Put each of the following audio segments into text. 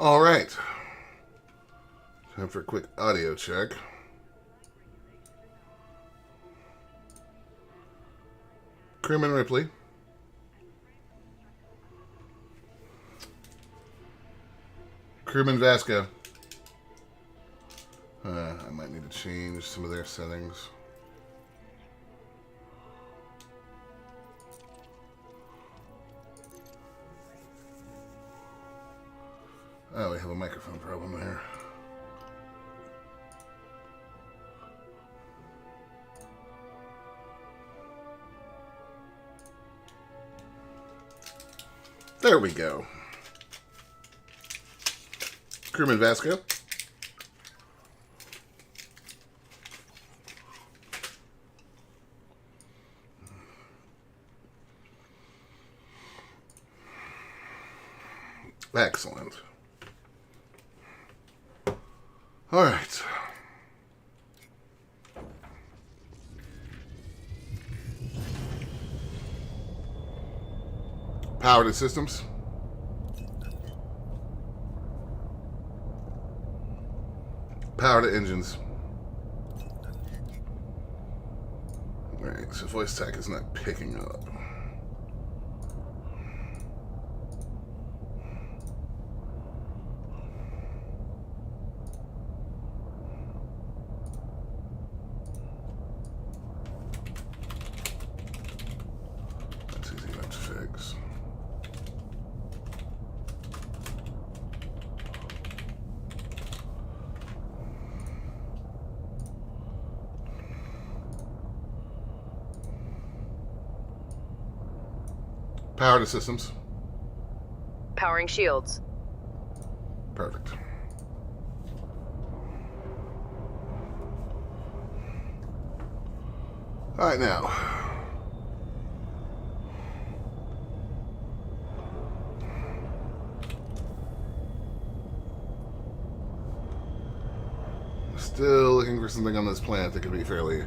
All right. Time for a quick audio check. Crewman Ripley. Crewman Vasco. I might need to change some of their settings. Oh, we have a microphone problem there. There we go. Crewman Vasco. Excellent. All right. Power to systems. Power to engines. Alright, so voice tech is not picking up. That's easy enough to fix. Power to systems. Powering shields. Perfect. All right, now. Still looking for something on this planet that could be fairly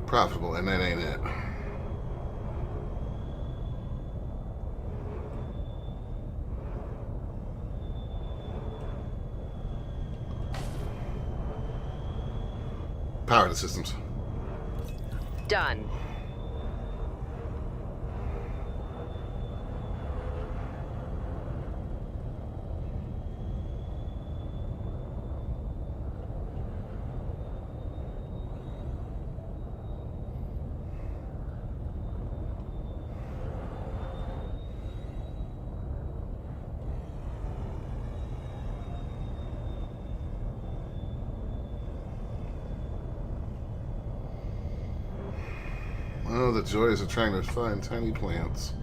profitable, and that ain't it. Power to systems. Done. Oh, the joys of trying to find tiny plants.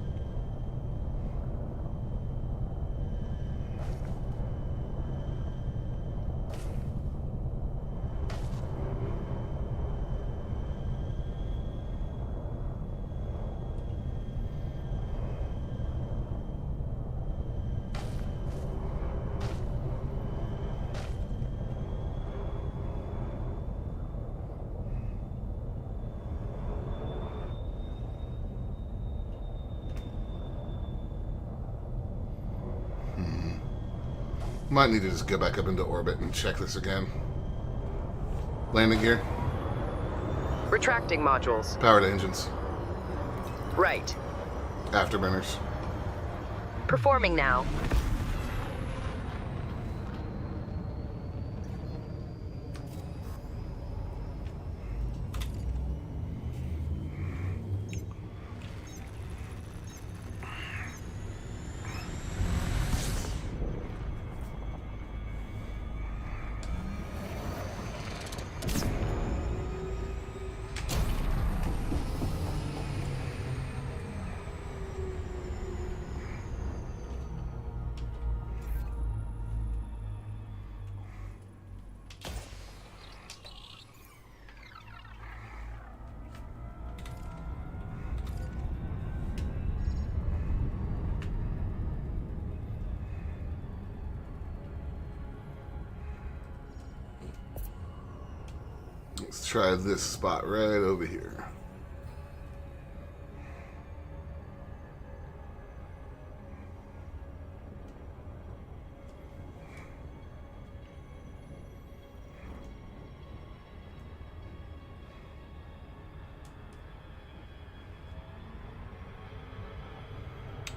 Might need to just go back up into orbit and check this again. Landing gear. Retracting modules. Power to engines. Right. Afterburners. Performing now. Let's try this spot right over here.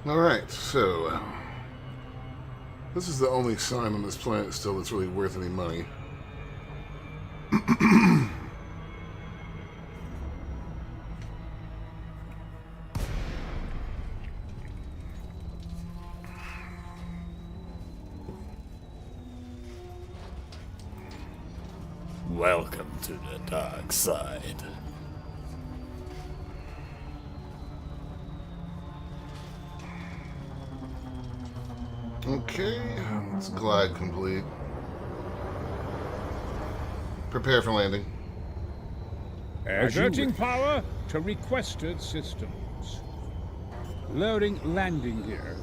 Alright, so... this is the only sign on this planet still that's really worth any money. Welcome to the dark side. Okay, let's glide complete. Prepare for landing. Diverting power to requested systems. Loading landing gear.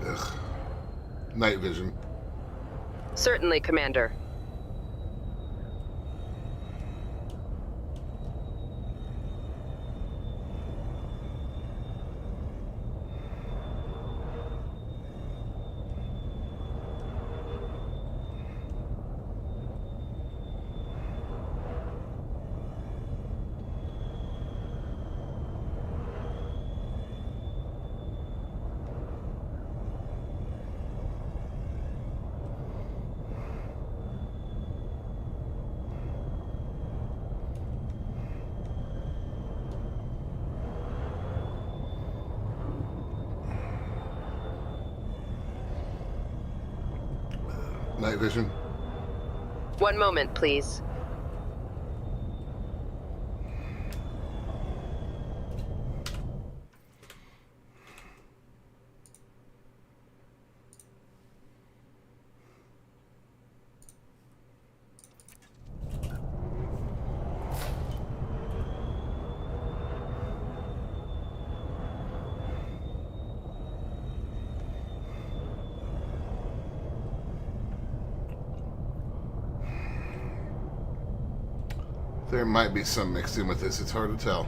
Ugh. Night vision. Certainly, Commander. Night vision. One moment, please. There might be some mixed in with this, it's hard to tell.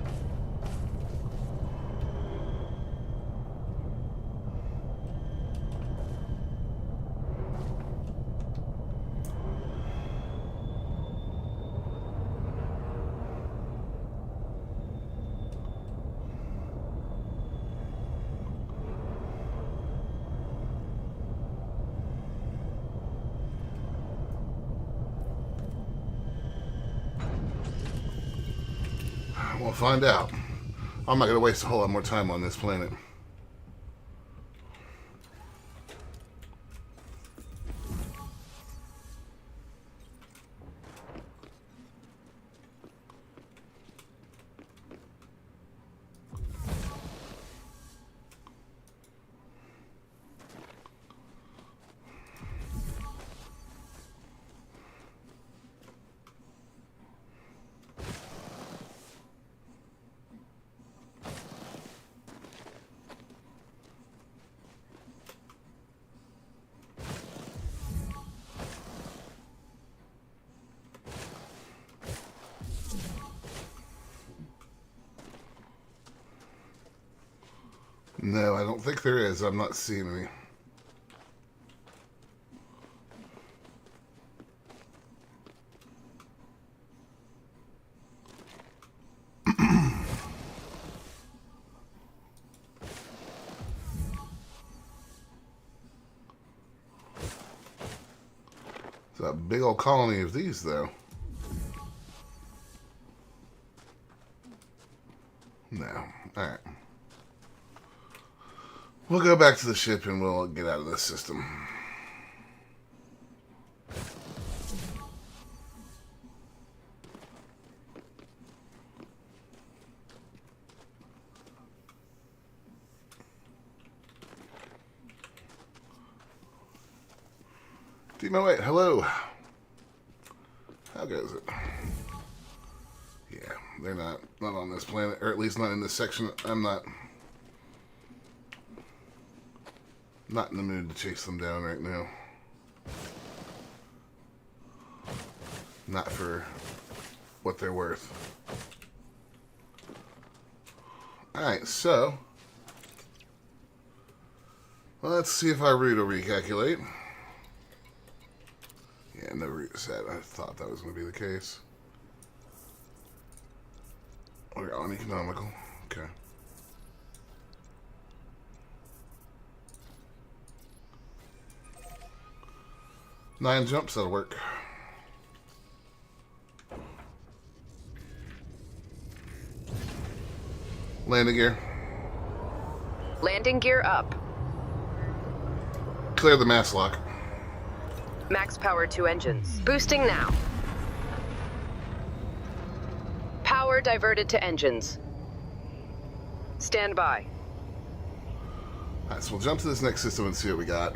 We'll find out. I'm not going to waste a whole lot more time on this planet. No, I don't think there is. I'm not seeing any. It's a big old colony of these, though. No. Alright. We'll go back to the ship and we'll get out of this system. Demo 8, hello. How goes it? Yeah, they're not on this planet, or at least not in this section. I'm not in the mood to chase them down right now. Not for what they're worth. Alright, so Well, let's see if our route will recalculate. Yeah, no route set. I thought that was going to be the case. We're uneconomical. Okay. Nine jumps, that'll work. Landing gear. Landing gear up. Clear the mass lock. Max power to engines. Boosting now. Power diverted to engines. Stand by. Alright, so we'll jump to this next system and see what we got.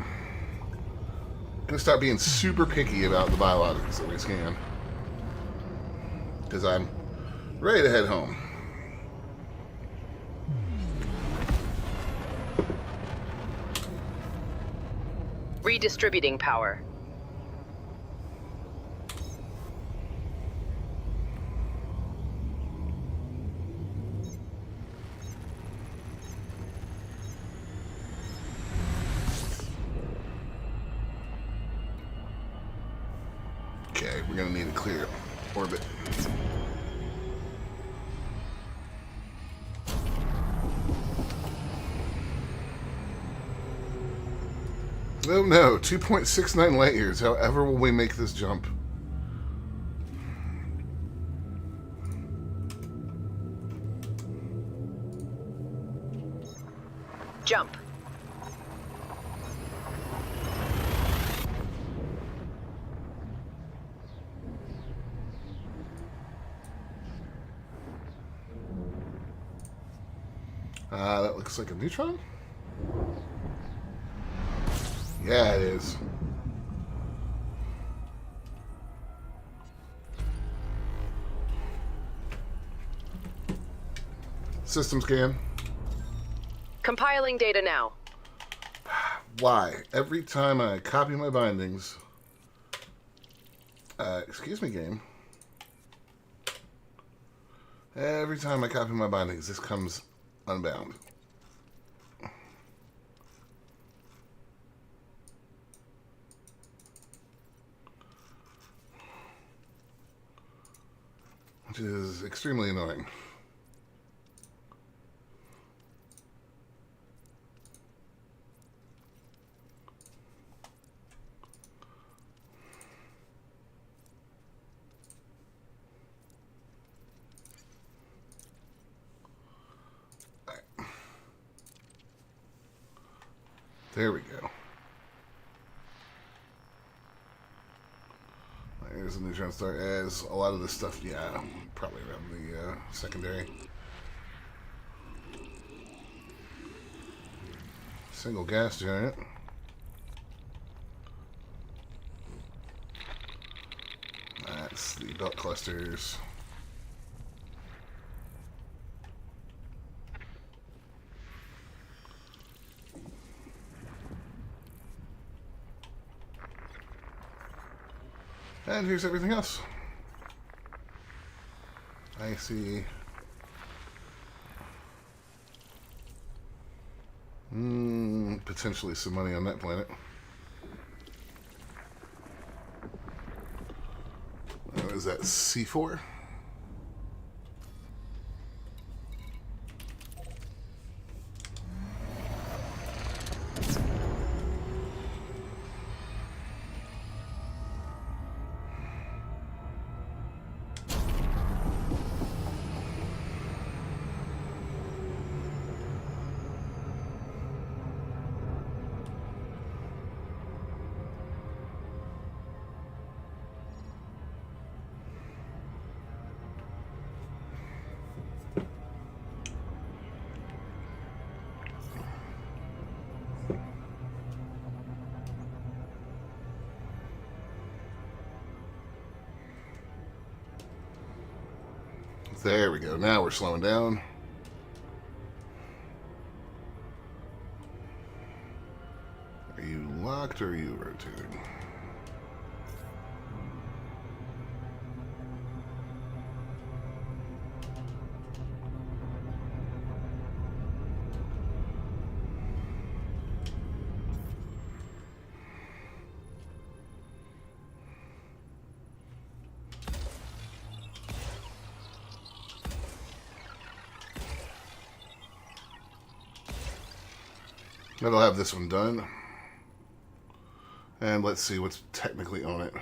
Gonna start being super picky about the biologics that we scan. Because I'm ready to head home. Redistributing power. Okay, we're gonna need a clear orbit. Oh no, 2.69 light years. However will we make this jump? Jump. That looks like a neutron? Yeah, it is. System scan. Compiling data now. Why? Every time I copy my bindings... excuse me, game. Every time I copy my bindings, this comes unbound. Which is extremely annoying. There we go. There's a neutron star. As a lot of this stuff, yeah, probably around the secondary. Single gas giant. That's the belt clusters. And here's everything else. I see. Potentially some money on that planet. Is that C4? There we go. Now we're slowing down. Are you locked or are you rotated? That'll have this one done. And let's see what's technically on it.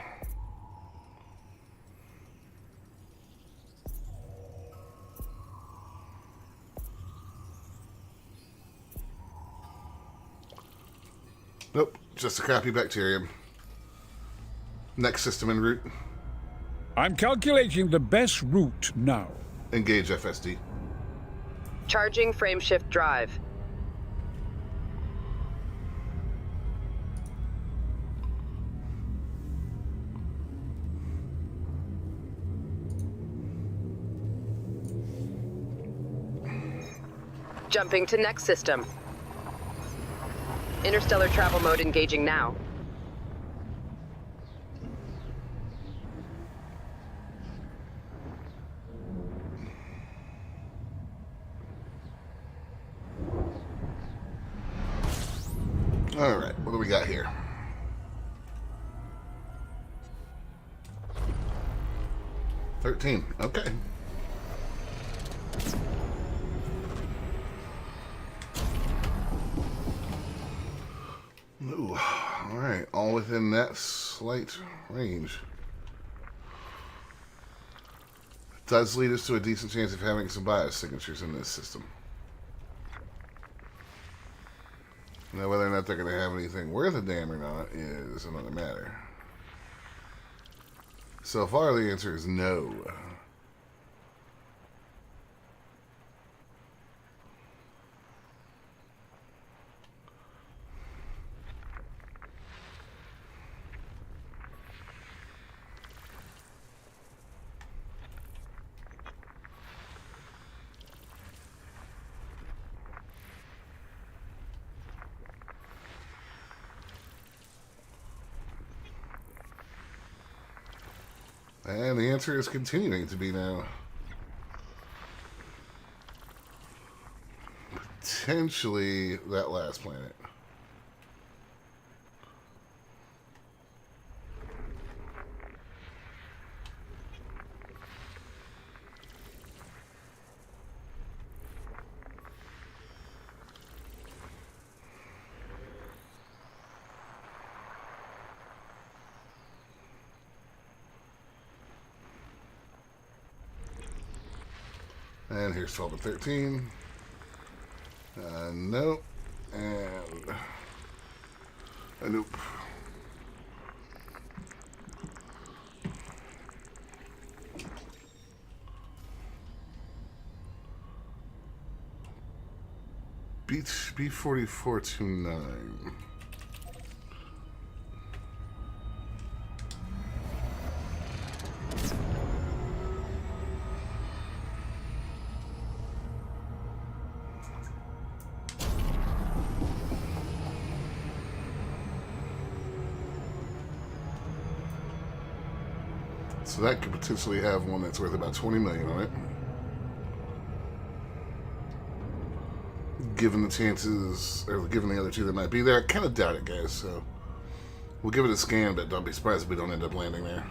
Nope, just a crappy bacterium. Next system en route. I'm calculating the best route now. Engage FSD. Charging frameshift drive. Jumping to next system. Interstellar travel mode engaging now. All right, what do we got here? $13. Okay. Ooh, all right, all within that slight range. Does lead us to a decent chance of having some bias signatures in this system. Now, whether or not they're going to have anything worth a damn or not is another matter. So far, the answer is no. And the answer is continuing to be no. Potentially that last planet. And here's 12 and 13. Nope. And nope. B4429. So that could potentially have one that's worth about 20 million on it. Given the chances, or given the other two that might be there, I kind of doubt it, guys. So we'll give it a scan, but don't be surprised if we don't end up landing there.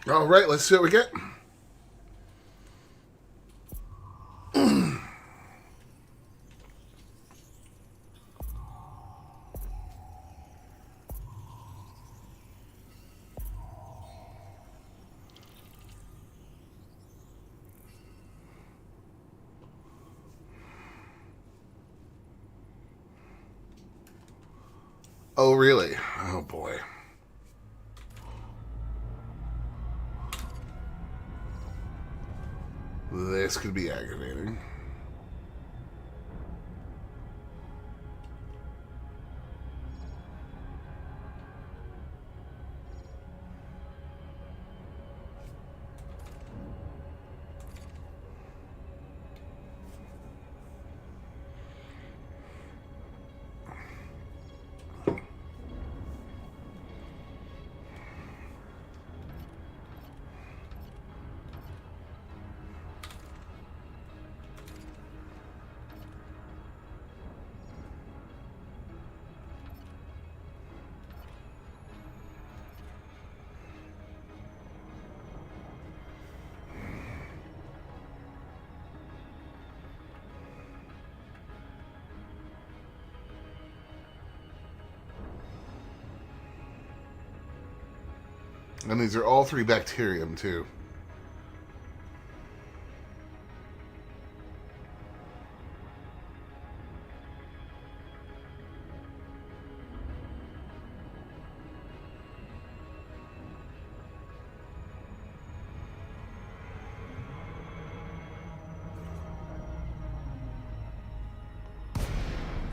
All right, let's see what we get. Oh, really? Oh, boy. This could be aggravating. And these are all 3 bacterium, too.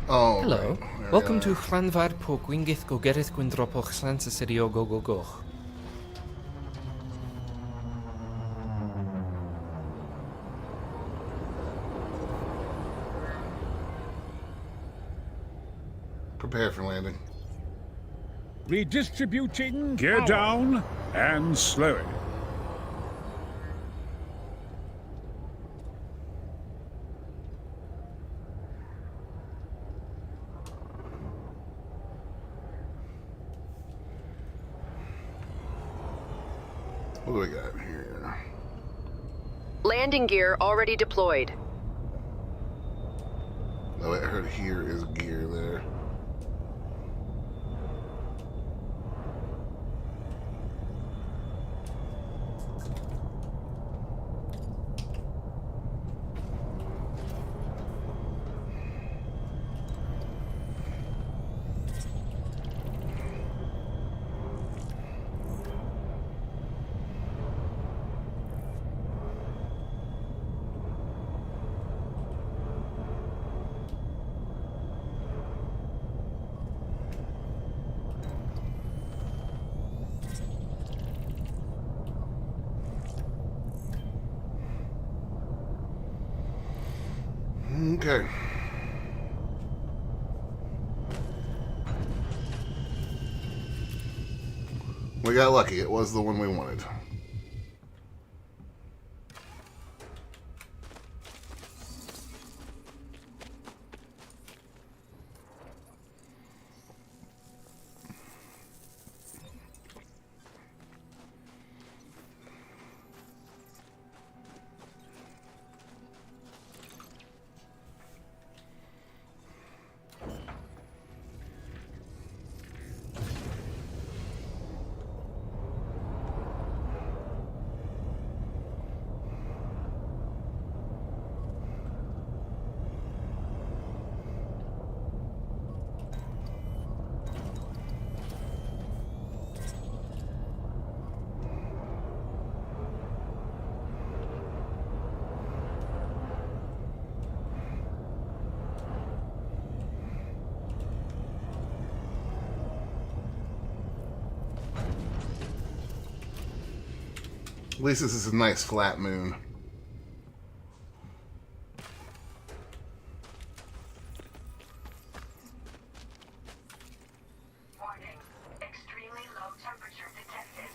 Oh, Hello. right. There we Welcome are. to Llanfair po Gwyngyth Gogerydd Gwyndropoch Llantysirio Gogogoch. Prepare for landing. Redistributing. Gear down and slowing. What do we got here? Landing gear already deployed. Oh, I heard here is gear there. Okay. We got lucky. It was the one we wanted. At least this is a nice flat moon. Warning. Extremely low temperature detected.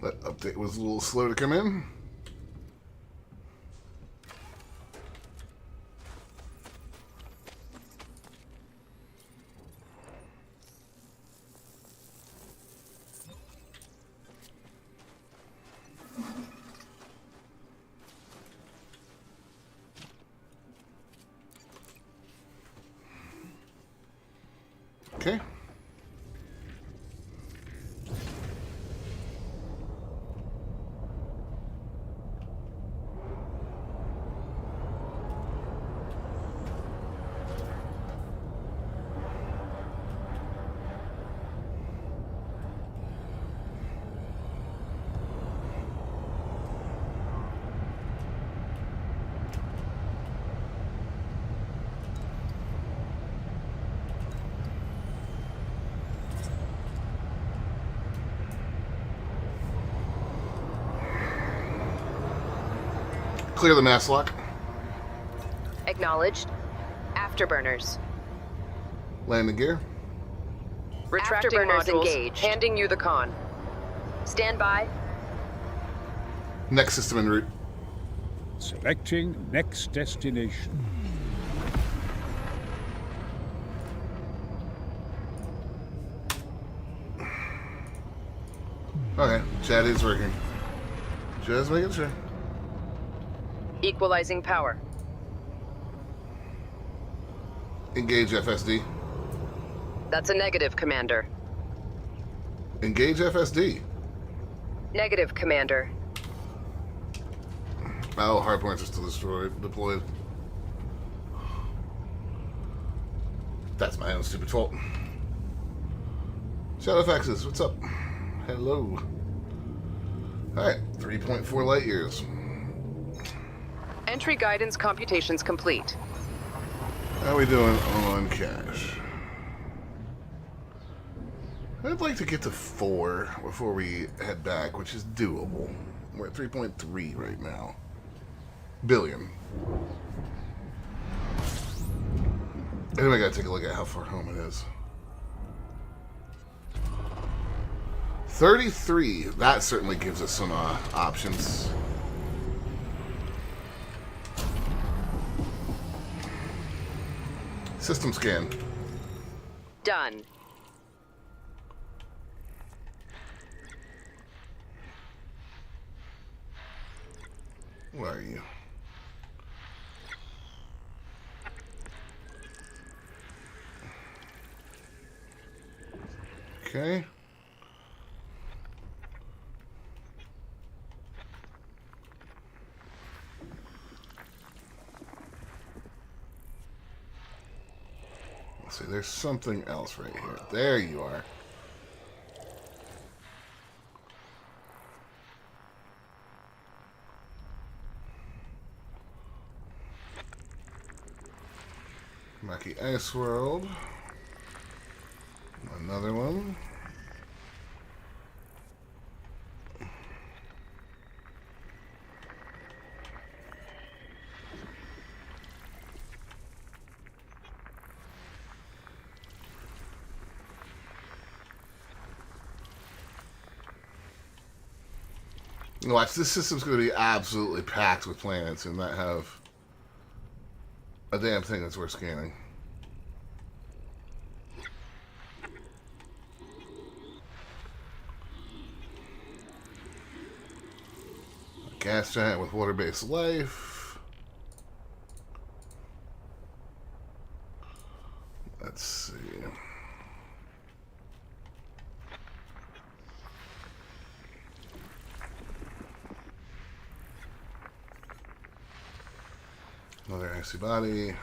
That update was a little slow to come in. Okay. Clear the mass lock. Acknowledged. Afterburners. Landing gear. Retracting Afterburners modules. engaged. Handing you the con. Stand by. Next system en route. Selecting next destination. Okay, chat is working. Just making sure. Equalizing power. Engage FSD. That's a negative, Commander. Engage FSD. Negative, Commander. Oh, hardpoints are still deployed. That's my own stupid fault. Shadowfaxes, what's up? Hello. Alright, 3.4 light years. Entry guidance computations complete. How are we doing on cash? I'd like to get to 4 before we head back, which is doable. We're at 3.3 right now. Billion. Anyway, I gotta take a look at how far home it is. 33. That certainly gives us some options. System scan. Done. Where are you? Okay. Let's see, there's something else right here. There you are. Maki Ice World. Another one. Watch, this system's going to be absolutely packed with planets and not have a damn thing that's worth scanning. A gas giant with water-based life. Let's see. Another icy body.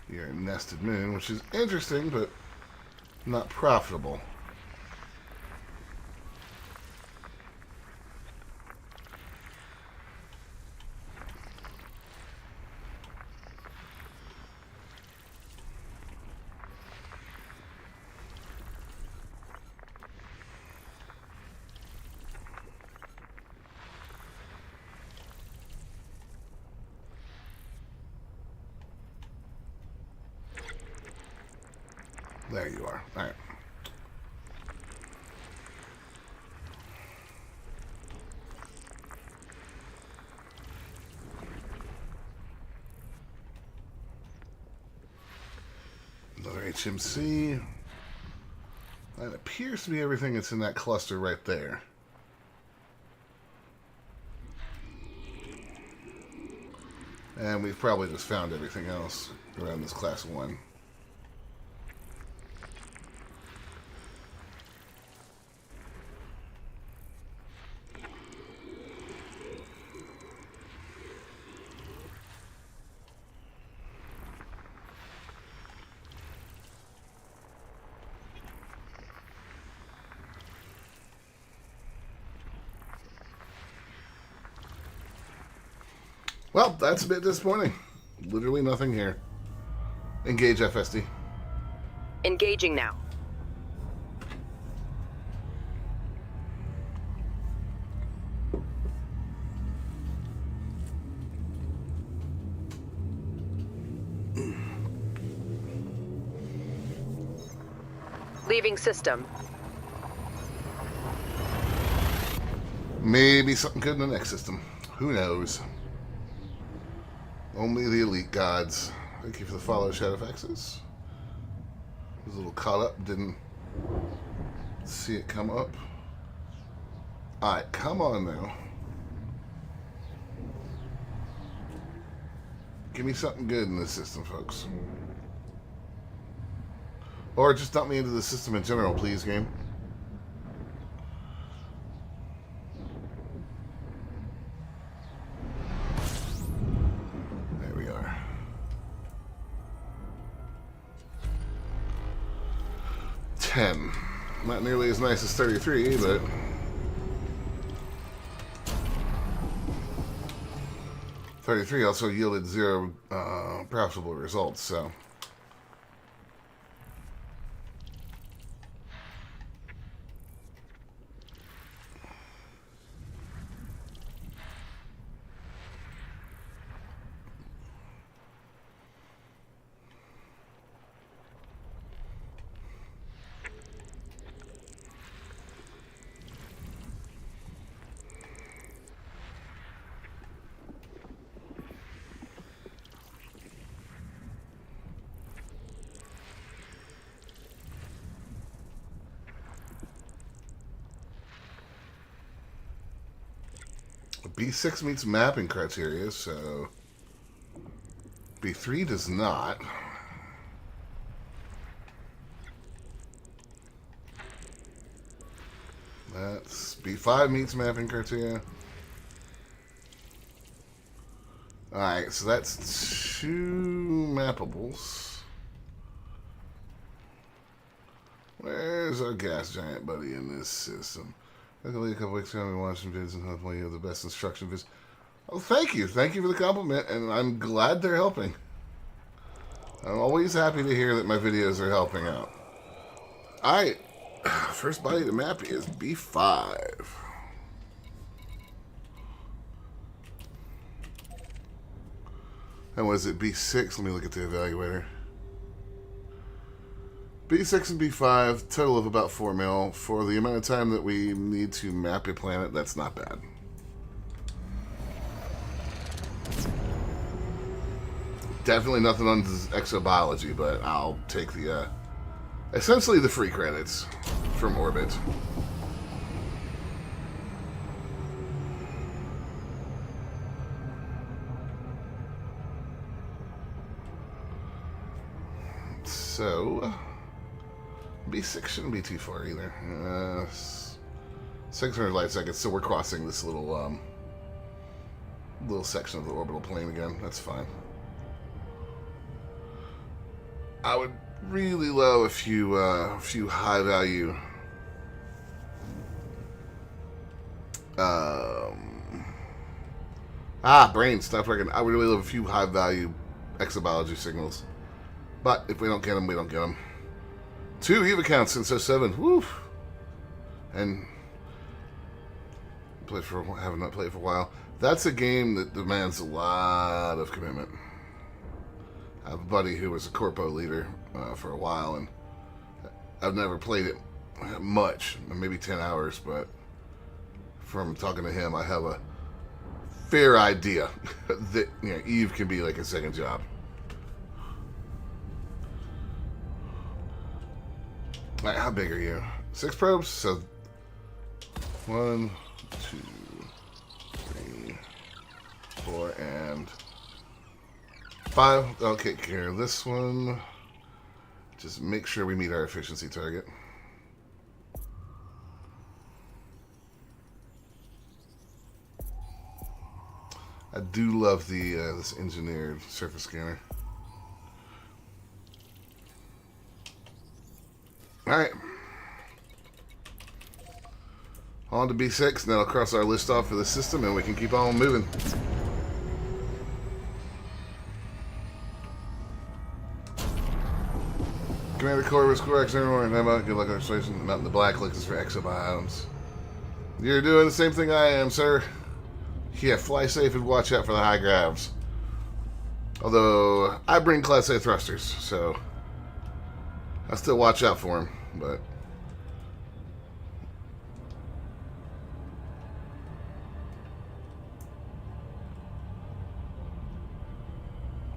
You're a nested moon, which is interesting, but not profitable. There you are. All right. Another HMC. That appears to be everything that's in that cluster right there. And we've probably just found everything else around this class 1. Well, that's a bit disappointing. Literally nothing here. Engage FSD. Engaging now. Leaving system. Maybe something good in the next system. Who knows? Only the elite gods. Thank you for the follow, Shadowfaxes. Was a little caught up, didn't see it come up. Alright, come on now. Give me something good in this system, folks. Or just dump me into the system in general, please, game. There we are. $10. Not nearly as nice as 33, but... $33 also yielded 0 profitable results, so... B6 meets mapping criteria, so B3 does not. That's B5 meets mapping criteria. Alright, so that's 2 mappables. Where's our gas giant buddy in this system? Luckily, a couple weeks ago, we watched some vids and hopefully you have the best instruction vids. Oh, thank you. Thank you for the compliment, and I'm glad they're helping. I'm always happy to hear that my videos are helping out. Alright. First body to map is B5. And was it B6? Let me look at the evaluator. B6 and B5, total of about 4 mil. For the amount of time that we need to map a planet, that's not bad. Definitely nothing on exobiology, but I'll take the, essentially the free credits from orbit. So... B6 shouldn't be too far either. 600 light seconds, so we're crossing this little little section of the orbital plane again. That's fine. I would really love a few high value brain stop working. I would really love a few high value exobiology signals, but if we don't get them, we don't get them. 2 EVE accounts since 07. Woo! And haven't not played for a while. That's a game that demands a lot of commitment. I have a buddy who was a corpo leader for a while, and I've never played it much, maybe 10 hours, but from talking to him, I have a fair idea that EVE can be like a second job. All right, how big are you? 6 probes, so 1, 2, 3, 4, and 5. I'll take care of this one. Just make sure we meet our efficiency target. I do love the this engineered surface scanner. Alright. On to B6, and that'll cross our list off for the system, and we can keep on moving. Commander Corvus, Corax, everyone, Emma, good luck on exploration. Not in the black, looks for exobiomes. You're doing the same thing I am, sir. Yeah, fly safe and watch out for the high gravs. Although, I bring Class A thrusters, so I'll still watch out for them. but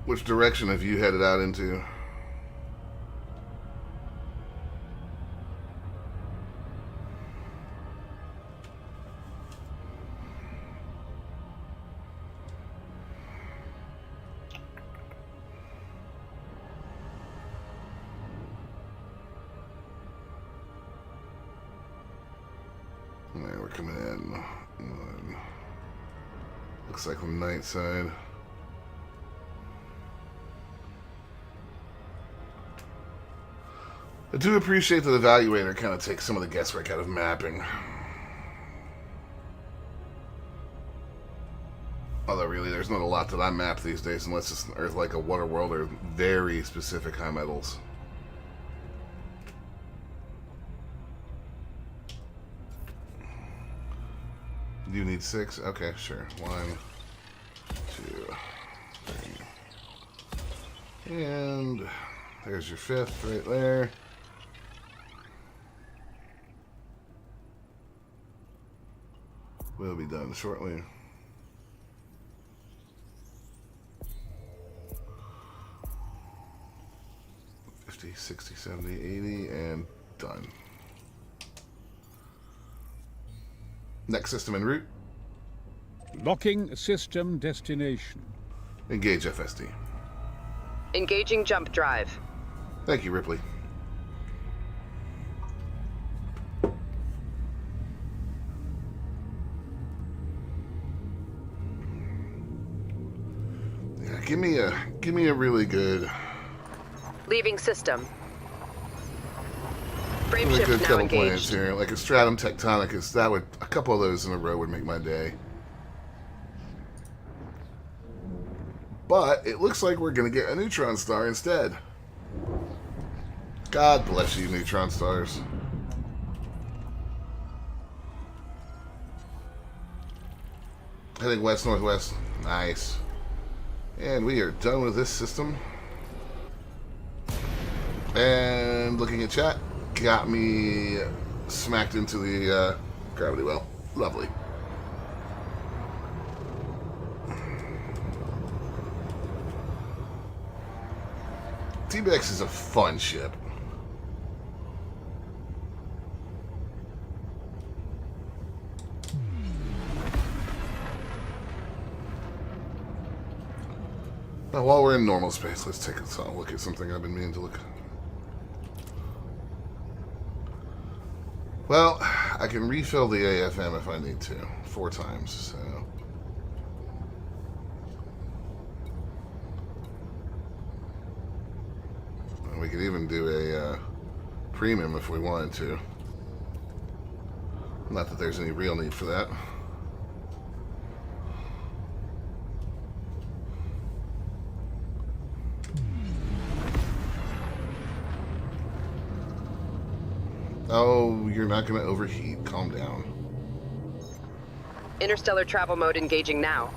which direction have you headed out into? There, we're coming in. Looks like on the night side. I do appreciate that the evaluator kind of takes some of the guesswork out of mapping. Although really there's not a lot that I map these days unless it's Earth like a water world or very specific high metals. You need 6? Okay, sure. 1, 2, 3. And there's your 5th right there. We'll be done shortly. $50, $60, $70, $80, and done. Next system en route. Locking system destination. Engage FSD. Engaging jump drive. Thank you, Ripley. Yeah, give me a really good Leaving system. Really Frameshift good now couple plans engaged. here, like a stratum tectonicus. That would, a couple of those in a row would make my day. But it looks like we're gonna get a neutron star instead. God bless you, neutron stars. Heading west northwest. Nice. And we are done with this system. And looking at chat, got me smacked into the gravity well. Lovely. T-Bex is a fun ship. Now, while we're in normal space, let's take a look at something I've been meaning to look. Well, I can refill the AFM if I need to, 4 times, so. And we could even do a premium if we wanted to. Not that there's any real need for that. Oh, you're not going to overheat. Calm down. Interstellar travel mode engaging now.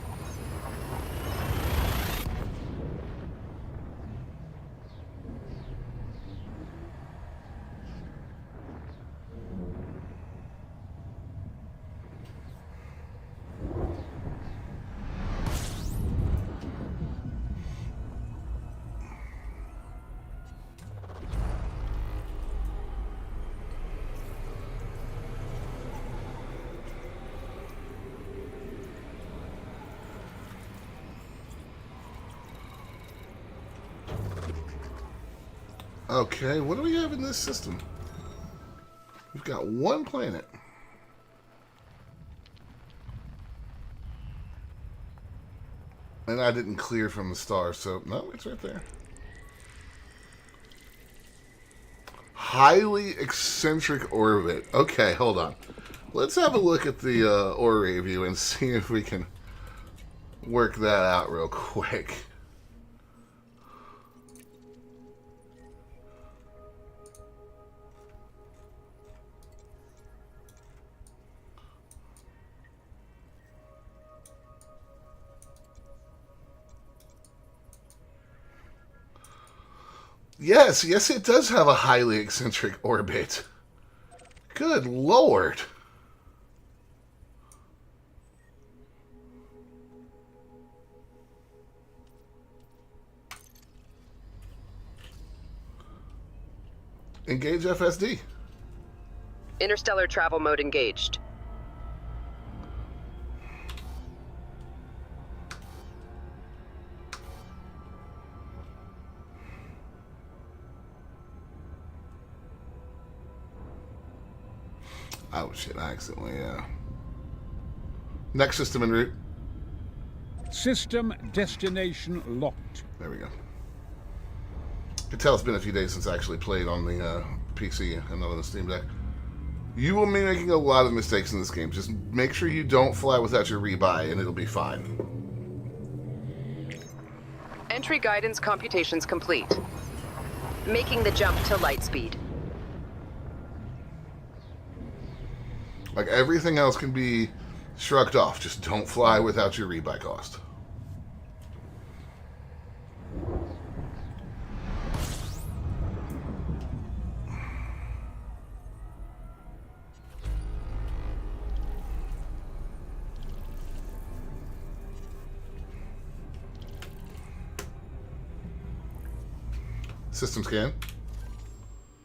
Okay, what do we have in this system? We've got 1 planet. And I didn't clear from the star, so no, it's right there. Highly eccentric orbit. Okay, hold on. Let's have a look at the Ore view and see if we can work that out real quick. Yes, yes, it does have a highly eccentric orbit. Good lord. Engage FSD. Interstellar travel mode engaged. Oh shit, I accidentally, Next system en route. System destination locked. There we go. You can tell it's been a few days since I actually played on the PC and not on the Steam Deck. You will be making a lot of mistakes in this game. Just make sure you don't fly without your rebuy, and it'll be fine. Entry guidance computations complete. Making the jump to light speed. Like, everything else can be shrugged off. Just don't fly without your rebuy cost. System scan.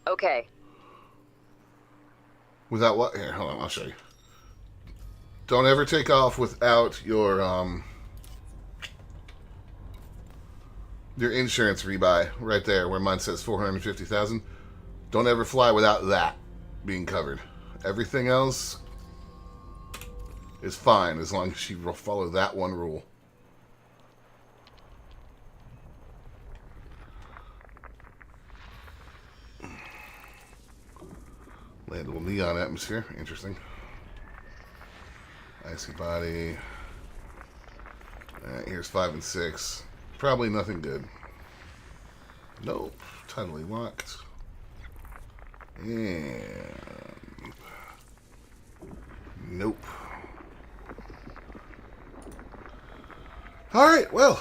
Okay. Without what? Here, hold on, I'll show you. Don't ever take off without your insurance rebuy right there where mine says 450,000. Don't ever fly without that being covered. Everything else is fine as long as you follow that one rule. Landable neon atmosphere. Interesting. Icy body. Here's 5 and 6. Probably nothing good. Nope. Totally locked. And... nope. Alright, well.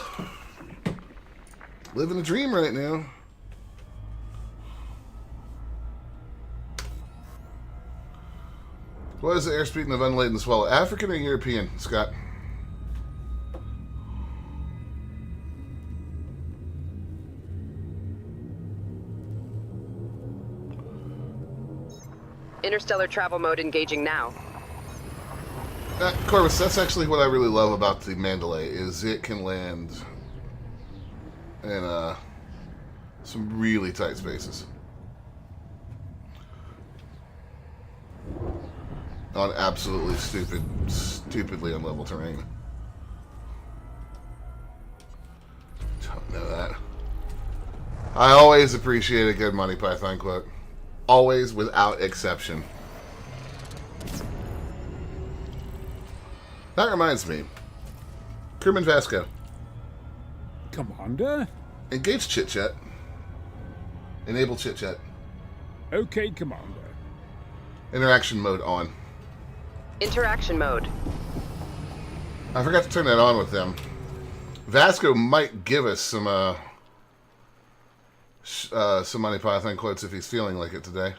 Living a dream right now. What is the airspeed of unladen swallow? African or European, Scott? Interstellar travel mode engaging now. Corvus, that's actually what I really love about the Mandalay, is it can land in some really tight spaces. On absolutely stupidly unlevel terrain. Don't know that. I always appreciate a good Monty Python quote. Always, without exception. That reminds me. Crewman Vasco. Commander? Engage chit chat. Enable chit chat. Okay, Commander. Interaction mode on. Interaction mode. I forgot to turn that on with them. Vasco might give us some Monty Python quotes if he's feeling like it today.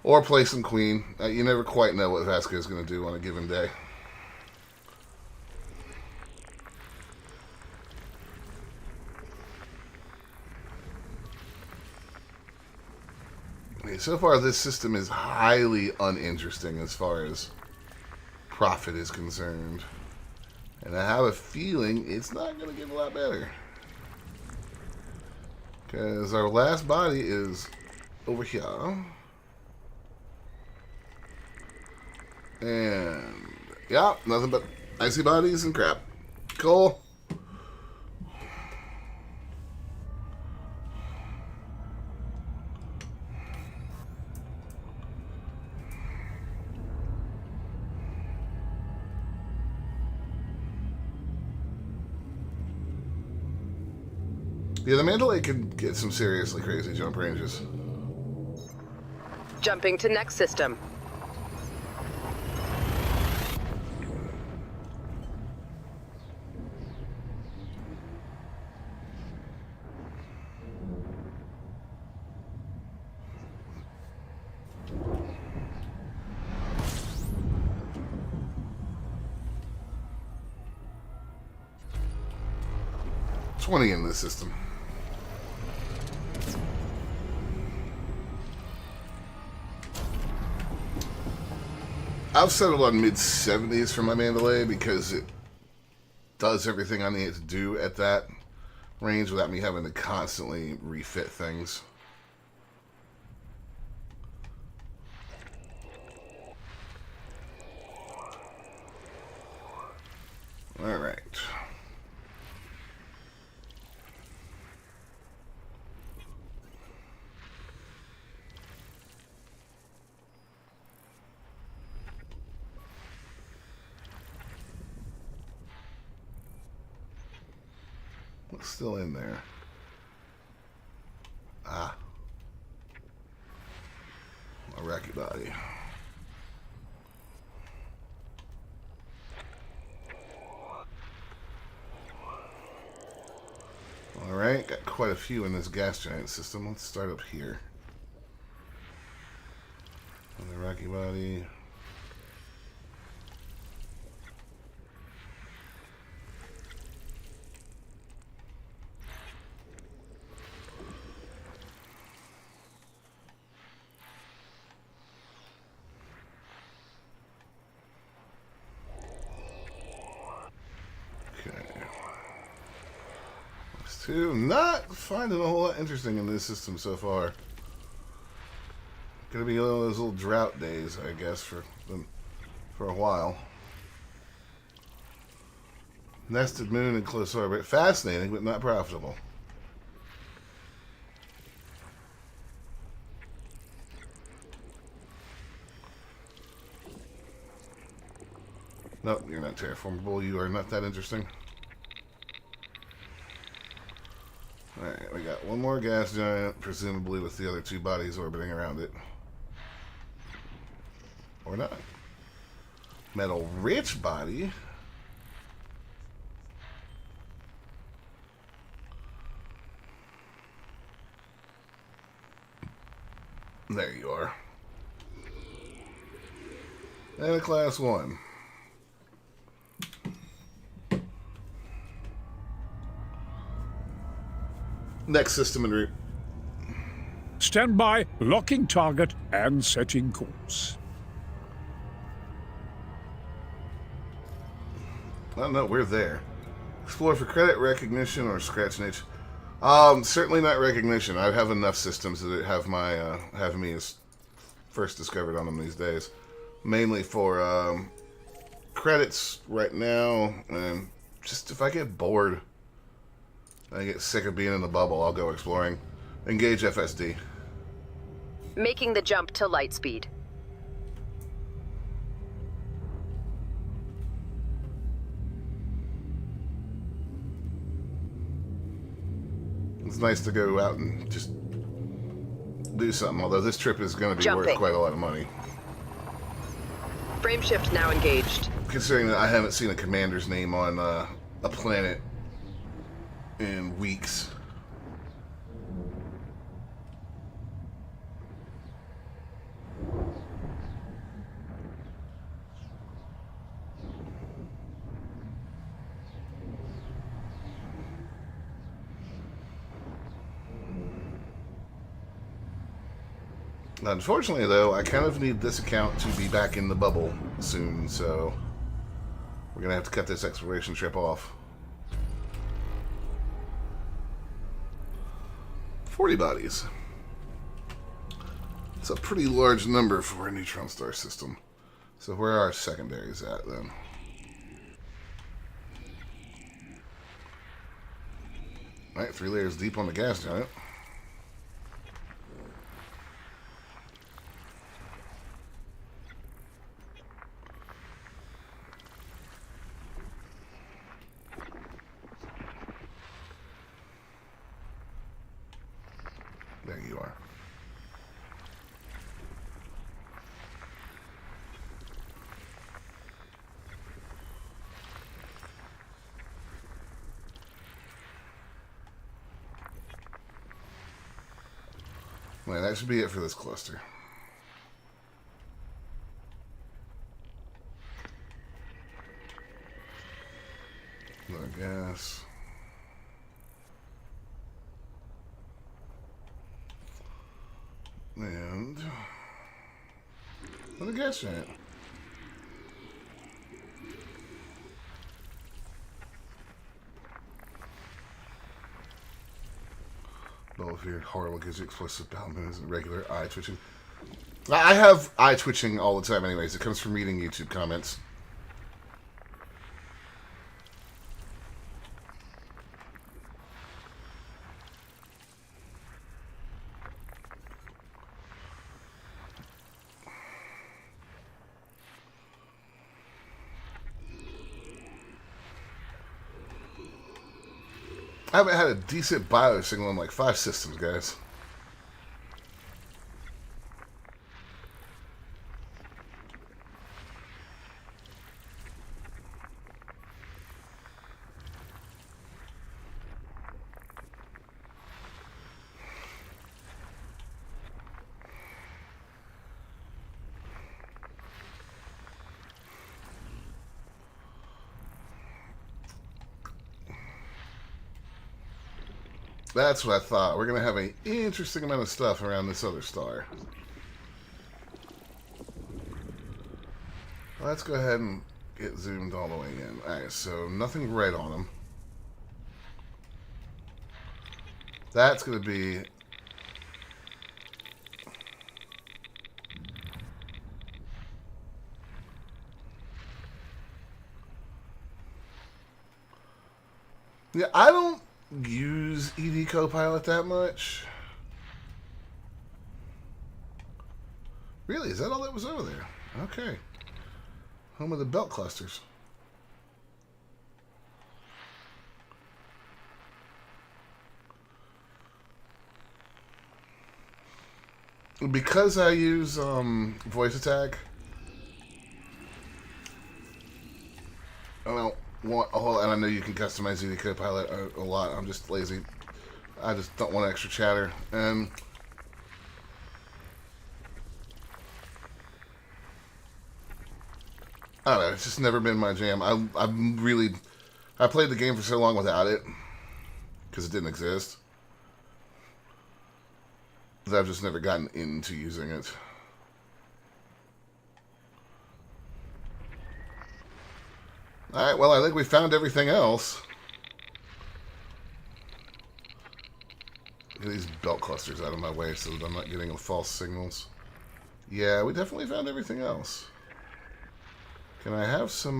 Or play some Queen. You never quite know what Vasco is going to do on a given day. So far, this system is highly uninteresting as far as profit is concerned. And I have a feeling it's not going to get a lot better. Because our last body is over here. And, yeah, nothing but icy bodies and crap. Cool. Yeah, the Mandalay could get some seriously crazy jump ranges. Jumping to next system. 20 in this system. I've settled on mid-70s for my Mandalay because it does everything I need it to do at that range without me having to constantly refit things. All right. What's still in there? Ah. Iraqi body. Alright, got quite a few in this gas giant system. Let's start up here. An Iraqi body. Not finding a whole lot interesting in this system so far. Gonna be one of those little drought days, I guess, for a while. Nested moon in close orbit. Fascinating, but not profitable. Nope, you're not terraformable. You are not that interesting. Alright, we got one more gas giant, presumably with the other two bodies orbiting around it. Or not. Metal rich body. There you are. And a class 1. Next system en route. Stand by, locking target and setting course. Oh no, we're there. Explore for credit, recognition, or scratch an itch. Certainly not recognition. I have enough systems that have my have me as first discovered on them these days. Mainly for credits right now, and just if I get bored, I get sick of being in the bubble, I'll go exploring. Engage FSD. Making the jump to light speed. It's nice to go out and just do something, although this trip is going to be Jumping. worth quite a lot of money. Frame shift now engaged. Considering that I haven't seen a commander's name on a planet in weeks. Unfortunately, though, I kind of need this account to be back in the bubble soon, so we're going to have to cut this exploration trip off. 40 bodies. It's a pretty large number for a neutron star system. So where are our secondaries at, then? Alright, 3 layers deep on the gas giant. There you are. Well, that should be it for this cluster. Another gas. And what a gas giant. Ball of fear, horrible, gives you explosive bowel movements and regular eye twitching. I have eye twitching all the time anyways. It comes from reading YouTube comments. I haven't had a decent bio signal in like 5 systems, guys. That's what I thought. We're going to have an interesting amount of stuff around this other star. Let's go ahead and get zoomed all the way in. Alright, so nothing red on them. That's going to be... Yeah, I don't use ED Copilot that much. Really? Is that all that was over there? Okay. Home of the belt clusters. Because I use voice attack, I don't want a whole, and I know you can customize ED Copilot a lot. I'm just lazy. I just don't want extra chatter. And I don't know. It's just never been my jam. I played the game for so long without it because it didn't exist that I've just never gotten into using it. Alright, well, I think we found everything else. Get these belt clusters out of my way so that I'm not getting false signals. Yeah, we definitely found everything else. Can I have some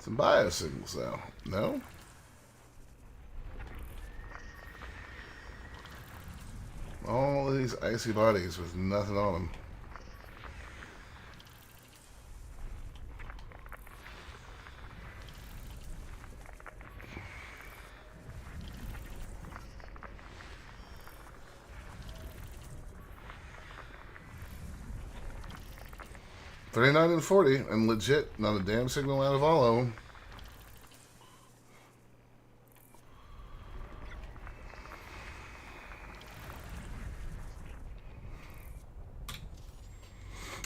bio signals, though? No? All of these icy bodies with nothing on them. $39 and $40, and legit, not a damn signal out of all of them.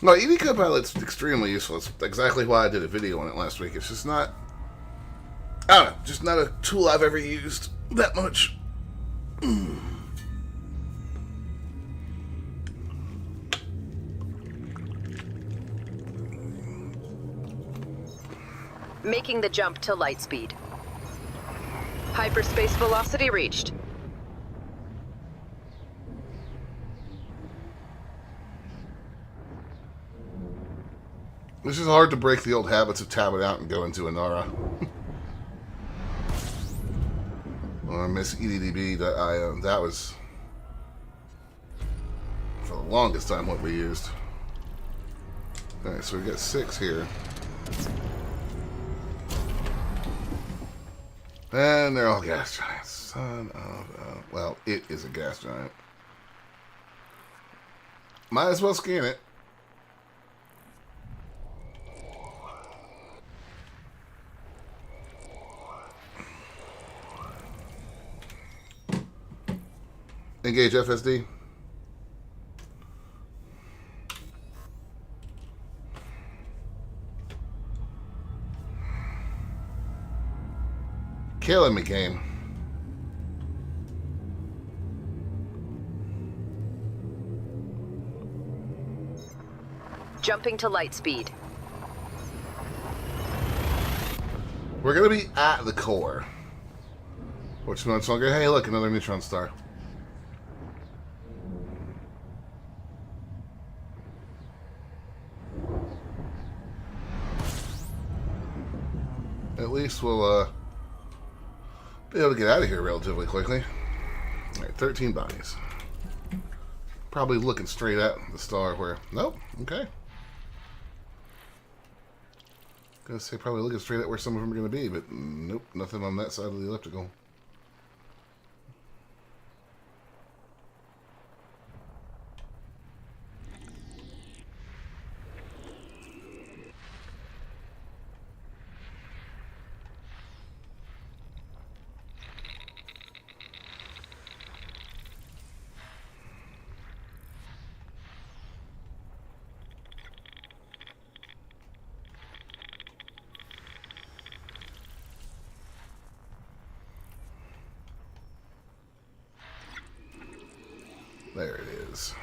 No, ED Copilot's extremely useful. It's exactly why I did a video on it last week. It's just not, I don't know, just not a tool I've ever used that much. Making the jump to light speed. Hyperspace velocity reached. This is hard to break the old habits of tabbing out and go into Inara. Well, I miss EDDB. That was for the longest time what we used. Alright, so we've got 6 here. And they're all gas giants. Son of a... Well, it is a gas giant. Might as well scan it. Engage FSD. Killing me, game. Jumping to light speed. We're going to be at the core. Which much longer. Hey, look, another neutron star. At least we'll be able to get out of here relatively quickly. Alright, 13 bodies. Probably looking straight at the star where... Nope, okay. Gonna say probably looking straight at where some of them are going to be, but nope, nothing on that side of the elliptical. There it is.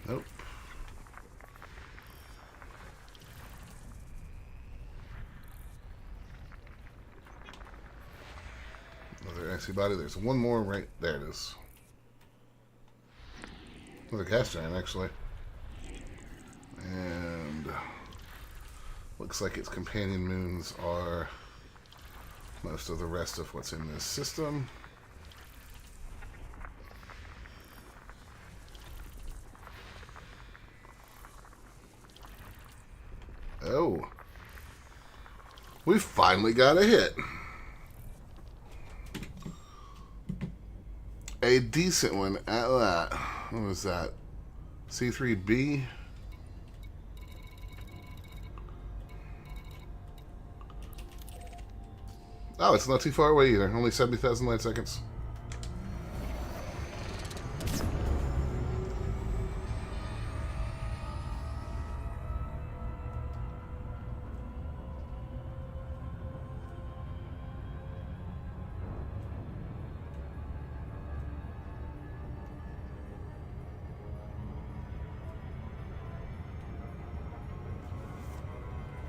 Nope. Another icy body. There's one more right there. It is. Another gas giant, actually. And looks like its companion moons are most of the rest of what's in this system. Oh. We finally got a hit. A decent one at that. What was that? C3B? Oh, it's not too far away either. Only 70,000 light seconds.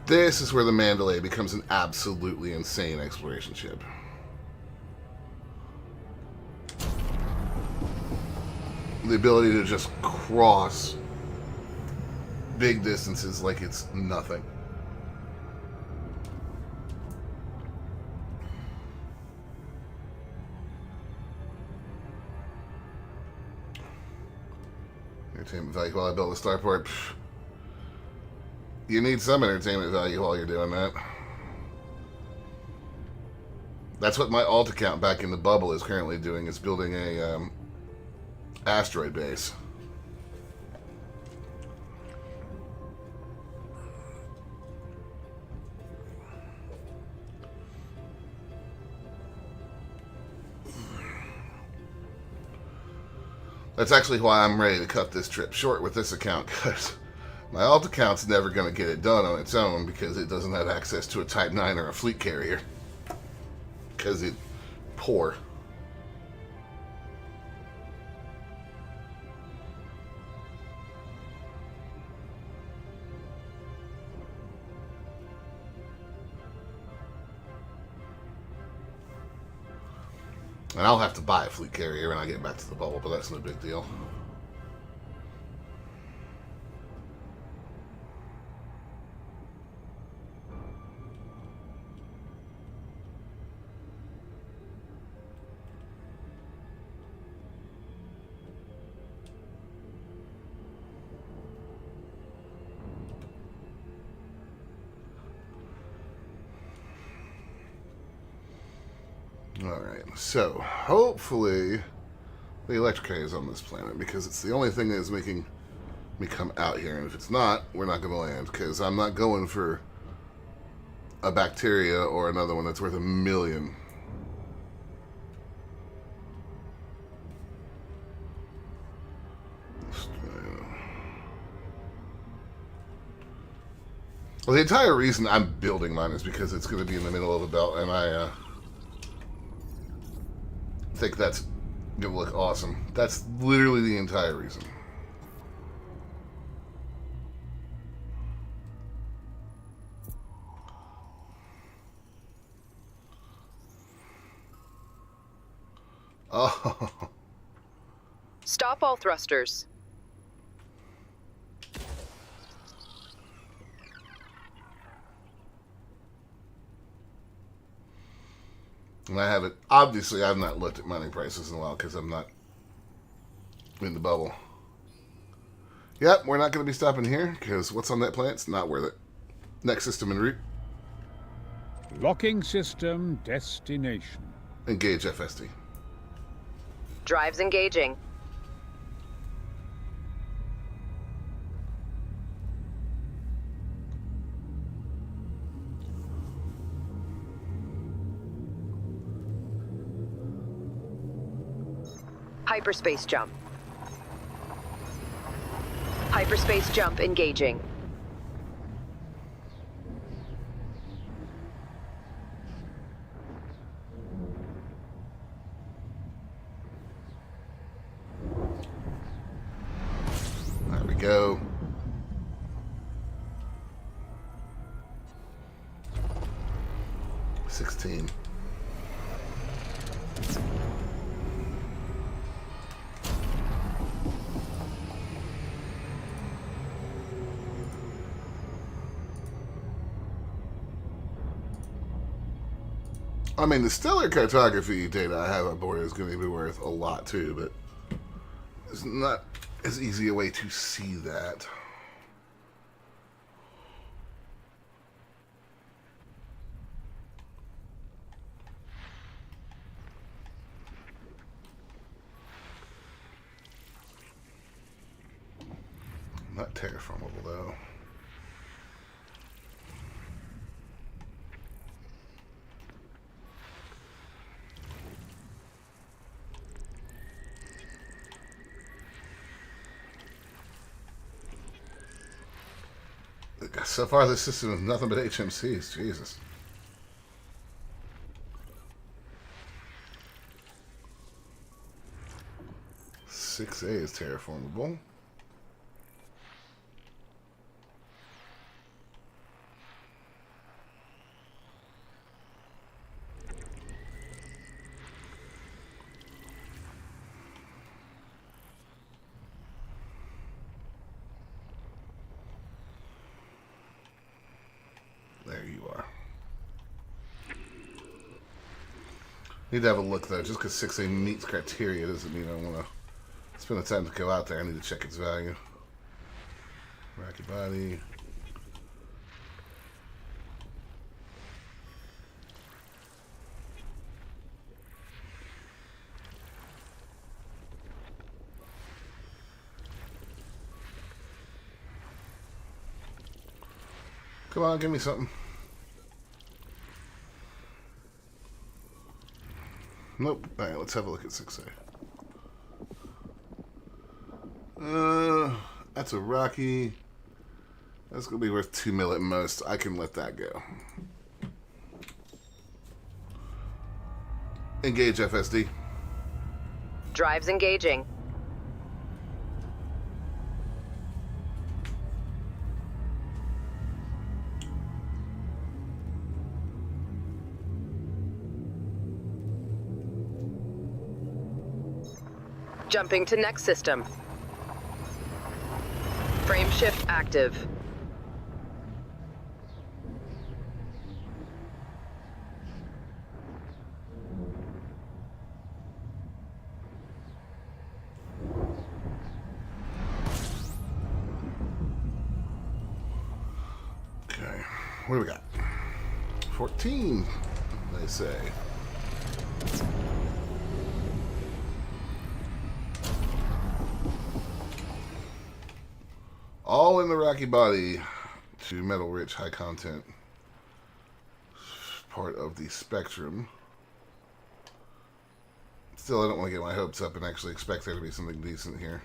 This is where the Mandalay becomes an absolutely insane exploration ship. The ability to just cross big distances like it's nothing. Entertainment value while I build a starport. You need some entertainment value while you're doing that. That's what my alt account back in the bubble is currently doing, is building a asteroid base. That's actually why I'm ready to cut this trip short with this account, because my alt account's never going to get it done on its own because it doesn't have access to a Type 9 or a fleet carrier. Because it's poor. And I'll have to buy a fleet carrier when I get back to the bubble, but that's no big deal. Alright, so hopefully the electric is on this planet, because it's the only thing that is making me come out here, and if it's not, we're not going to land, because I'm not going for a bacteria or another one that's worth $1 million. Well, the entire reason I'm building mine is because it's going to be in the middle of a belt, and I think that's It'll look awesome. That's literally the entire reason. Oh. Stop all thrusters. And I haven't, obviously, I've not looked at mining prices in a while because I'm not in the bubble. Yep, we're not going to be stopping here because what's on that planet? It's not worth it. Next system en route. Locking system destination. Engage FSD. Drives engaging. Hyperspace jump. Hyperspace jump engaging. There we go. $16. I mean, the stellar cartography data I have on board is going to be worth a lot too, but it's not as easy a way to see that. Not terraformable though. So far, this system is nothing but HMCs. Jesus. Six A is terraformable. There you are. Need to have a look though. Just because 6A meets criteria doesn't mean I want to spend the time to go out there. I need to check its value. Rocky body. Come on, give me something. Nope. Alright, let's have a look at 6A. That's a Rocky. That's going to be worth 2 mil at most. I can let that go. Engage FSD. Drives engaging. Jumping to next system. Frame shift active. Okay. What do we got? 14, they say. All in the Rocky body to metal rich, high content. Part of the spectrum. Still, I don't want to get my hopes up and actually expect there to be something decent here.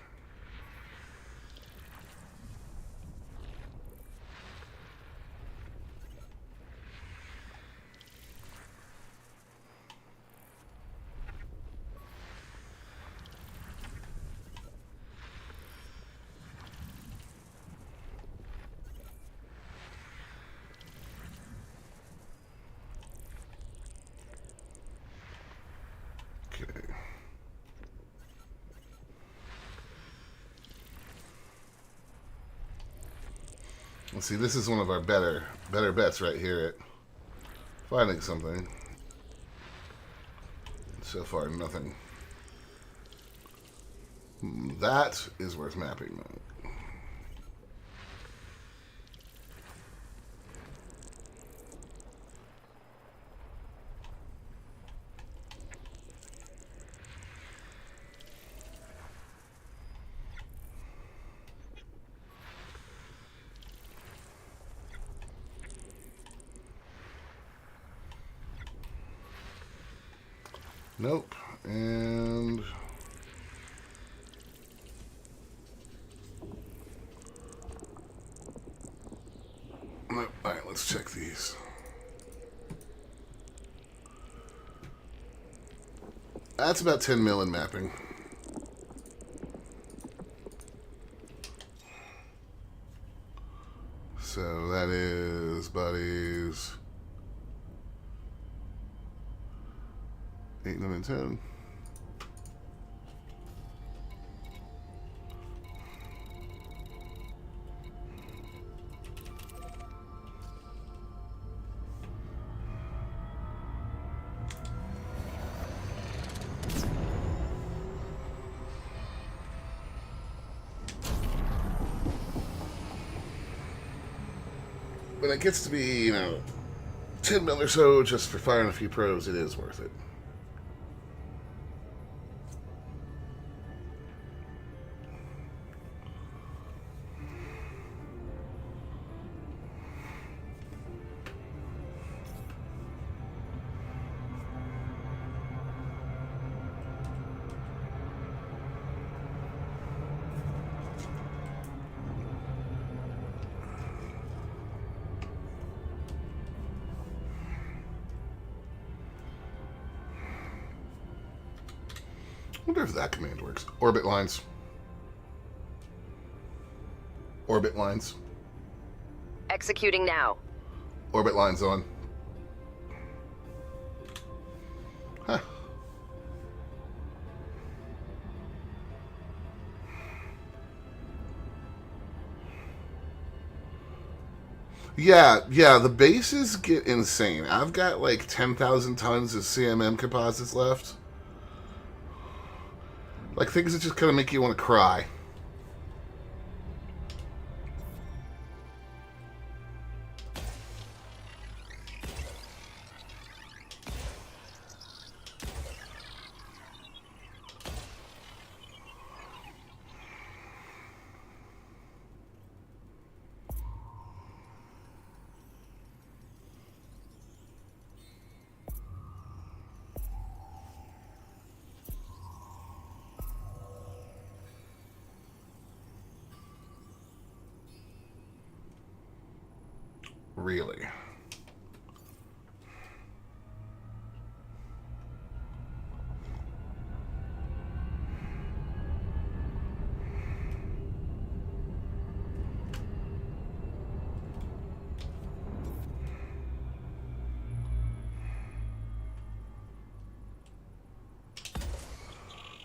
Let's see, this is one of our better bets right here at finding something. So far, nothing. That is worth mapping, though. Nope. And nope. All right, let's check these. That's about 10 mil in mapping. So that is, buddies, 8, 9, and 10. When it gets to be, 10 mil or so just for firing a few pros, it is worth it. I wonder if that command works. Orbit lines. Orbit lines. Executing now. Orbit lines on. Huh. Yeah, the bases get insane. I've got like 10,000 tons of CMM composites left. Like things that just kind of make you want to cry. Really.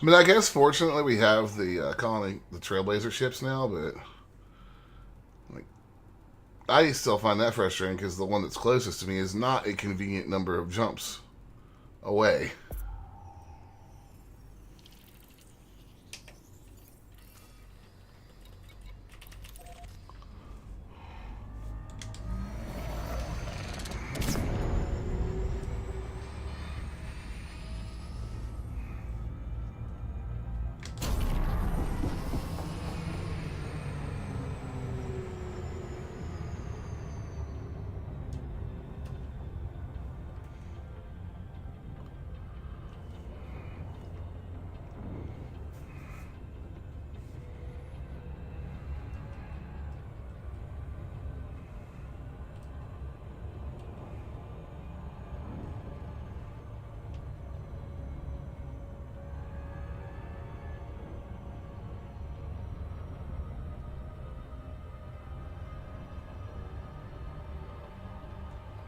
I mean, I guess fortunately we have the colony, the Trailblazer ships now, but like, I still find that frustrating because the one that's closest to me is not a convenient number of jumps away.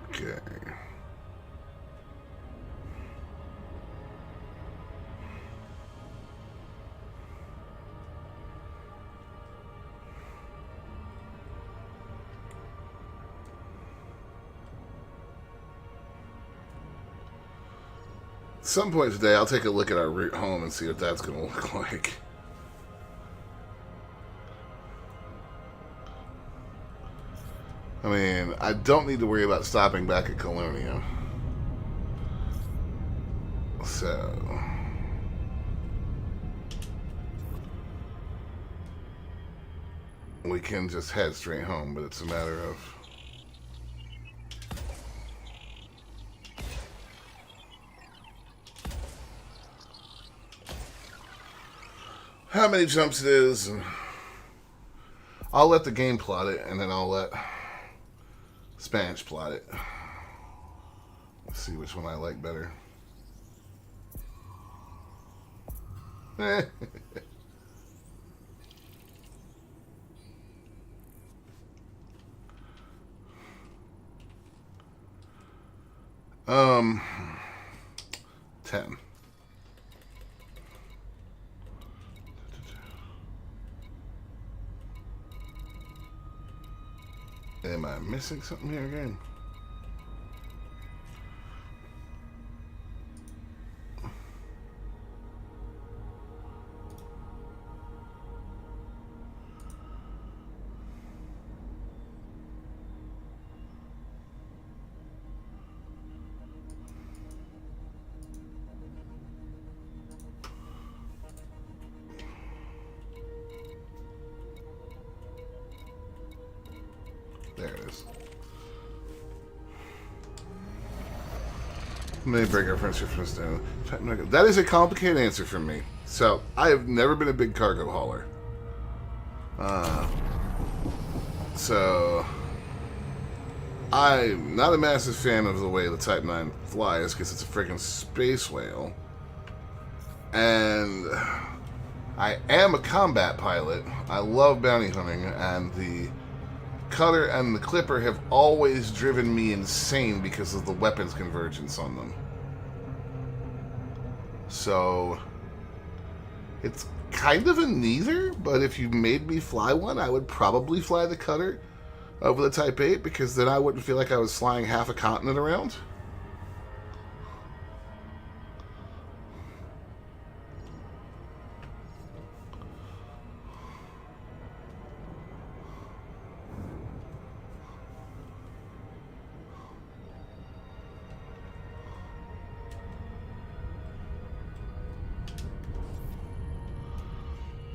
Okay. some point today, I'll take a look at our route home and see what that's going to look like. I mean, I don't need to worry about stopping back at Colonia. So... we can just head straight home, but it's a matter of... how many jumps it is, and I'll let the game plot it, and then I'll let Spanish plot it. Let's see which one I like better. Um, 10. Am I missing something here again? There it is. May break our friendship from this down. That is a complicated answer from me. So, I have never been a big cargo hauler. So, I'm not a massive fan of the way the Type 9 flies because it's a freaking space whale. And I am a combat pilot. I love bounty hunting, and the Cutter and the Clipper have always driven me insane because of the weapons convergence on them. So, it's kind of a neither, but if you made me fly one, I would probably fly the Cutter over the Type 8, because then I wouldn't feel like I was flying half a continent around.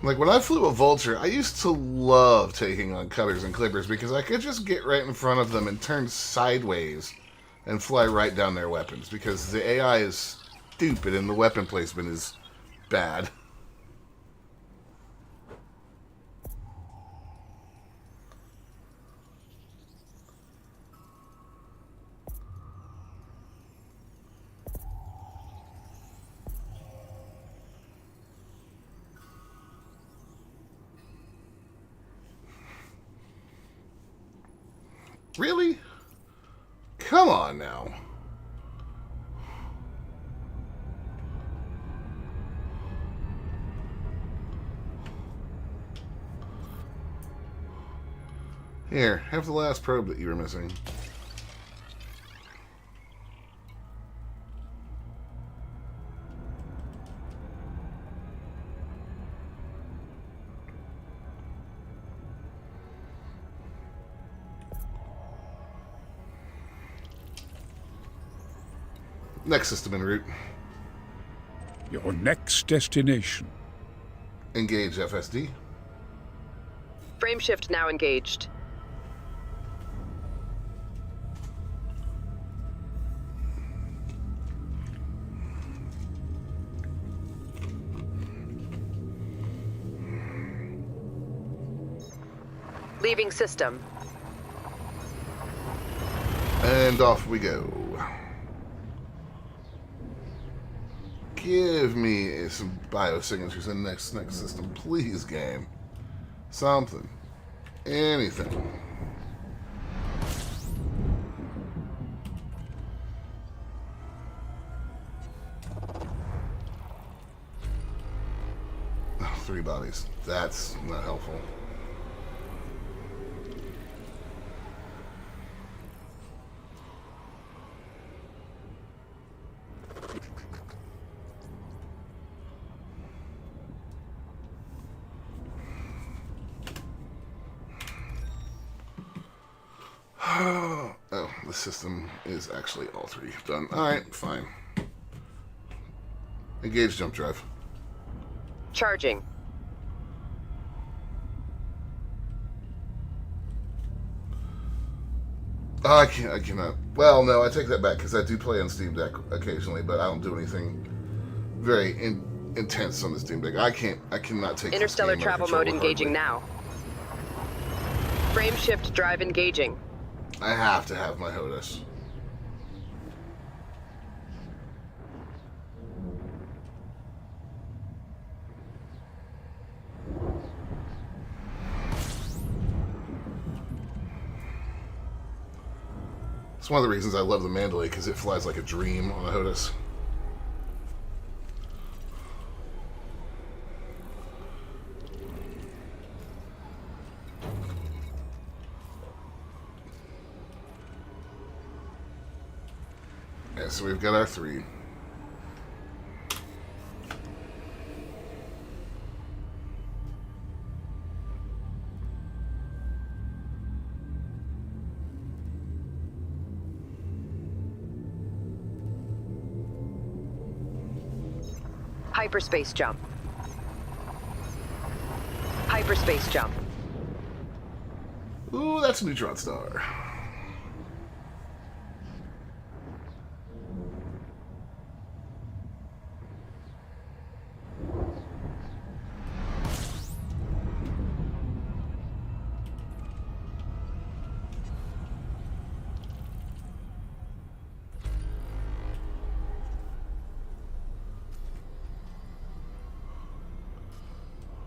Like, when I flew a Vulture, I used to love taking on Cutters and Clippers because I could just get right in front of them and turn sideways and fly right down their weapons, because the AI is stupid and the weapon placement is bad. Really? Come on now. Here, have the last probe that you were missing. Next system en route. Your next destination. Engage FSD. Frameshift now engaged. Leaving system. And off we go. Give me some biosignatures in the next system, please, game. Something. Anything. Oh, 3 bodies. That's not helpful. Oh, the system is actually all three done. Alright, fine. Engage jump drive. Charging. Oh, I cannot. Well, no, I take that back because I do play on Steam Deck occasionally, but I don't do anything very intense on the Steam Deck. I cannot take this Interstellar game travel mode engaging now. Frame shift drive engaging. I have to have my HOTAS. It's one of the reasons I love the Mandalay, because it flies like a dream on a HOTAS. Yeah, so we've got our three. Hyperspace jump. Hyperspace jump. Ooh, that's a neutron star.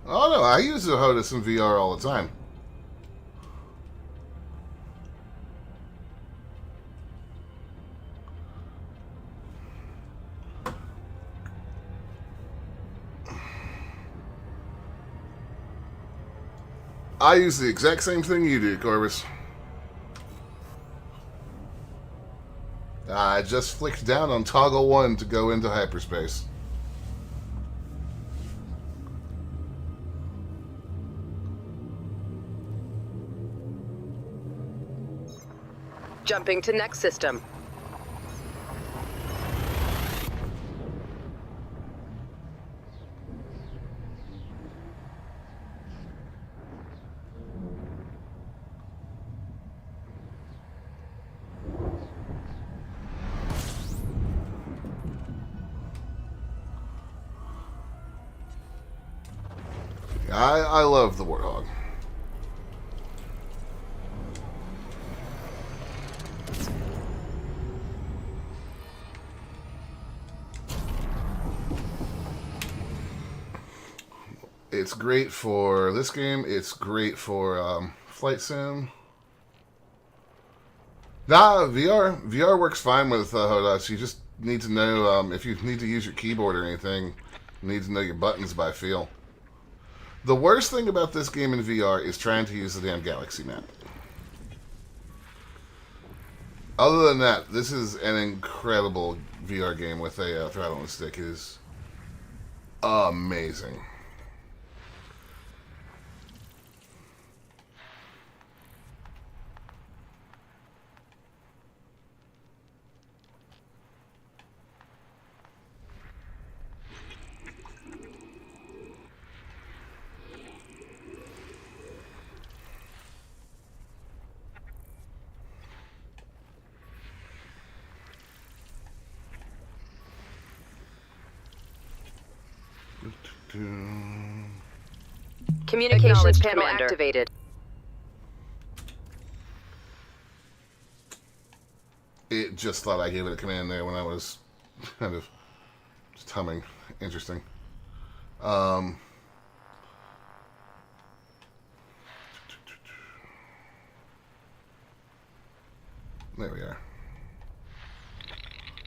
Oh no, I use the HOTAS in VR all the time. I use the exact same thing you do, Corvus. I just flicked down on toggle 1 to go into hyperspace. Jumping to next system. I love the Warthog. It's great for this game. It's great for Flight Sim. Nah, VR works fine with HOTAS. You just need to know if you need to use your keyboard or anything. You need to know your buttons by feel. The worst thing about this game in VR is trying to use the damn Galaxy map. Other than that, this is an incredible VR game with a throttle and stick. It is amazing. Communications panel activated. It just thought I gave it a command there when I was kind of just humming. Interesting. There we are.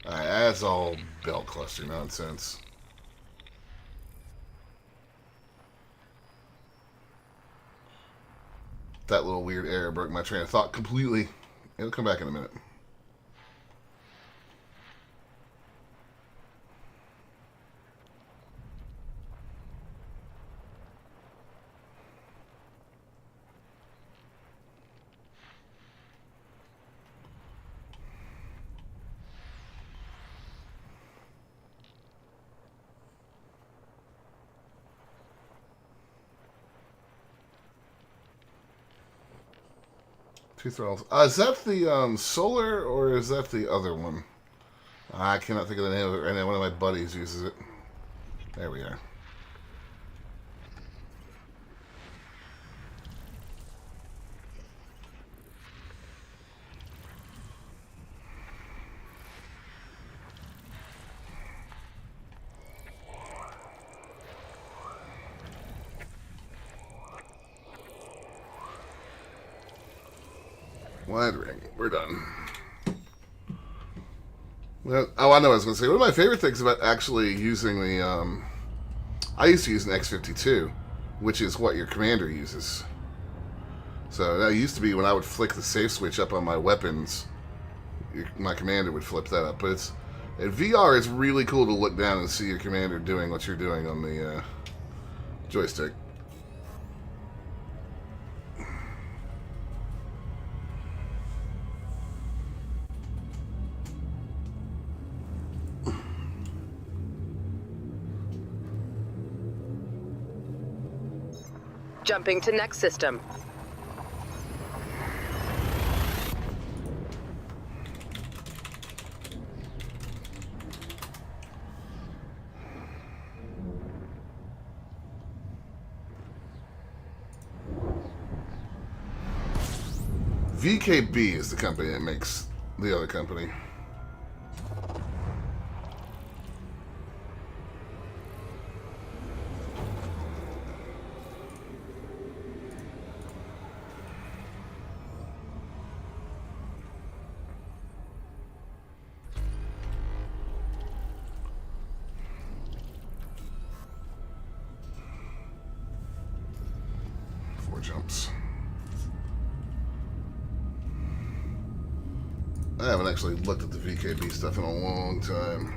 Alright, that's all belt cluster nonsense. That little weird error broke my train of thought completely. It'll come back in a minute. Two throttles. Is that the solar or is that the other one? I cannot think of the name of it right now. One of my buddies uses it. There we are. Wide ring. We're done. Well, oh, I know what I was going to say. One of my favorite things about actually using the... I used to use an X-52, which is what your commander uses. So that used to be when I would flick the safe switch up on my weapons, my commander would flip that up. But it's in VR, it's really cool to look down and see your commander doing what you're doing on the joystick. Jumping to next system. VKB is the company that makes the other company. Four jumps. I haven't actually looked at the VKB stuff in a long time.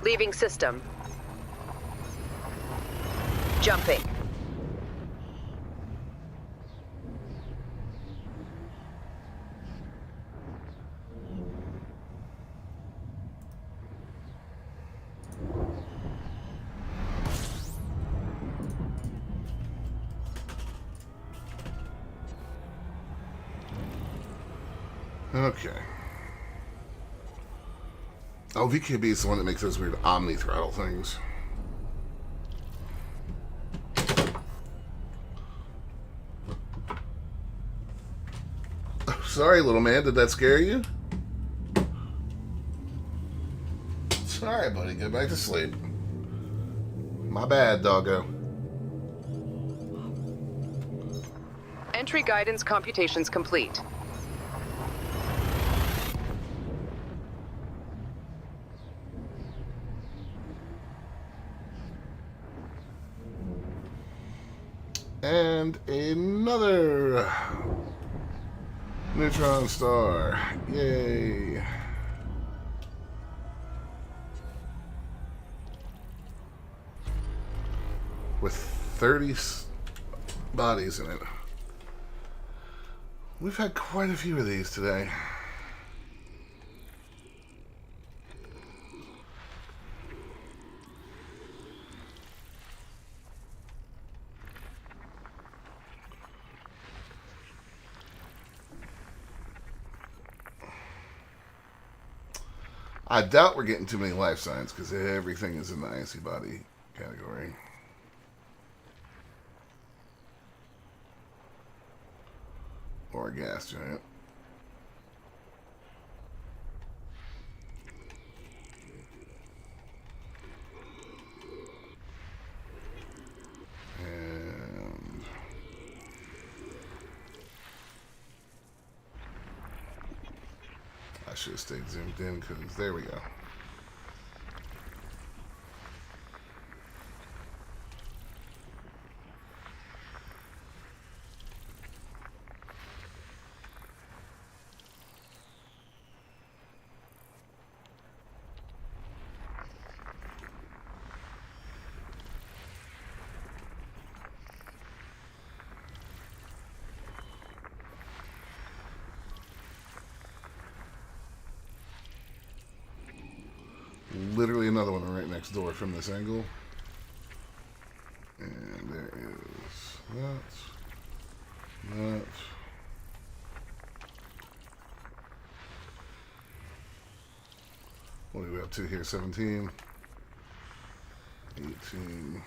Leaving system. Jumping. Okay. Oh, VKB is the one that makes those weird omni throttle things. Oh, sorry, little man. Did that scare you? Sorry, buddy. Go back to sleep. My bad, doggo. Entry guidance computations complete. And another neutron star. Yay. With 30 bodies in it. We've had quite a few of these today. I doubt we're getting too many life signs because everything is in the icy body category. Or a gas giant. And I should have stayed zoomed in because there we go. Literally another one right next door from this angle. And there is that. up to here? 17, 18.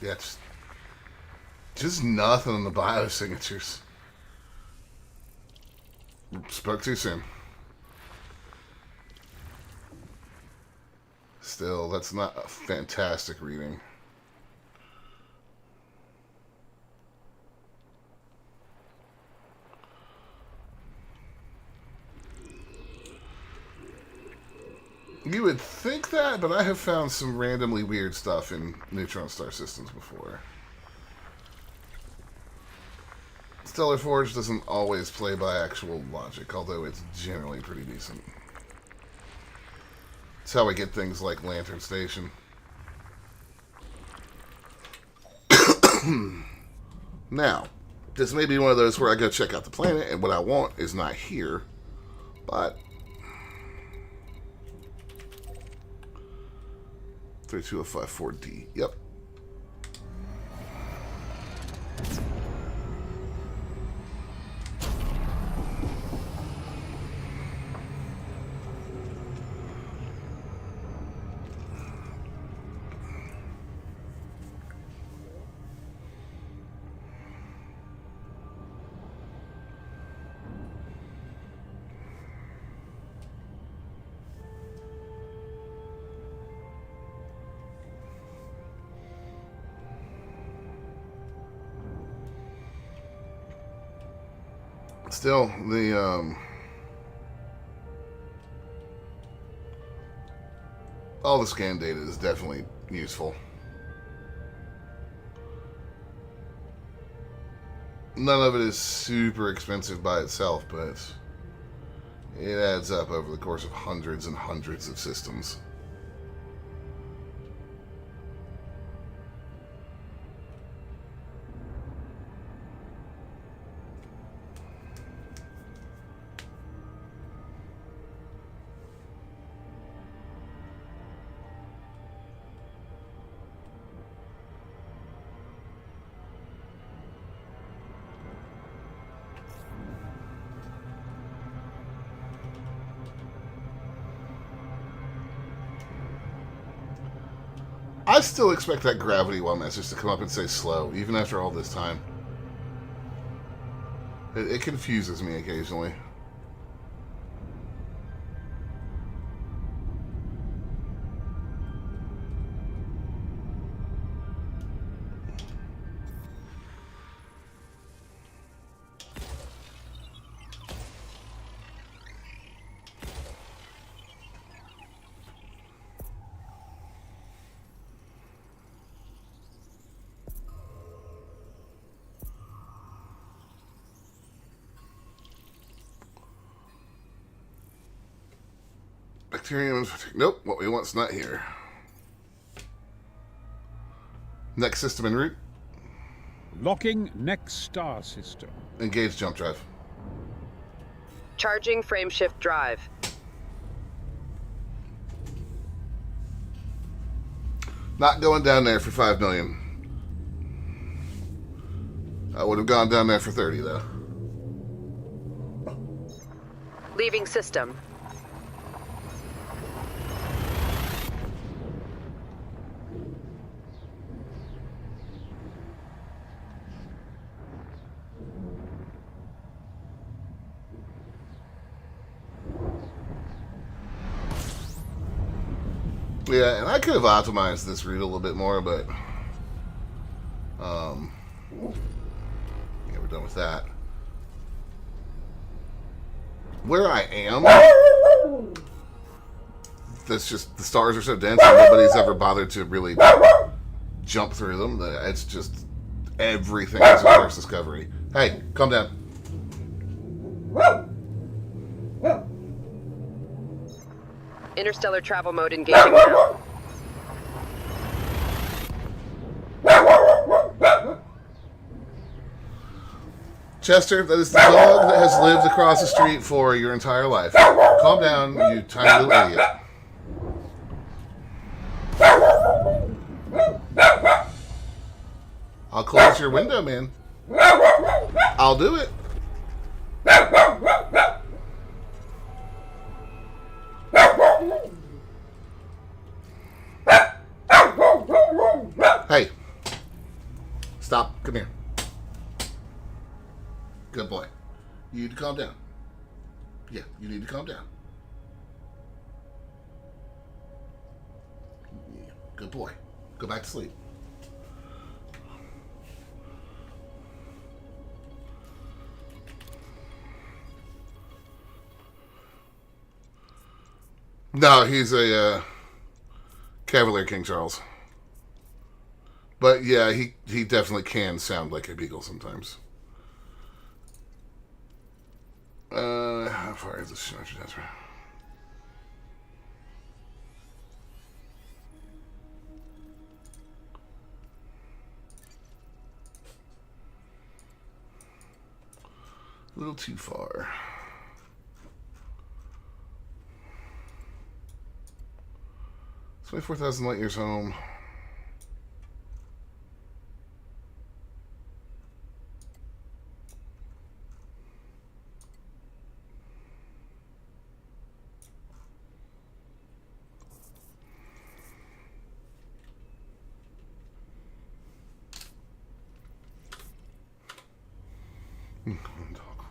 Yeah, it's just nothing on the biosignatures. Spoke too soon. Still, that's not a fantastic reading. You would think that, but I have found some randomly weird stuff in neutron star systems before. Stellar Forge doesn't always play by actual logic, although it's generally pretty decent. It's how we get things like Lantern Station. Now, this may be one of those where I go check out the planet, and what I want is not here, but 32054D. Yep. Still, all the scan data is definitely useful. None of it is super expensive by itself, but it adds up over the course of hundreds and hundreds of systems. I still expect that gravity well message to come up and say slow, even after all this time. It confuses me occasionally. Bacterium. Nope, what we want's not here. Next system en route. Locking next star system. Engage jump drive. Charging frameshift drive. Not going down there for 5 million. I would have gone down there for 30 though. Leaving system. Yeah, and I could have optimized this route a little bit more, but yeah, we're done with that. Where I am, that's just, the stars are so dense and nobody's ever bothered to really jump through them. It's just, everything is a first discovery. Hey, calm down. Interstellar travel mode engaging now. Chester, that is the dog that has lived across the street for your entire life. Calm down, you tiny little idiot. It's your window, man. I'll do it. Hey. Stop. Come here. Good boy. You need to calm down. Yeah, you need to calm down. Yeah, good boy. Go back to sleep. No, he's a Cavalier King Charles. But yeah, he definitely can sound like a beagle sometimes. How far is this? That's right. A little too far. It's 24,000 light years home.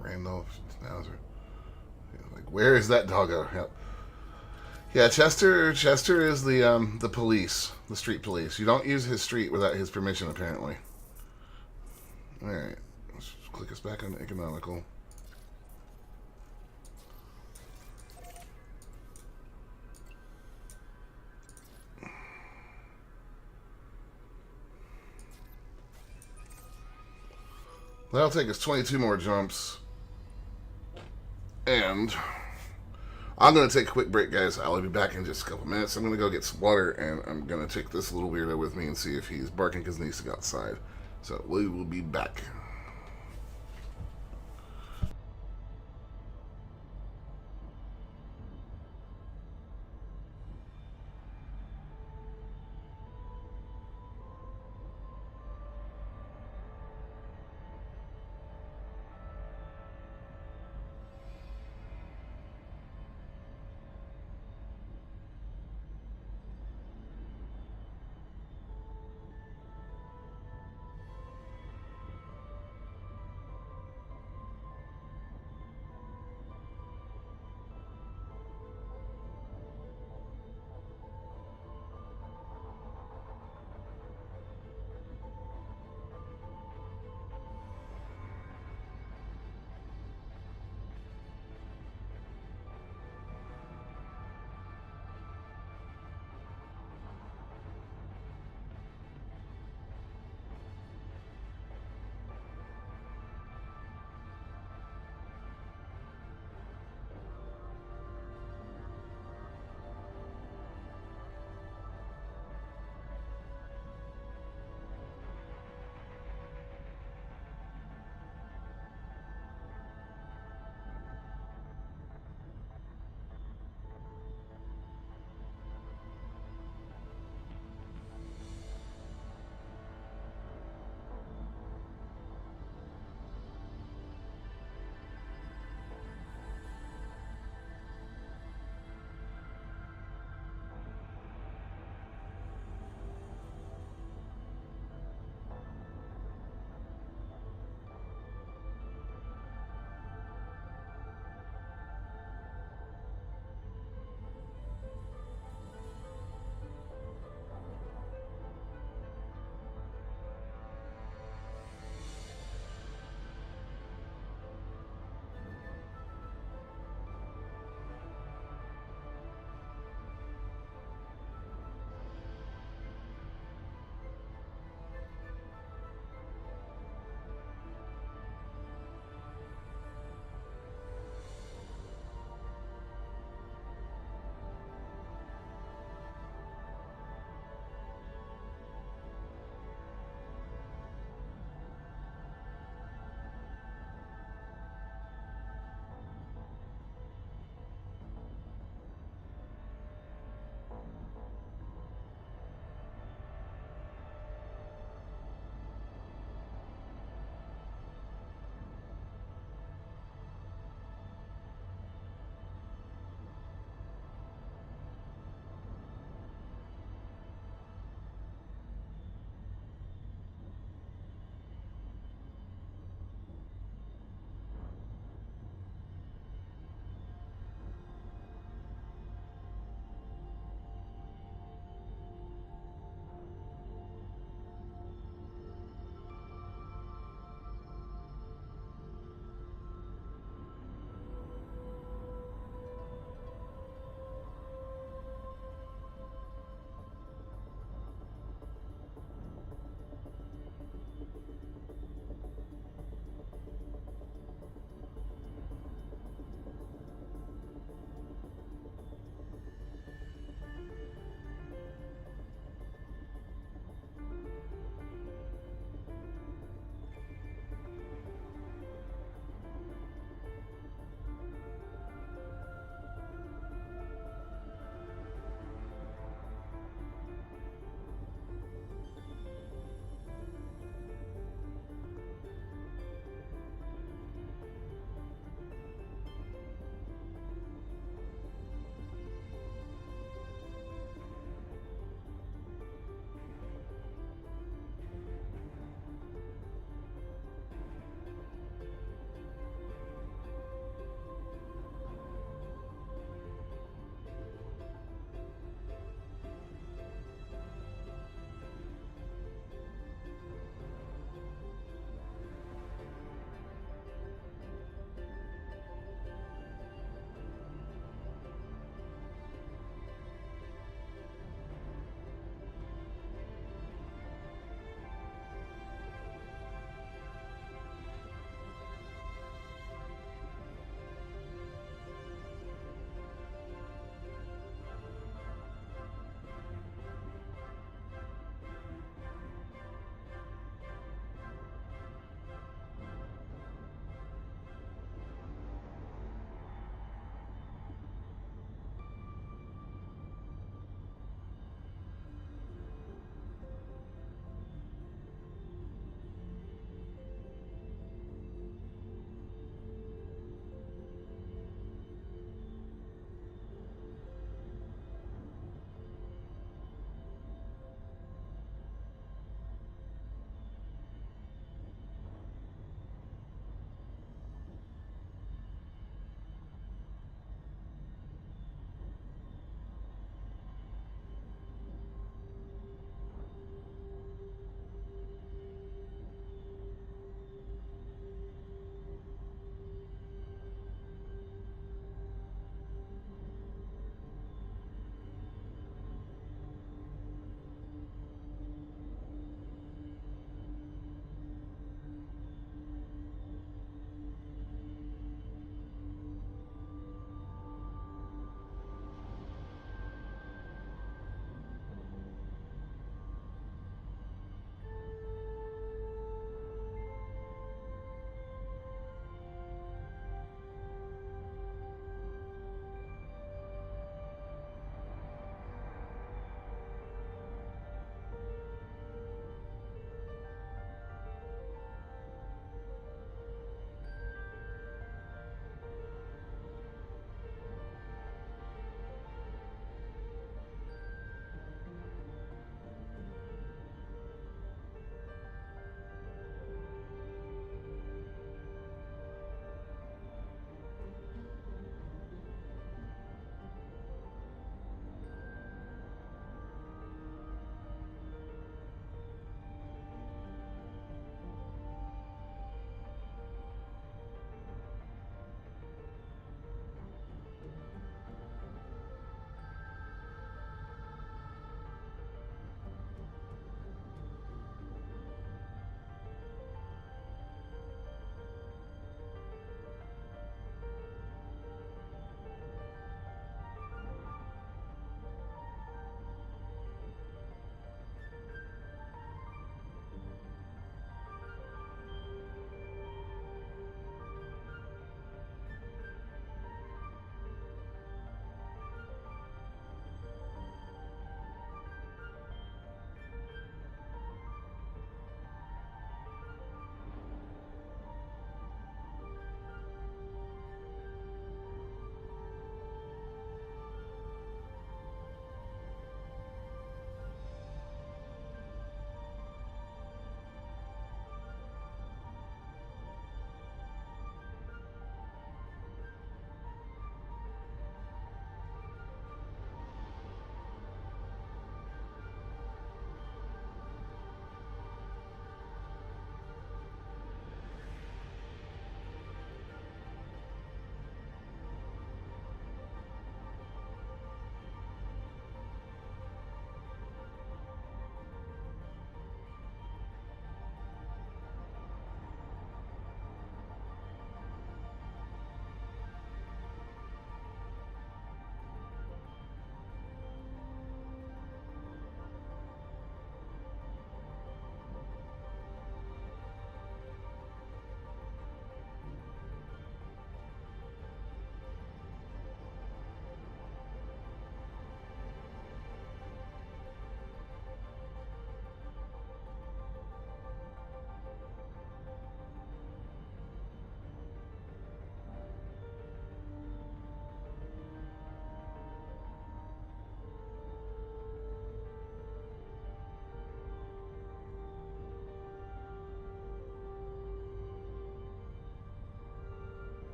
Randolph Schnauzer. Like, where is that doggo? Yep. Yeah, Chester is the police, the street police. You don't use his street without his permission, apparently. All right, let's click us back on economical. That'll take us 22 more jumps. And I'm going to take a quick break, guys. I'll be back in just a couple minutes. I'm going to go get some water, and I'm going to take this little weirdo with me and see if he's barking because he needs to go outside. So we will be back.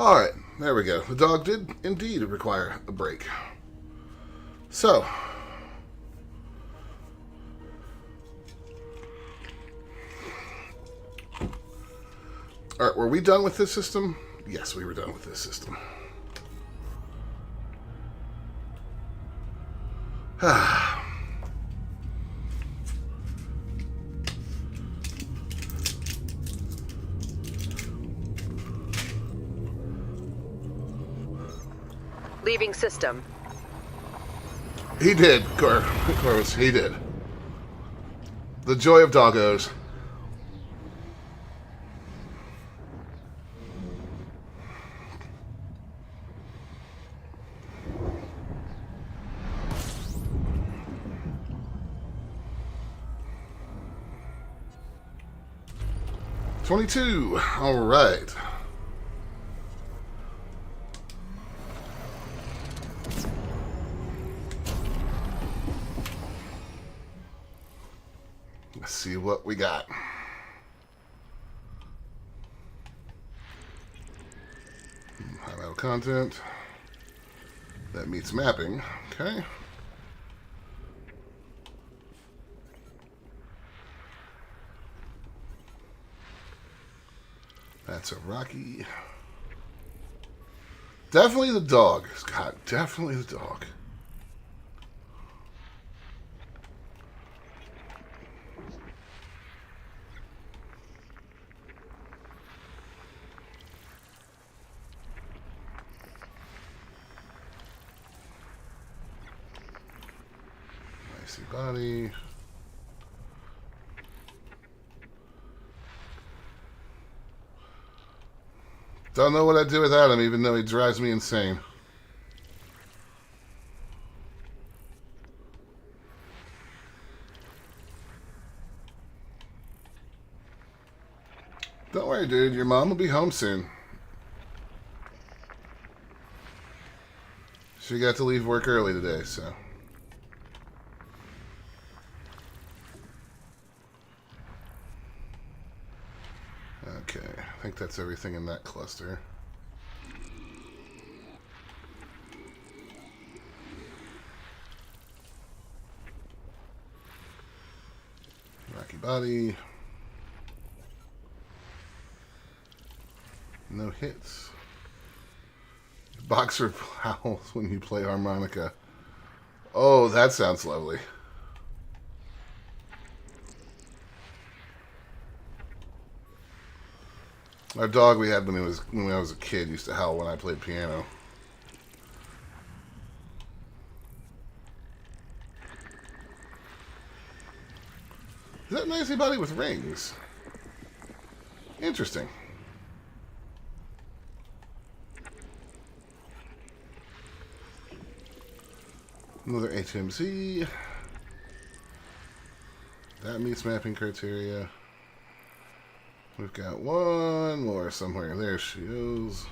Alright, there we go. The dog did indeed require a break. So. Alright, were we done with this system? Yes, we were done with this system. Leaving system. He did, Corvus, he did. The joy of doggos. $22. All right. Let's see what we got. High level content. That meets mapping. Okay. That's a Rocky. Definitely the dog, Scott. Definitely the dog. Nicey body. Don't know what I'd do without him, even though he drives me insane. Don't worry, dude. Your mom will be home soon. She got to leave work early today, so. Okay, I think that's everything in that cluster. Rocky body. No hits. Boxer howls when you play harmonica. Oh, that sounds lovely. Our dog we had when I was a kid used to howl when I played piano. Is that Nicey body with rings? Interesting. Another HMZ. That meets mapping criteria. We've got one more somewhere. There she is.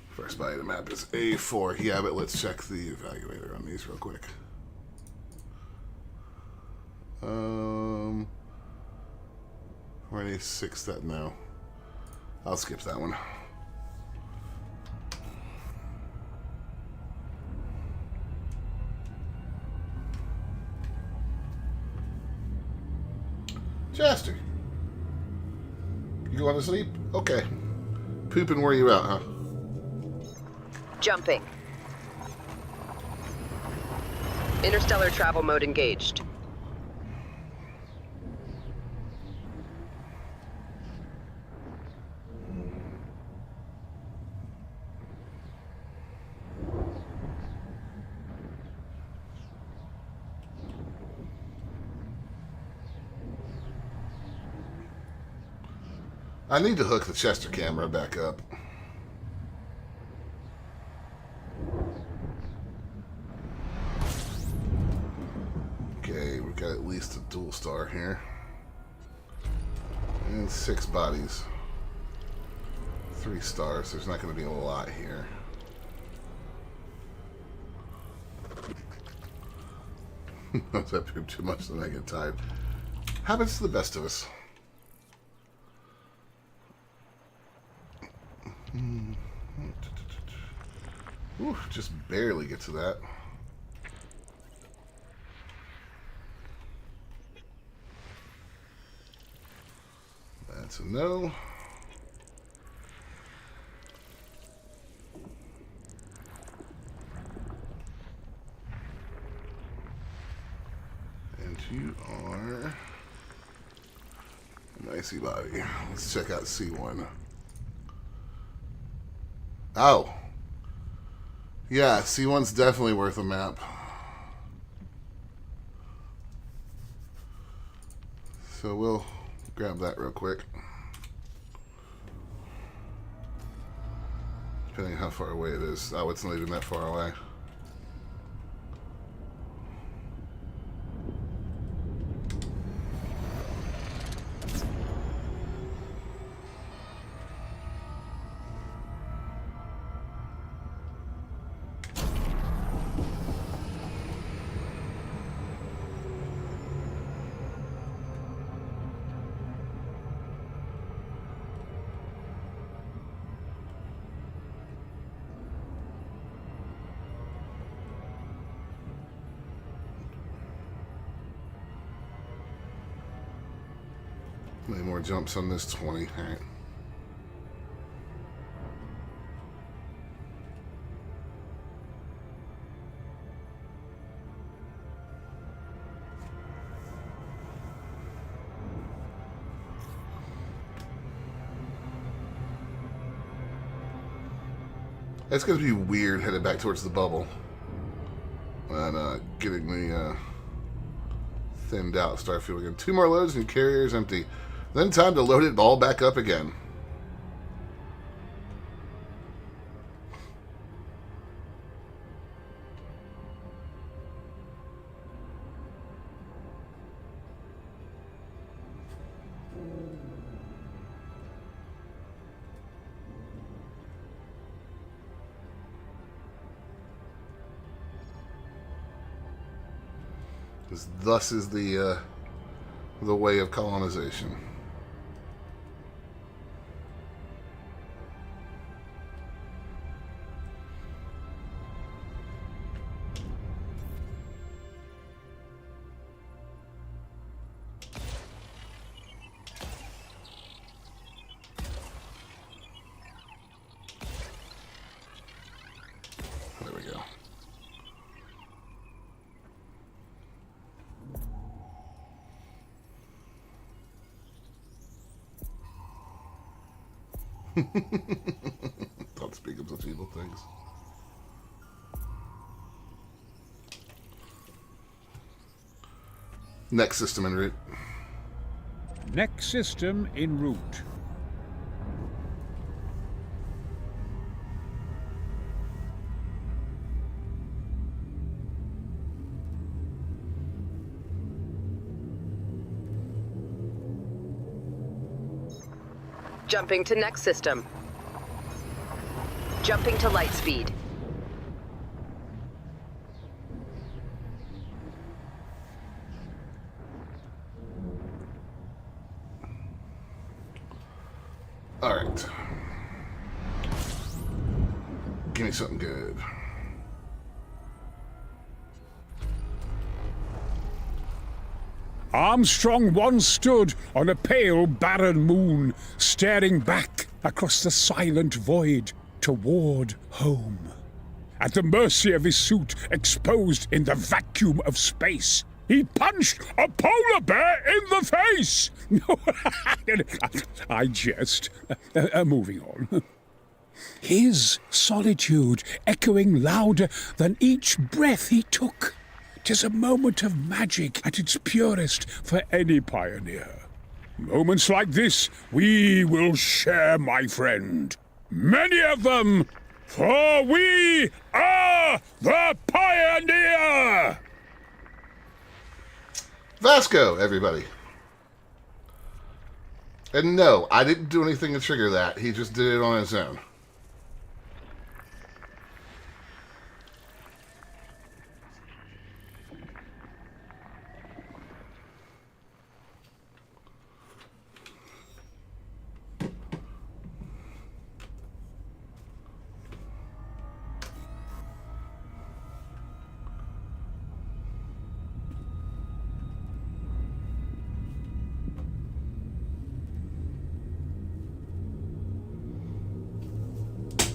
First body of the map is A4. Yeah, but let's check the evaluator on these real quick. We're at A6 that no. I'll skip that one. Chester, you want to sleep? Okay. Pooping where you out, huh? Jumping. Interstellar travel mode engaged. I need to hook the Chester camera back up. Okay, we've got at least a dual star here. And 6 bodies. 3 stars. There's not going to be a lot here. If I poop too much, then I get tired. Happens to the best of us. Ooh, just barely get to that. That's a no. And you are an icy body. Let's check out C1. Oh. Yeah, C1's definitely worth a map. So we'll grab that real quick. Depending on how far away it is. Oh, it's not even that far away. Many more jumps on this 20. All right. It's going to be weird headed back towards the bubble and getting the thinned out Starfield again. 2 more loads and carrier's empty. Then time to load it all back up again. Thus is the way of colonization. There we go. Don't speak of such evil things. Next system en route. Next system en route. Jumping to next system. Jumping to light speed. All right. Give me something good. Armstrong once stood on a pale, barren moon, staring back across the silent void toward home. At the mercy of his suit exposed in the vacuum of space, he punched a polar bear in the face! I jest. Moving on. His solitude echoing louder than each breath he took. 'Tis a moment of magic at its purest for any pioneer. Moments like this we will share, my friend. Many of them, for we are the pioneer! Vasco, everybody. And no, I didn't do anything to trigger that. He just did it on his own.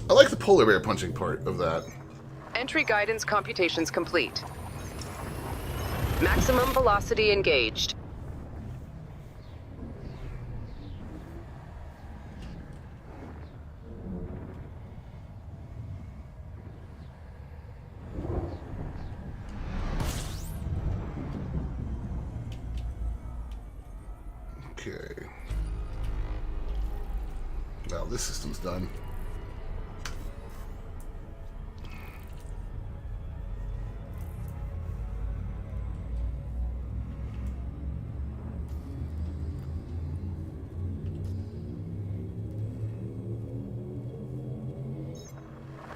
I like the polar bear punching part of that. Entry guidance computations complete. Maximum velocity engaged. Okay. Now this system's done.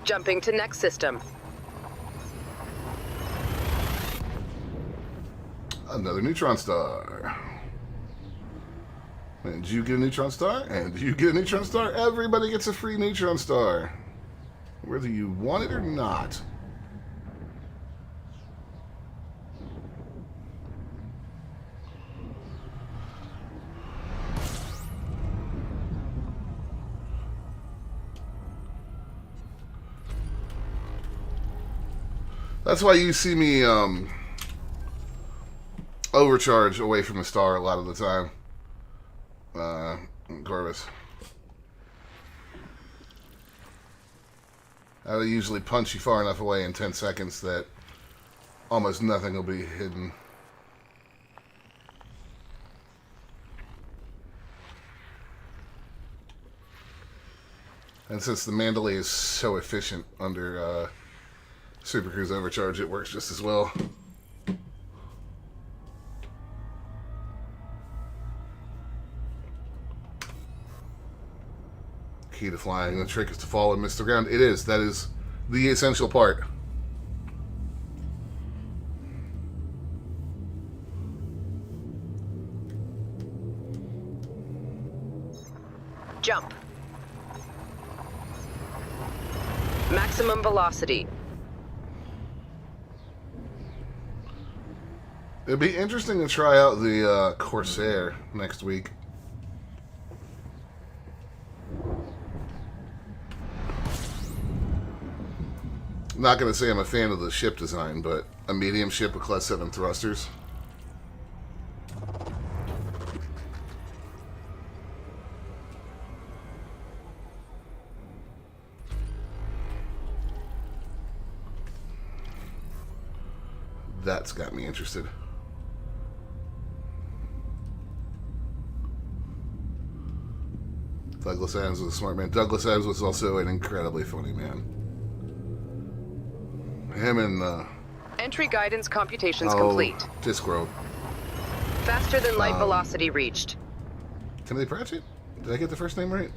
Jumping to next system. Another neutron star. And you get a neutron star, and you get a neutron star. Everybody gets a free neutron star. Whether you want it or not. That's why you see me overcharge away from the star a lot of the time. Corvus. I usually punch you far enough away in 10 seconds that almost nothing will be hidden. And since the Mandalay is so efficient under Super Cruise Overcharge, it works just as well. Key to flying. The trick is to fall and miss the ground. It is. That is the essential part. Jump. Maximum velocity. It'd be interesting to try out the Corsair next week. I'm not going to say I'm a fan of the ship design, but a medium ship with Class 7 thrusters. That's got me interested. Douglas Adams was a smart man. Douglas Adams was also an incredibly funny man. Him and Entry guidance computations complete. Discworld. Faster than light velocity reached. Timothy Pratchett? Did I get the first name right?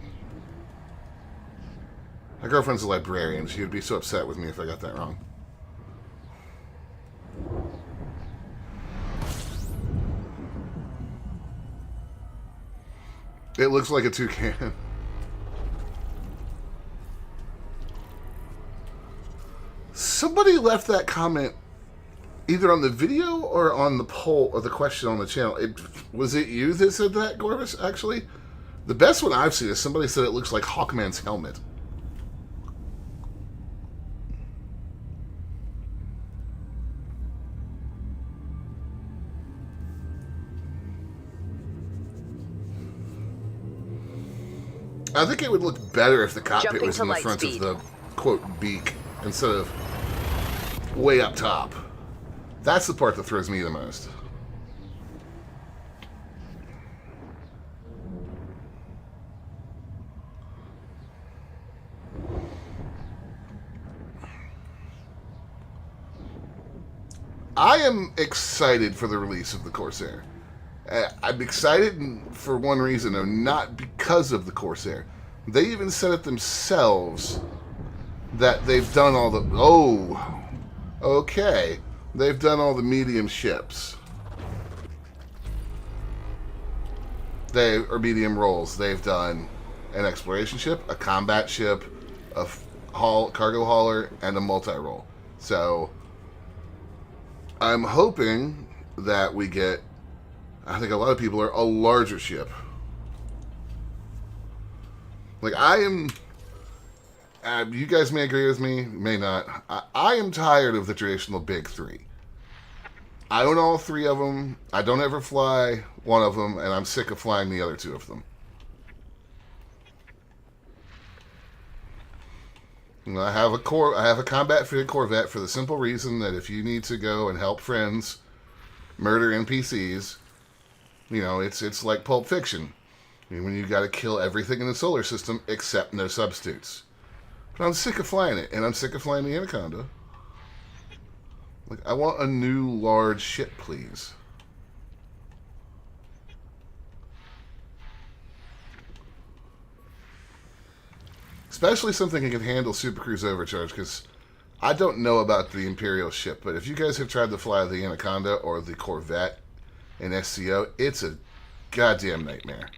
My girlfriend's a librarian. She would be so upset with me if I got that wrong. It looks like a toucan. Somebody left that comment either on the video or on the poll or the question on the channel. Was it you that said that, Gorvis, actually? The best one I've seen is somebody said it looks like Hawkman's helmet. I think it would look better if the cockpit Jumping was to in the light front speed. of the, quote, beak, instead of way up top. That's the part that throws me the most. I am excited for the release of the Corsair. I'm excited for one reason, though, not because of the Corsair. They even said it themselves that they've done all the... Oh, okay. They've done all the medium ships. Or medium roles. They've done an exploration ship, a combat ship, a cargo hauler, and a multi-role. So, I'm hoping that we get... I think a lot of people are a larger ship. Like, I am You guys may agree with me, may not. I am tired of the traditional big three. I own all three of them. I don't ever fly one of them, and I'm sick of flying the other two of them. You know, I have a combat fitted Corvette for the simple reason that if you need to go and help friends murder NPCs, you know, it's like Pulp Fiction. I mean, when you got to kill everything in the solar system except no substitutes. But I'm sick of flying it, and I'm sick of flying the Anaconda. Like, I want a new large ship, please. Especially something that can handle Super Cruise Overcharge, because I don't know about the Imperial ship, but if you guys have tried to fly the Anaconda or the Corvette in SCO, it's a goddamn nightmare.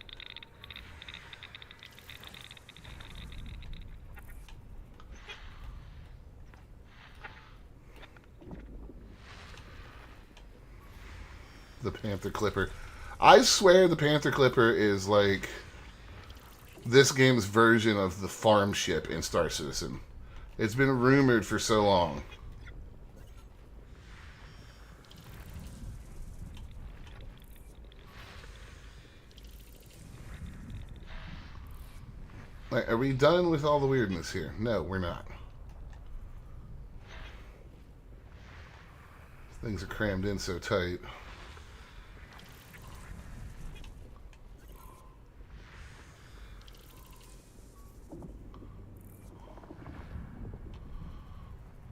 The Panther Clipper. I swear the Panther Clipper is like this game's version of the farm ship in Star Citizen. It's been rumored for so long. Like, are we done with all the weirdness here? No, we're not. Things are crammed in so tight.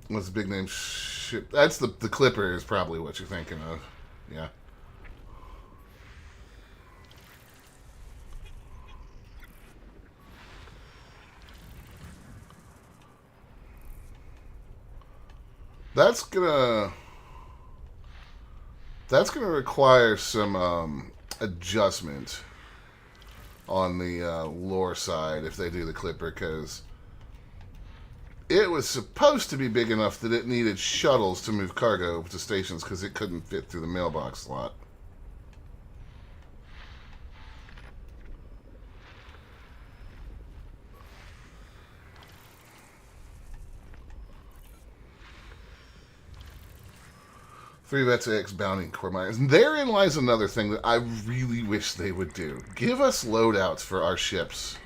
What's the big name ship? That's the Clipper is probably what you're thinking of. Yeah. That's gonna require some adjustment on the lore side if they do the Clipper, because it was supposed to be big enough that it needed shuttles to move cargo to stations because it couldn't fit through the mailbox slot. Three Vets X Bounty Core Miners. And therein lies another thing that I really wish they would do. Give us loadouts for our ships,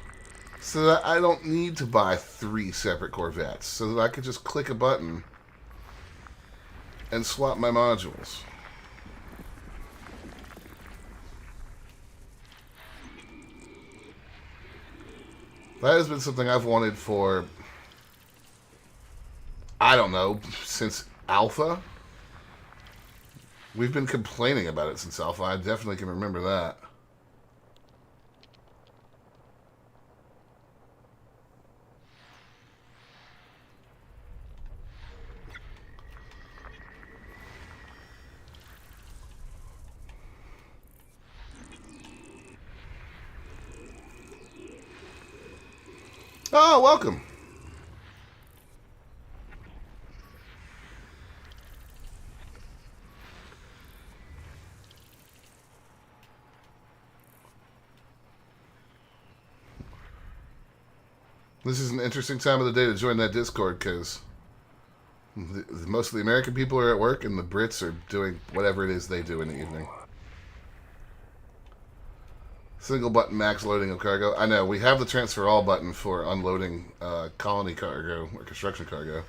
so that I don't need to buy 3 separate Corvettes, so that I could just click a button and swap my modules. That has been something I've wanted for, I don't know, since Alpha. We've been complaining about it since Alpha. I definitely can remember that. Oh, welcome. This is an interesting time of the day to join that Discord, because most of the American people are at work and the Brits are doing whatever it is they do in the evening. Single button max loading of cargo. I know, we have the transfer all button for unloading colony cargo or construction cargo.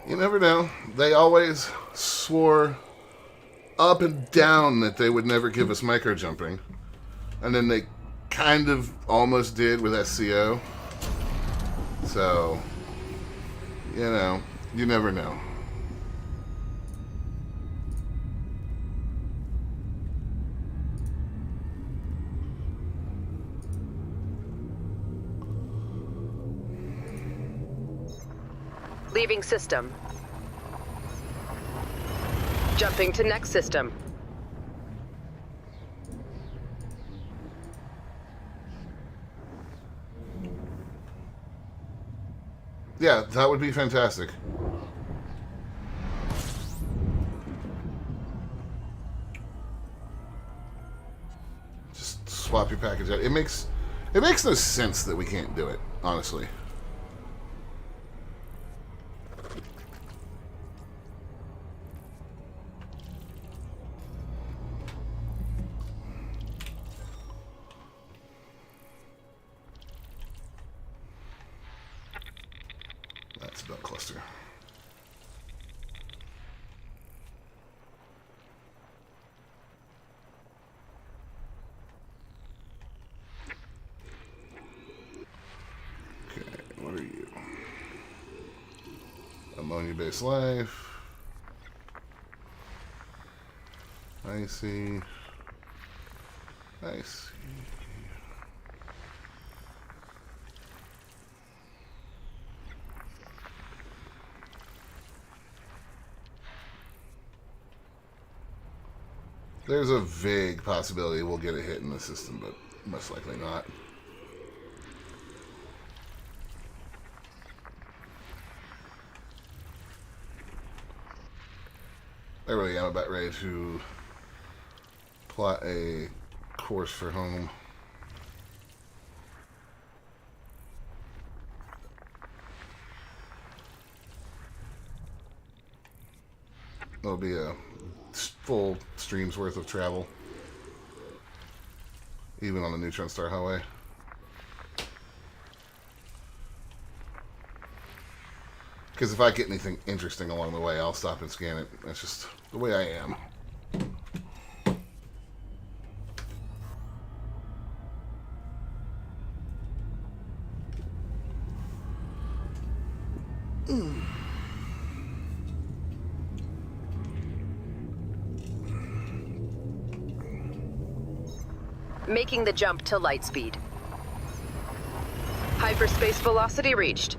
You never know. They always swore up and down that they would never give us micro jumping. And then they kind of almost did with SCO. So, you know, you never know. Leaving system. Jumping to next system. Yeah, that would be fantastic. swap your package out. It makes no sense that we can't do it, honestly. That's a belt cluster. Okay, what are you? Ammonia-based life. I see. I see. There's a vague possibility we'll get a hit in the system, but most likely not. I really am about ready to plot a course for home. It'll be a full stream's worth of travel, even on the Neutron Star Highway. Because if I get anything interesting along the way, I'll stop and scan it. That's just the way I am. Making the jump to light speed. Hyperspace velocity reached.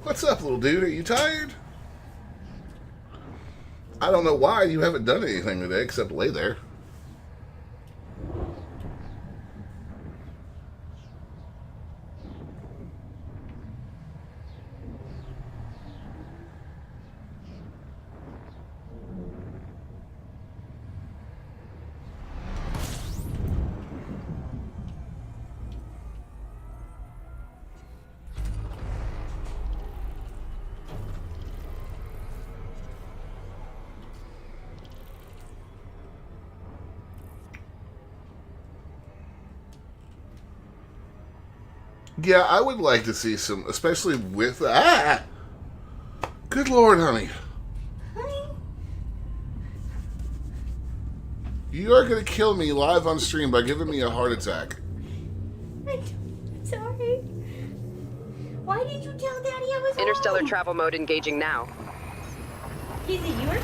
What's up, little dude? Are you tired? I don't know why you haven't done anything today except lay there. Yeah, I would like to see some, especially with... Ah! Good Lord, honey. You are going to kill me live on stream by giving me a heart attack. I'm sorry. Why did you tell Daddy I was Interstellar home? travel mode engaging now. Is it your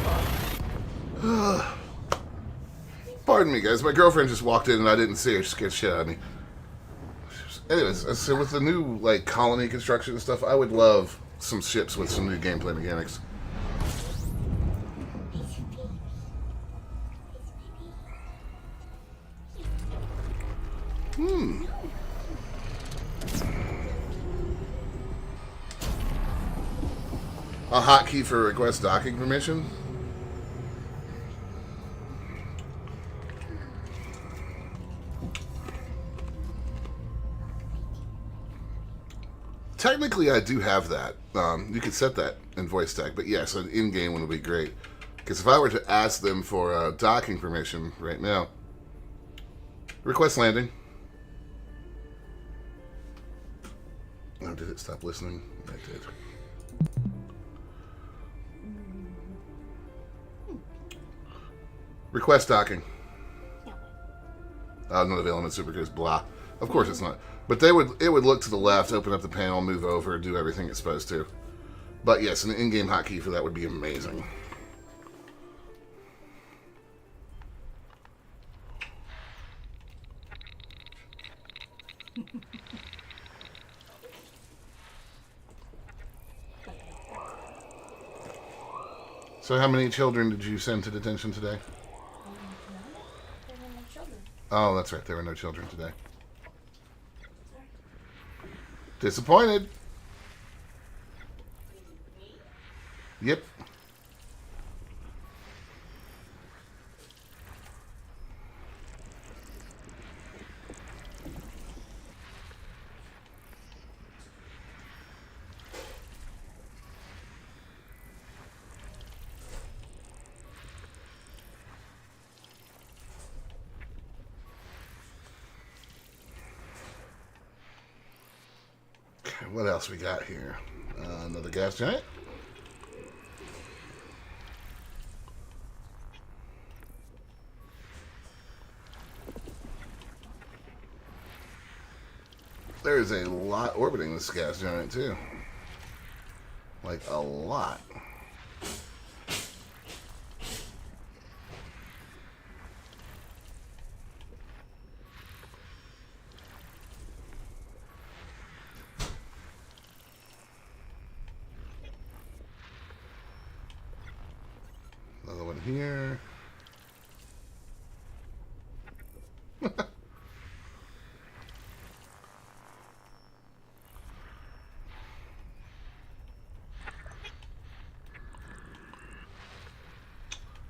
fault? Pardon me, guys. My girlfriend just walked in and I didn't see her. She scared shit out of me. Anyways, so with the new like colony construction and stuff, I would love some ships with some new gameplay mechanics. A hotkey for request docking permission. Technically, I do have that. You could set that in voice tag, but yes, an in-game one would be great. Because if I were to ask them for docking permission right now, request landing. Oh, did it stop listening? It did. Request docking. Not available in Supercruise, blah. Of course it's not. But it would look to the left, open up the panel, move over, do everything it's supposed to. But yes, an in-game hotkey for that would be amazing. So how many children did you send to detention today? Oh, that's right. There were no children today. Disappointed. Yep. what else we got here? Another gas giant. There's a lot orbiting this gas giant, too. Like, a lot. Another one here.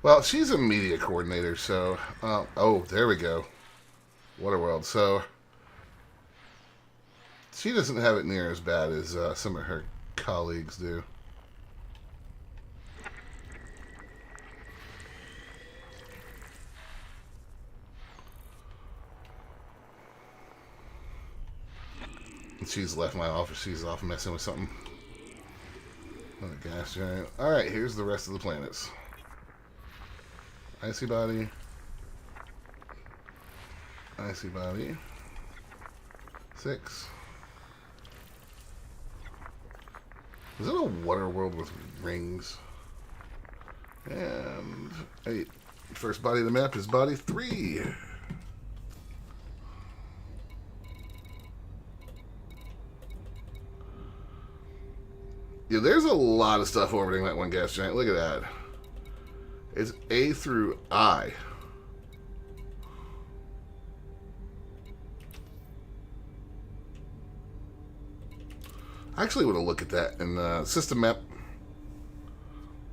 Well, she's a media coordinator, so... oh, there we go. Waterworld. So, she doesn't have it near as bad as some of her colleagues do. And she's left my office. She's off messing with something. Another gas giant. Alright, here's the rest of the planets. Icy body. Icy body. 6. Is it a water world with rings? And 8. First body of the map is body 3. Yeah, there's a lot of stuff orbiting that one gas giant. Look at that. It's A through I. I actually want to look at that in system map.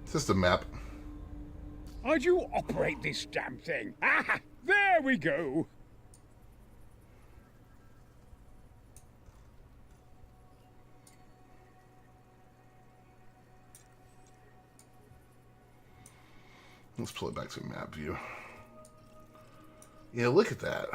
System map. How do you operate this damn thing? Ah, there we go. Let's pull it back to map view. Yeah, look at that.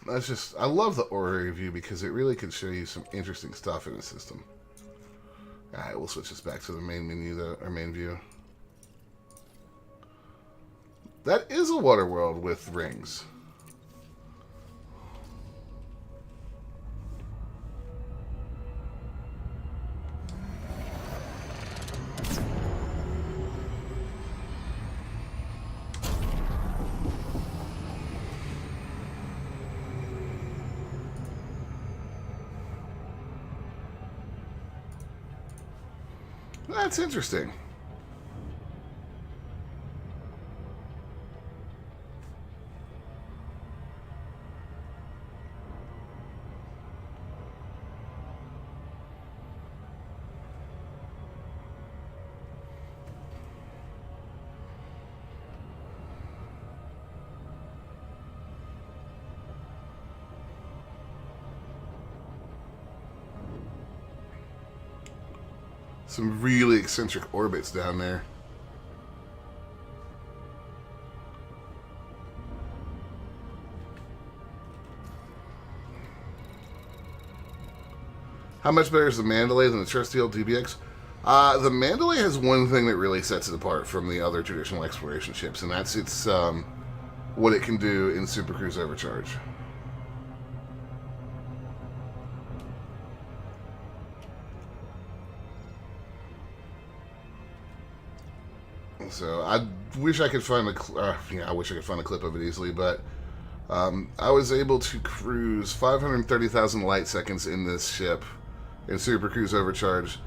That's just, I love the Aura review because it really can show you some interesting stuff in the system. Alright, we'll switch this back to the main menu, our main view. That is a water world with rings. That's interesting. Some really eccentric orbits down there. How much better is the Mandalay than the Terrestrial DBX? The Mandalay has one thing that really sets it apart from the other traditional exploration ships, and that's its what it can do in Super Cruise Overcharge. So I wish I could find I wish I could find a clip of it easily, but I was able to cruise 530,000 light seconds in this ship in Super Cruise Overcharge.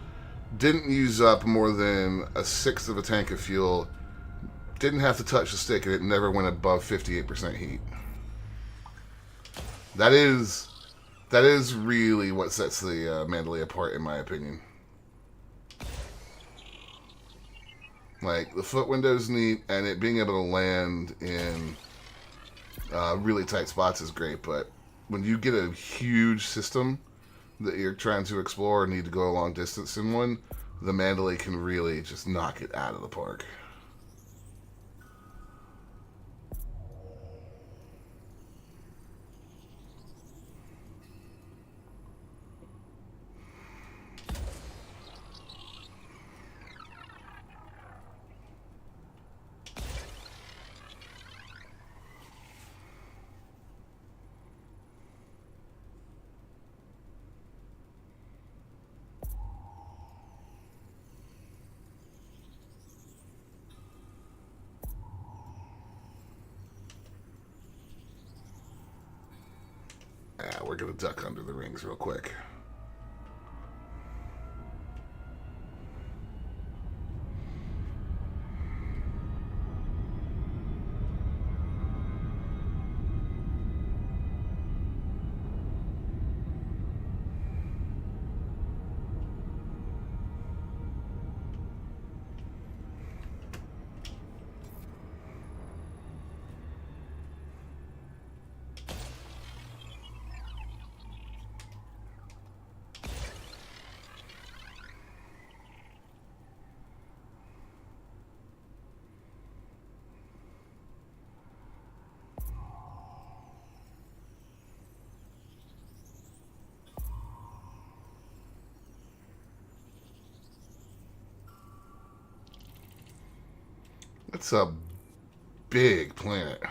Didn't use up more than a sixth of a tank of fuel. Didn't have to touch the stick, and it never went above 58% heat. That is really what sets the Mandalay apart, in my opinion. Like, the foot window's neat, and it being able to land in really tight spots is great, but when you get a huge system that you're trying to explore or need to go a long distance in one, the Mandalay can really just knock it out of the park. Yeah, we're gonna duck under the rings real quick. That's a big planet.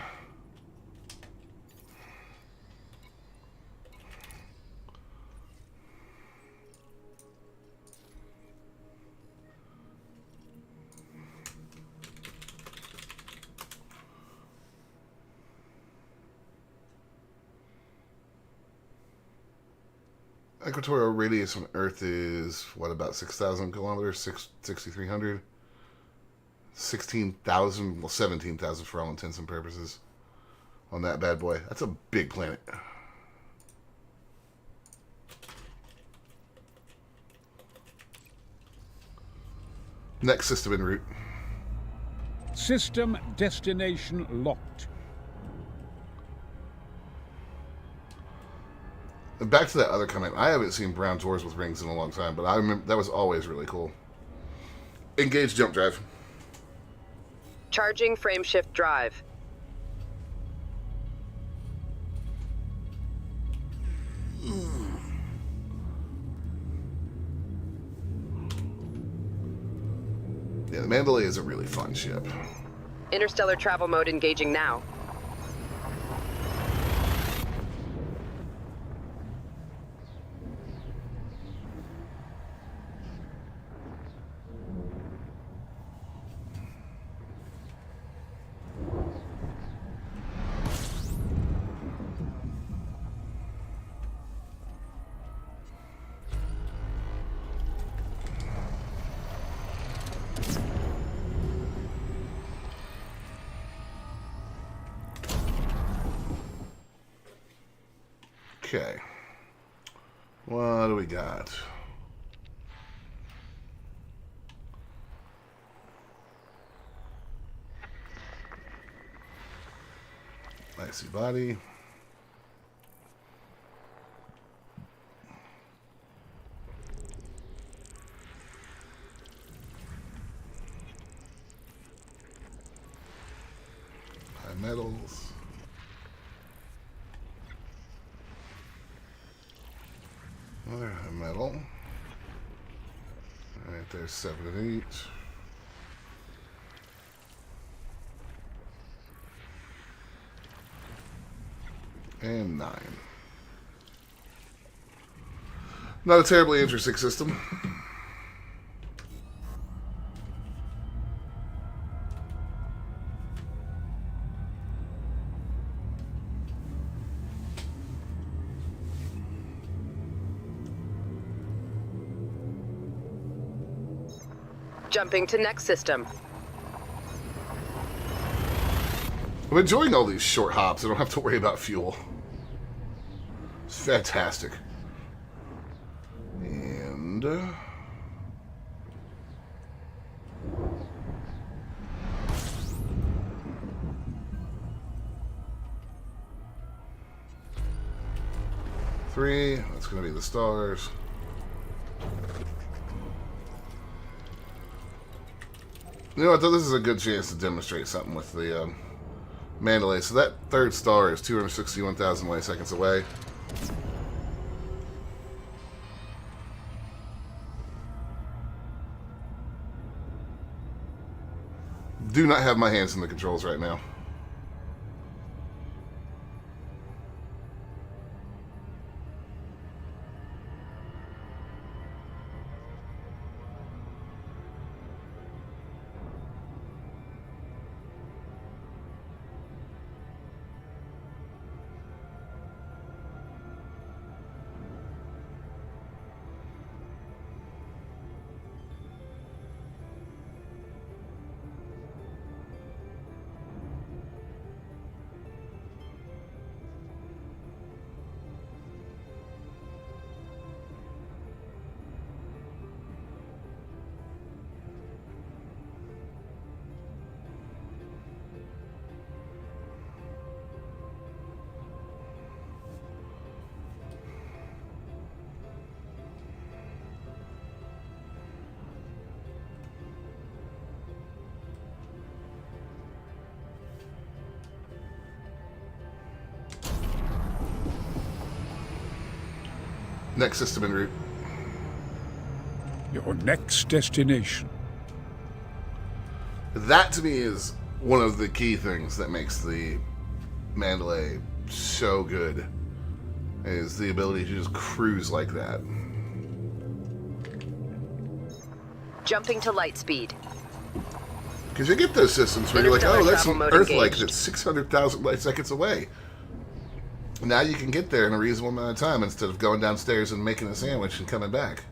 Equatorial radius on Earth is, what, about 6,000 kilometers? 6,300? 16,000, well, 17,000 for all intents and purposes on that bad boy. That's a big planet. Next system en route. System destination locked. And back to that other comment. I haven't seen brown dwarves with rings in a long time, but I remember that was always really cool. Engage jump drive. Charging frameshift drive. Yeah, the Mandalay is a really fun ship. Interstellar travel mode engaging now. Okay. What do we got? Icy body. High metals. Another high metal. Alright, there's 7 and 8. And 9. Not a terribly interesting system. Jumping to next system. I'm enjoying all these short hops. I don't have to worry about fuel. It's fantastic. And 3. That's going to be the stars. You know what, though? This is a good chance to demonstrate something with the Mandalay. So that third star is 261,000 light seconds away. Do not have my hands in the controls right now. Next system en route. Your next destination. That to me is one of the key things that makes the Mandalay so good, is the ability to just cruise like that. Jumping to light speed. Because you get those systems where you're like, Interstellar oh, that's travel an mode Earth-like engaged. that's 600,000 light seconds away. Now you can get there in a reasonable amount of time instead of going downstairs and making a sandwich and coming back.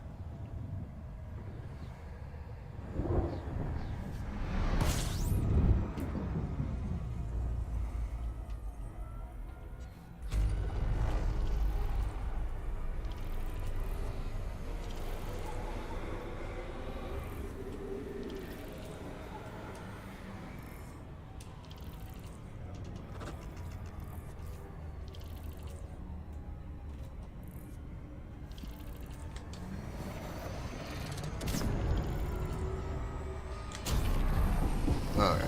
Alright.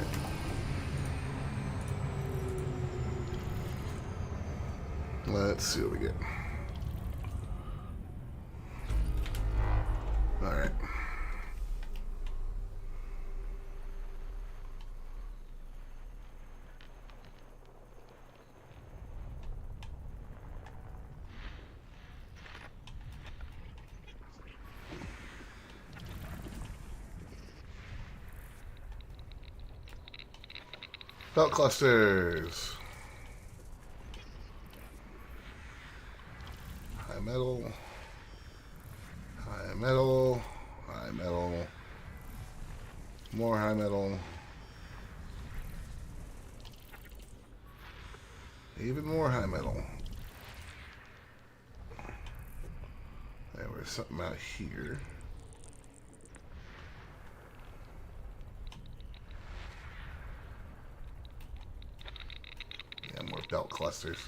Let's see what we get. Alright. Belt clusters. High metal. High metal. High metal. More high metal. Even more high metal. There was something out here. Yeah, more belt clusters.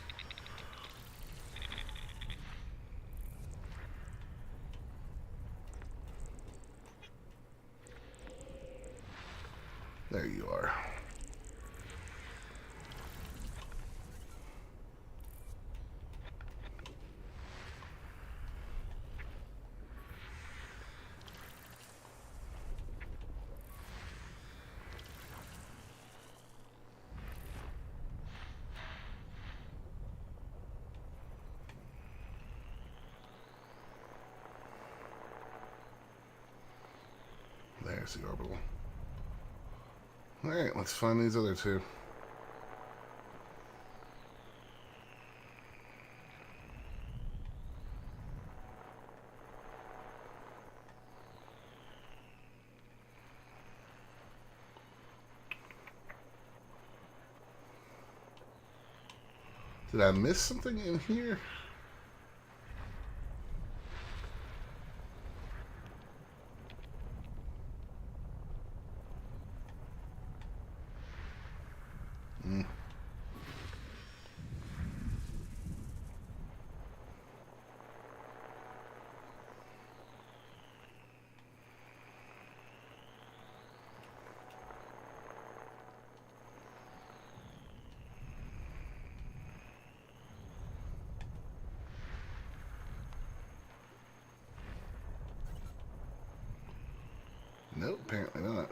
There you are. There's the orbital. Alright, let's find these other two. Did I miss something in here? Apparently not.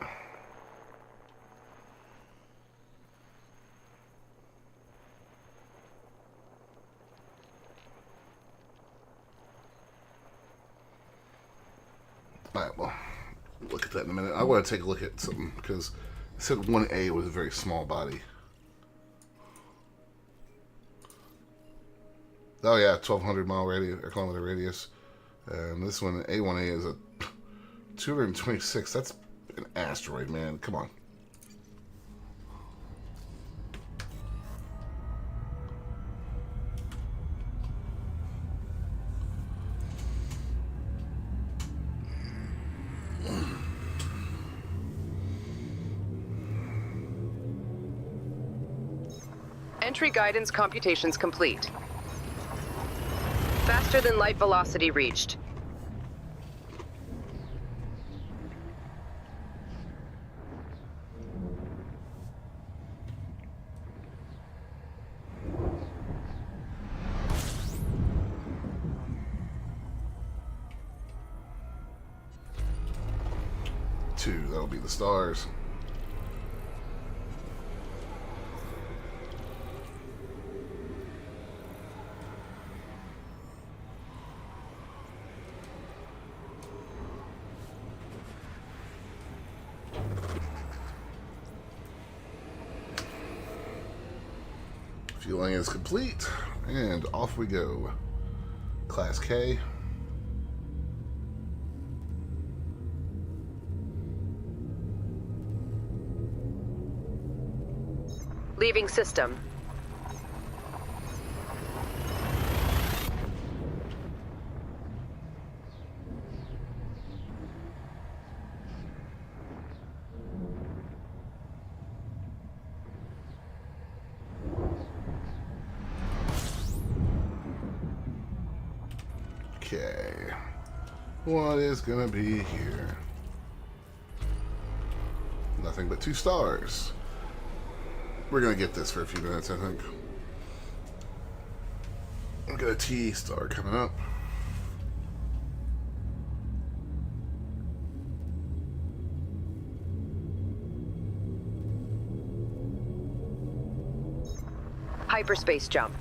Alright, well, we'll look at that in a minute. I want to take a look at something, because it said 1A was a very small body. Oh yeah, 1,200 mile radius, or kilometer radius. And this one, A1A, is a 226. That's an asteroid, man. Come on. Entry guidance computations complete. Faster than light velocity reached. Two, that'll be the stars. Fueling is complete, and off we go. Class K. Leaving system. Okay. What is gonna be here? Nothing but 2 stars. We're gonna get this for a few minutes, I think. I've got a T star coming up. Hyperspace jump.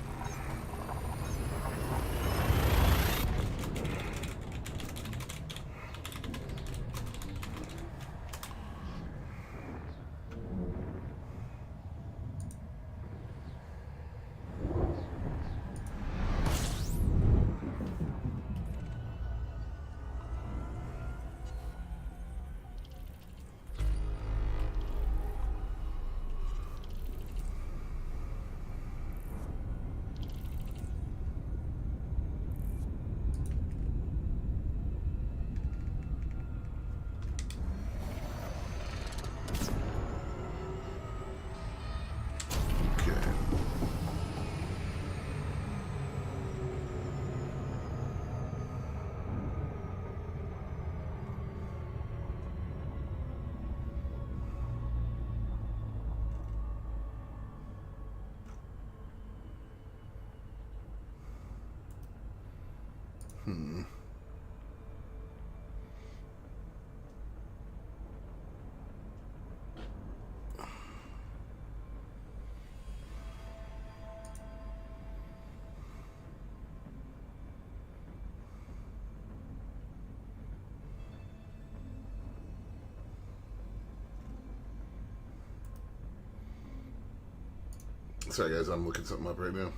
Sorry guys, I'm looking something up right now.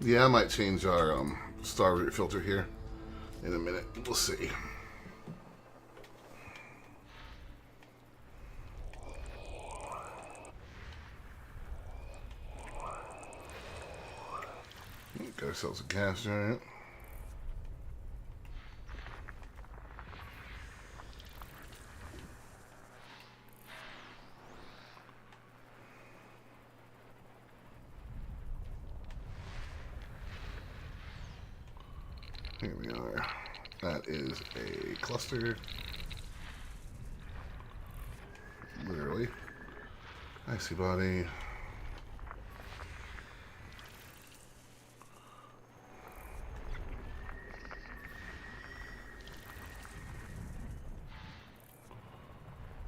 Yeah, I might change our star root filter here in a minute. We'll see. Got ourselves a gas giant. Here we are. That is a cluster. Literally. Icy body.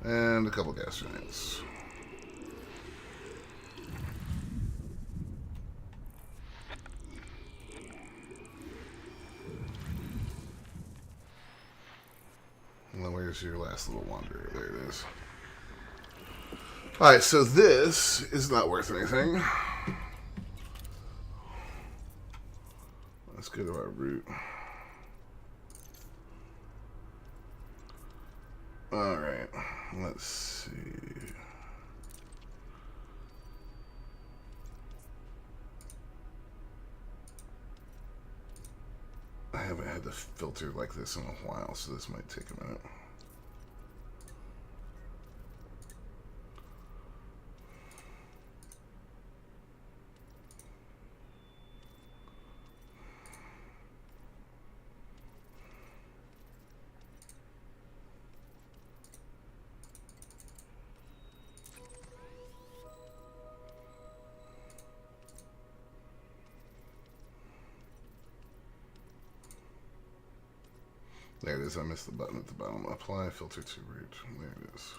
And a couple gas giants. Well, where's your last little wanderer? There it is. Alright, so this is not worth anything. Let's go to our route. Alright, let's see. I haven't had the filter like this in a while, so this might take a minute. There it is. I missed the button at the bottom. Apply filter to root. There it is.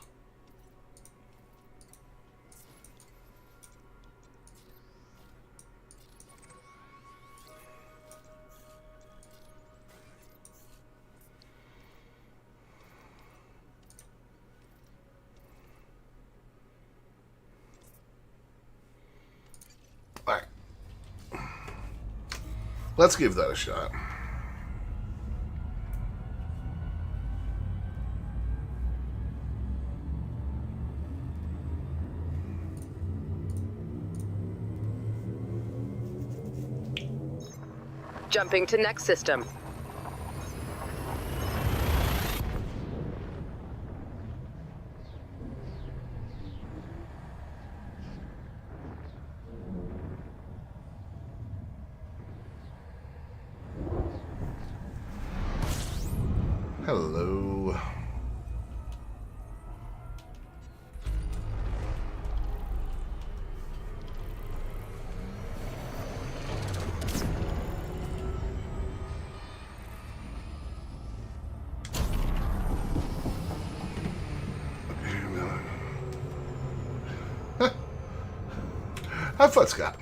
All right. Let's give that a shot. Jumping to next system. Hello. Have fun, Scott.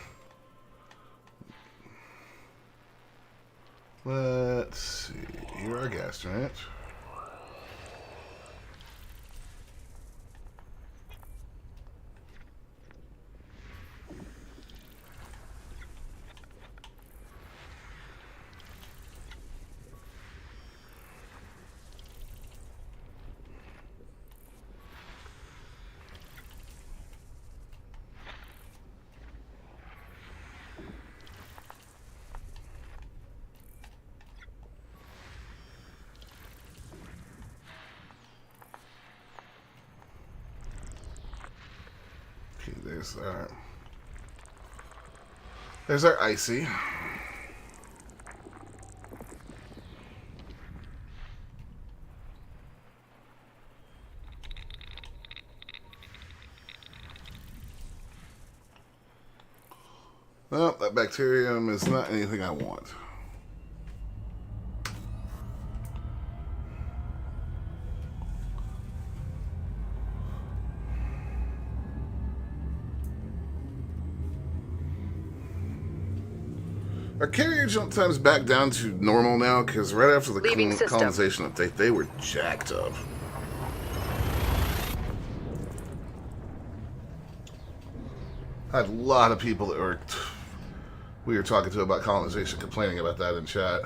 Let's see. Here are our gas giants. Okay, there's our icy. Well, that bacterium is not anything I want. Our carrier jump time's back down to normal now, because right after the Leaving system. colonization update, they were jacked up. I had a lot of people that we were talking to about colonization complaining about that in chat.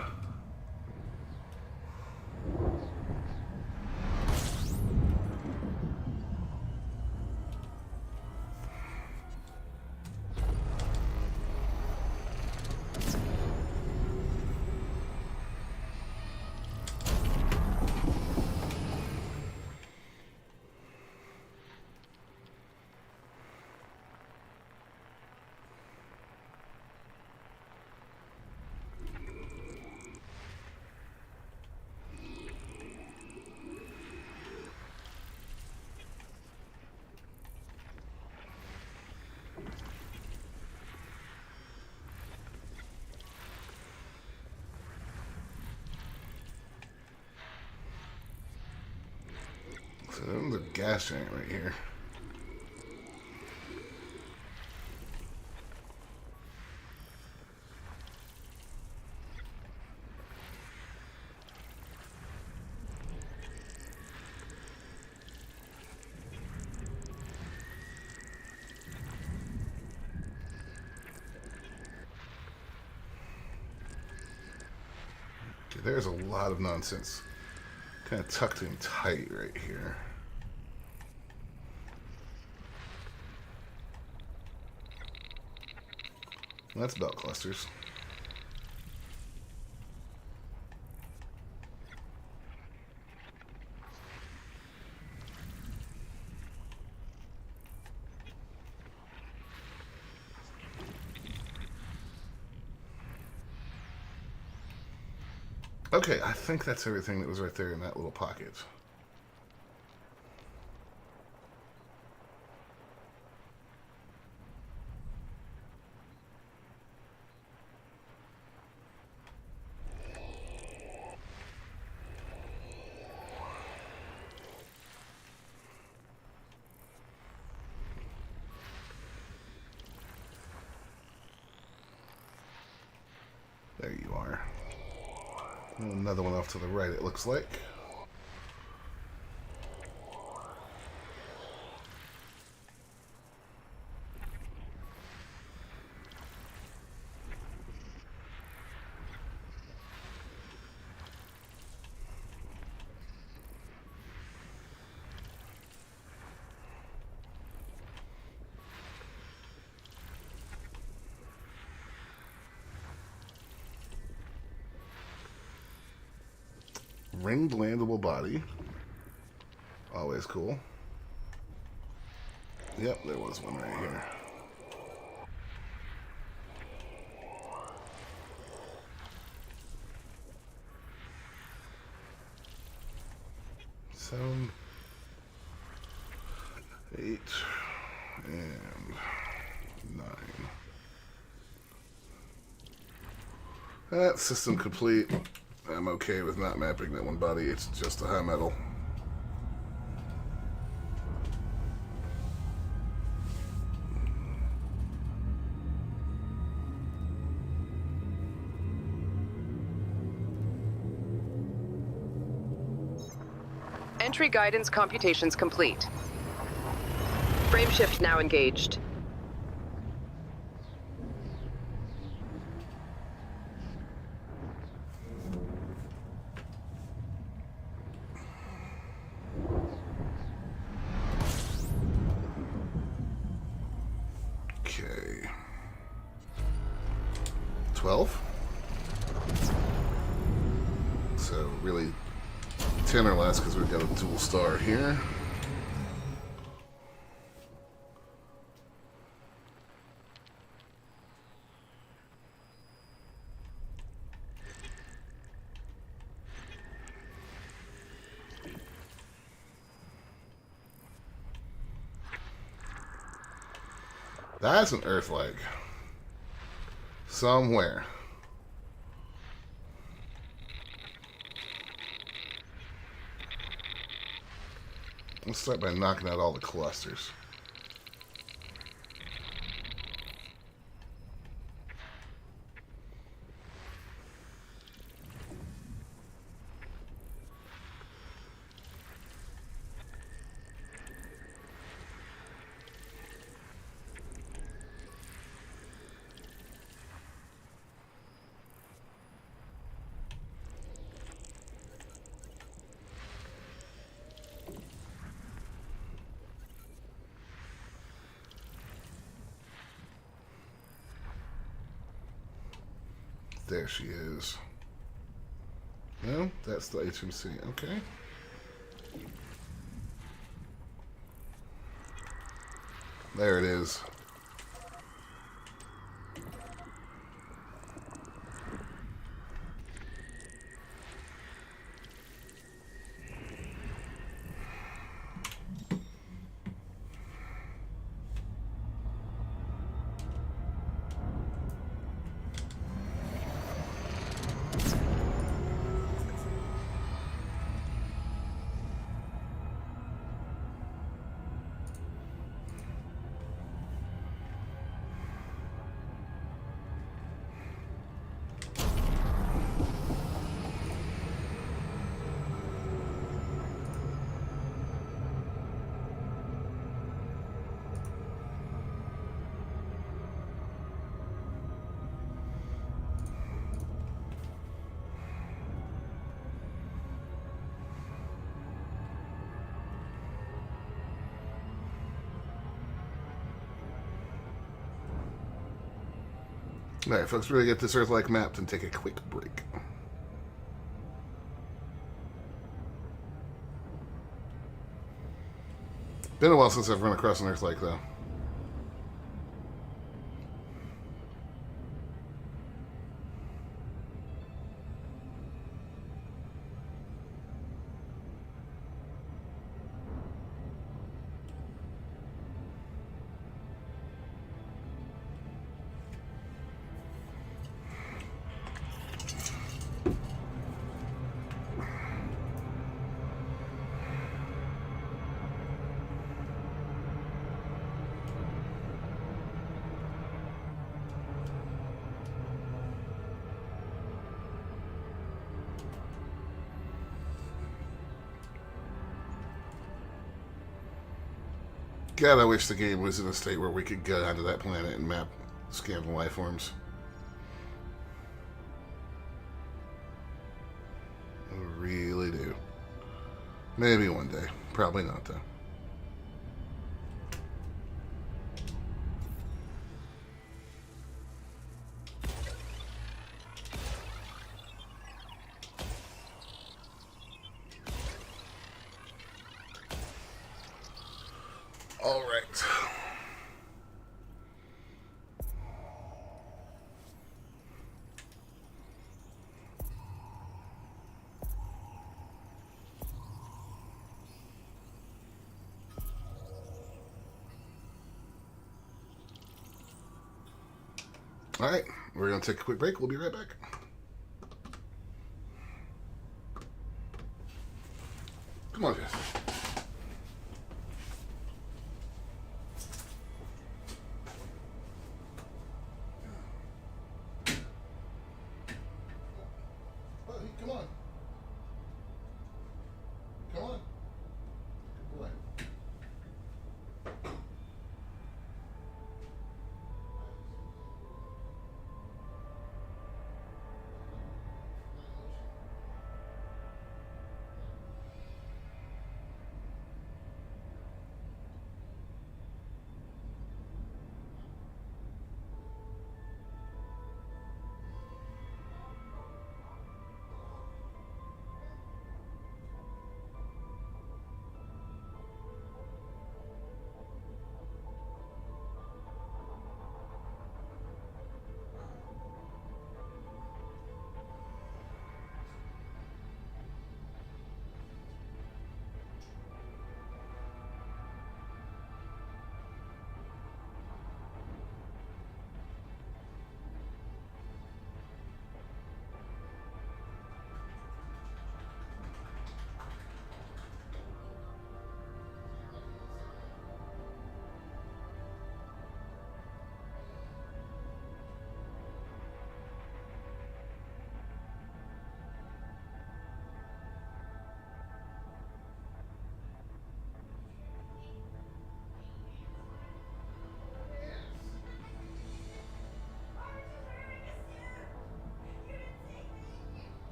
So there's a gas giant right here. Okay, there's a lot of nonsense. Kind of tucked in tight right here. That's belt clusters. Okay, I think that's everything that was right there in that little pocket. There you are. Another one off to the right, it looks like. Ringed landable body. Always cool. Yep, there was one right here. Seven, 8, and 9. That system complete. I'm okay with not mapping that one body. It's just a high metal. Entry guidance computations complete. Frameshift now engaged. Okay. 12. So really 10 or less because we've got a dual star here. That's an earth leg. Somewhere. Let's start by knocking out all the clusters. There she is. No, that's the HMC. Okay. There it is. Alright, folks, we're going to get this Earth-like mapped and take a quick break. Been a while since I've run across an Earth-like, though. God, I wish the game was in a state where we could go onto that planet and map scan the life forms. I really do. Maybe one day. Probably not, though. All right. All right, we're going to take a quick break. We'll be right back. Come on, guys. Buddy, come on. Come on. Good boy.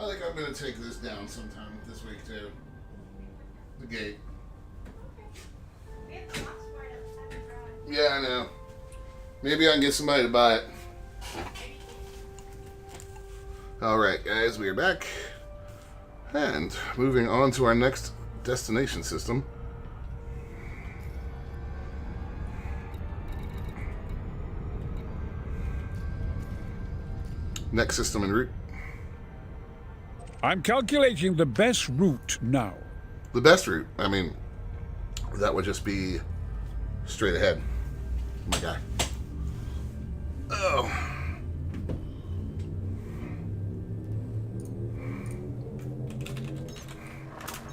I think I'm going to take this down sometime this week, too. The gate. We have the box for it outside the garage. Yeah, I know. Maybe I can get somebody to buy it. Alright, guys, we are back. And moving on to our next destination system. Next system en route. I'm calculating the best route now. The best route, I mean, that would just be straight ahead. My guy. Oh.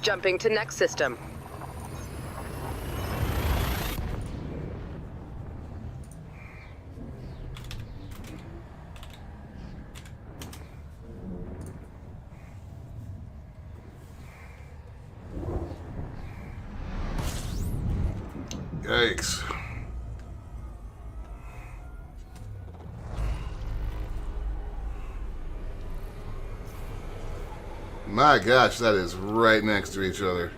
Jumping to next system. Yikes. My gosh, that is right next to each other.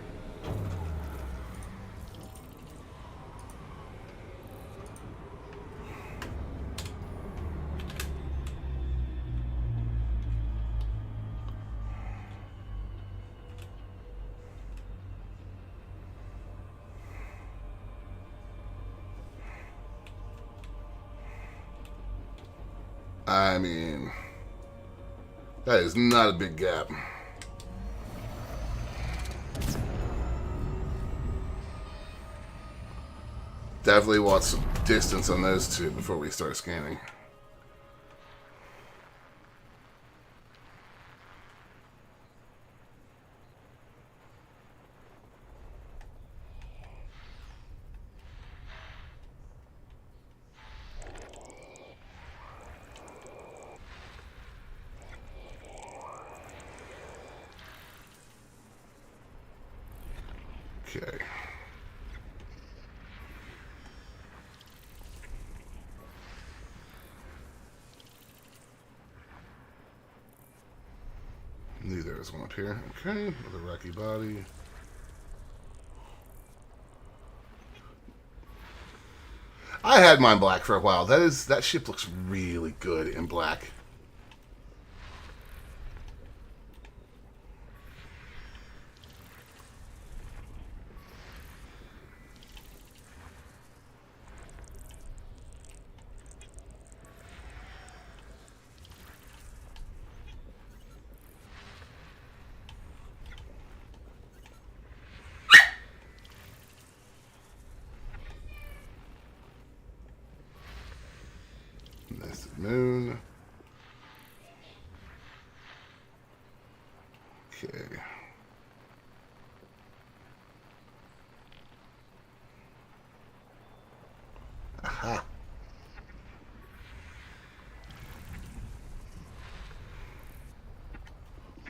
I mean, that is not a big gap. Definitely want some distance on those two before we start scanning. Okay. There's one up here. Okay, with a rocky body. I had mine black for a while. That ship looks really good in black. That's the moon. Okay. Aha.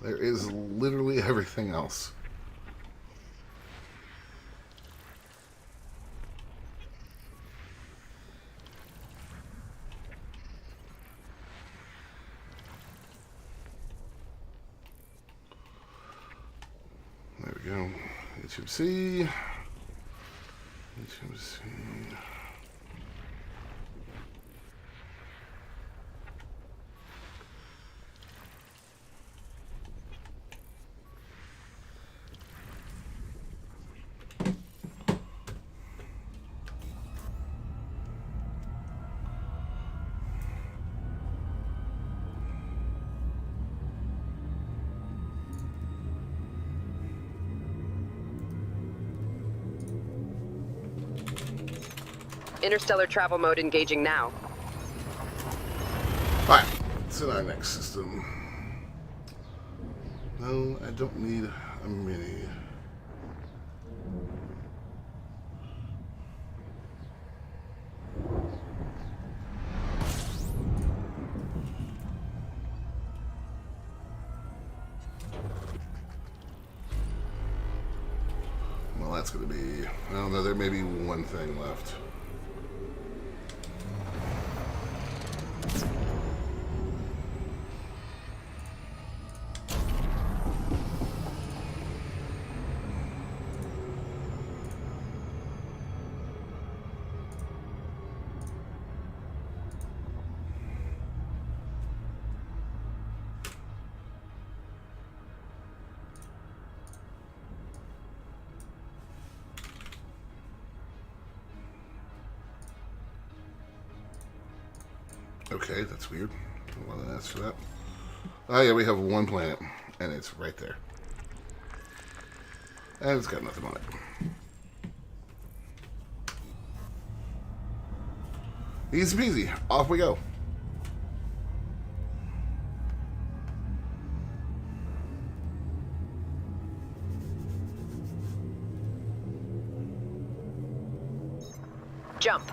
There is literally everything else. There we go. HMC. HMC. Interstellar travel mode engaging now. Alright, so our next system. No, I don't need a mini. Well, that's going to be... I don't know, there may be one thing left. Okay, that's weird. Why did I ask for that? Oh yeah, we have one planet, and it's right there. And it's got nothing on it. Easy peasy. Off we go. Jump.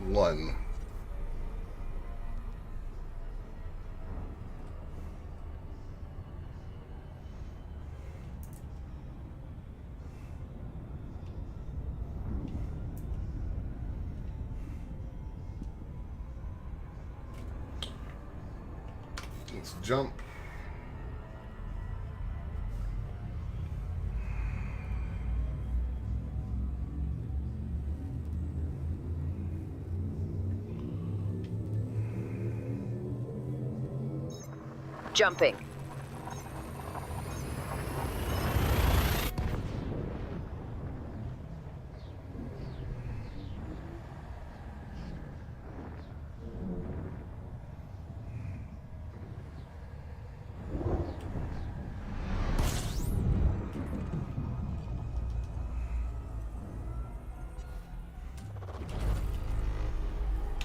One. Let's jump. Jumping.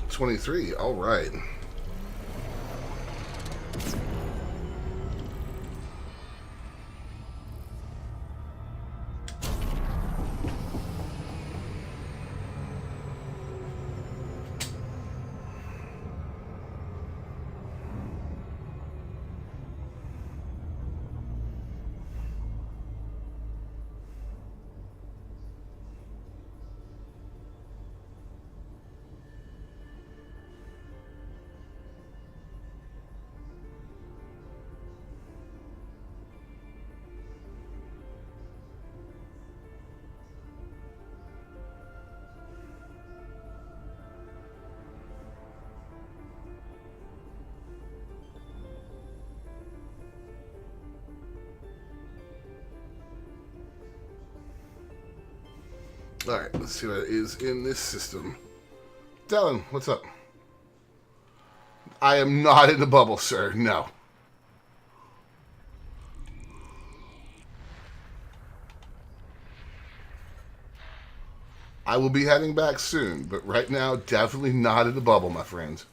$23. All right. Alright, let's see what is in this system. Dallin, what's up? I am not in the bubble, sir. No. I will be heading back soon, but right now, definitely not in the bubble, my friends.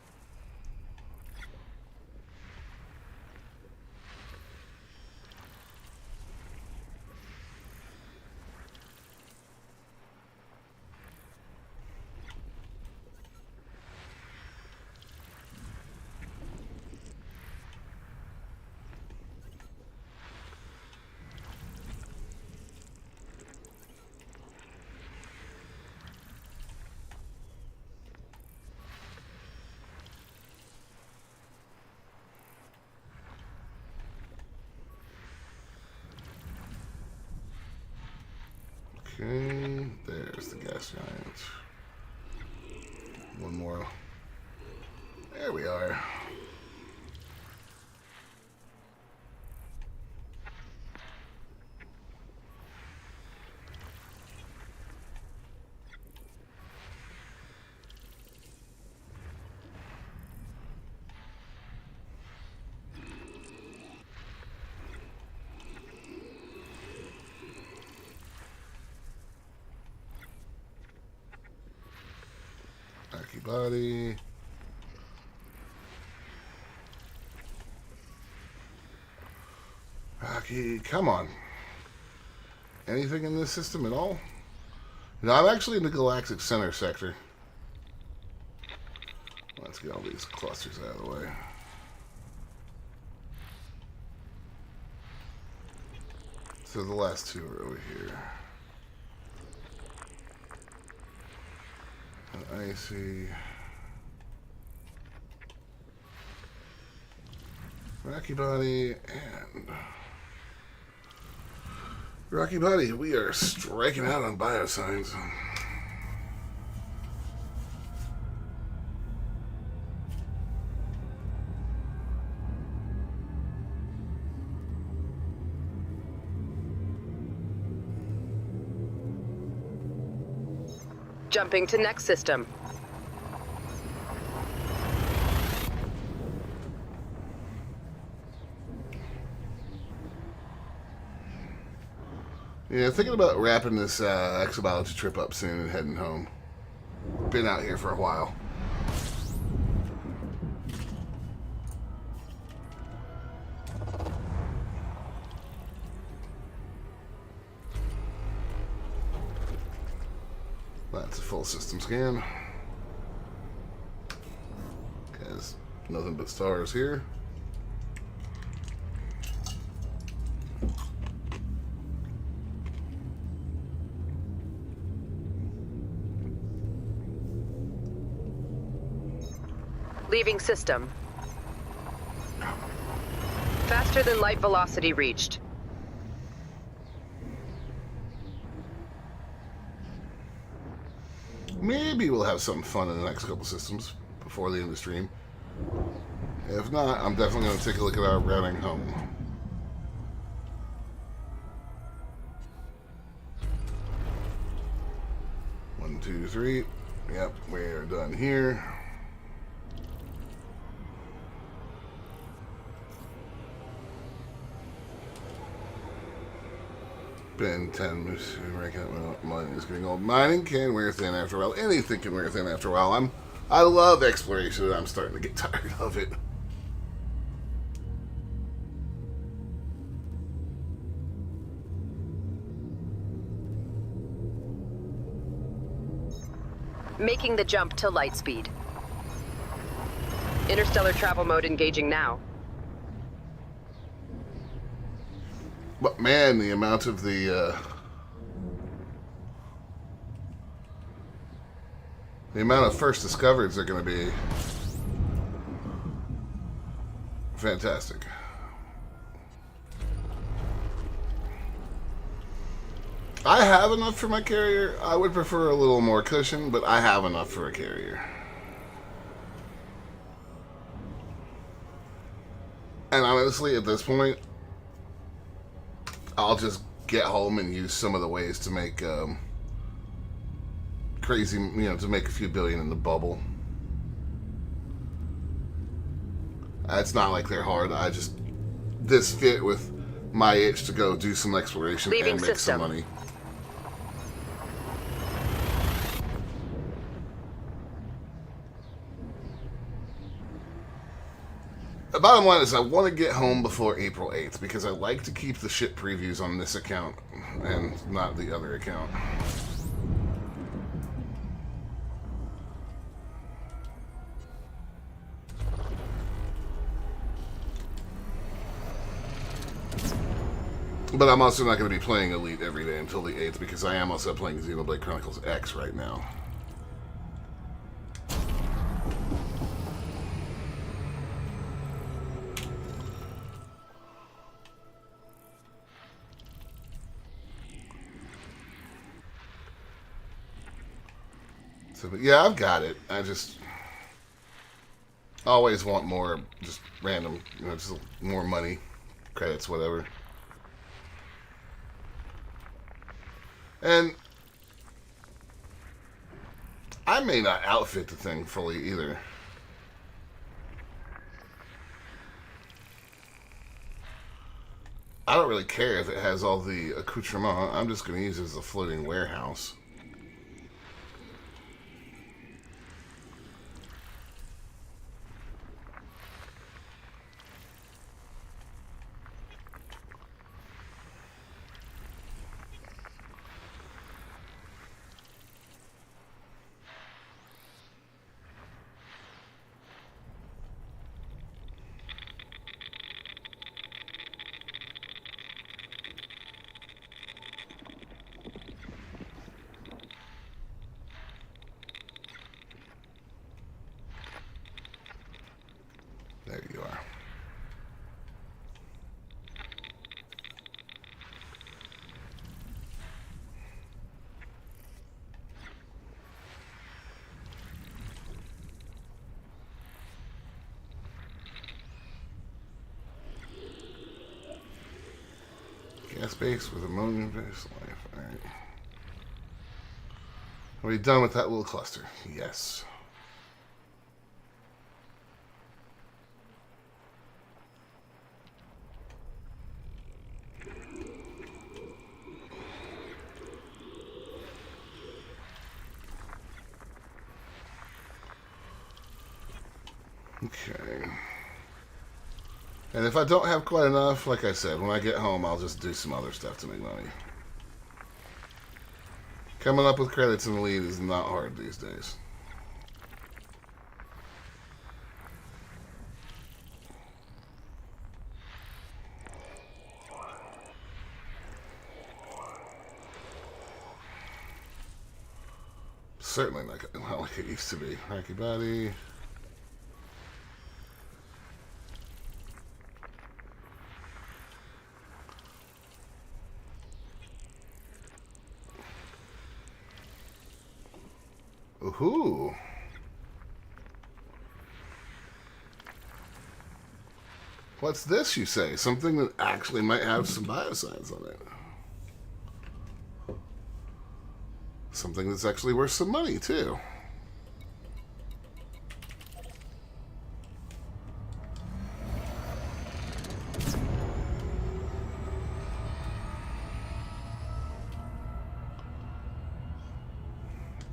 Okay, there's the gas giant. One more. There we are. Backy body. Rocky, come on. Anything in this system at all? No, I'm actually in the galactic center sector. Let's get all these clusters out of the way. So the last two are over here. And icy. Rocky Body and Rocky Body. We are striking out on biosigns. Jumping to next system. Yeah, thinking about wrapping this exobiology trip up soon and heading home. Been out here for a while. That's a full system scan. Has nothing but stars here. Leaving system. Faster than light velocity reached. Maybe we'll have something fun in the next couple systems before the end of the stream. If not, I'm definitely going to take a look at our routing home. One, two, three. Yep, we are done here. Ben 10 ranking up. Mining is getting old. Mining can wear thin after a while. Anything can wear thin after a while. I love exploration, and I'm starting to get tired of it. Making the jump to light speed. Interstellar travel mode engaging now. But man, the amount of the amount of first discoveries are going to be fantastic. I have enough for my carrier. I would prefer a little more cushion, but I have enough for a carrier. And honestly, at this point, I'll just get home and use some of the ways to make crazy, to make a few billion in the bubble. It's not like they're hard. This fit with my itch to go do some exploration Leaving and make system. some money. The bottom line is I want to get home before April 8th because I like to keep the ship previews on this account and not the other account. But I'm also not going to be playing Elite every day until the 8th because I am also playing Xenoblade Chronicles X right now. So, but yeah, I've got it. I just always want more, just random, just more money, credits, whatever. And I may not outfit the thing fully either. I don't really care if it has all the accoutrement. I'm just going to use it as a floating warehouse. space with ammonia-based life. Alright. Are we done with that little cluster? Yes. Okay. And if I don't have quite enough, like I said, when I get home, I'll just do some other stuff to make money. Coming up with credits in the lead is not hard these days. Certainly not like it used to be. Hacky body. Ooh. What's this, you say? Something that actually might have some bioscience on it. Something that's actually worth some money, too.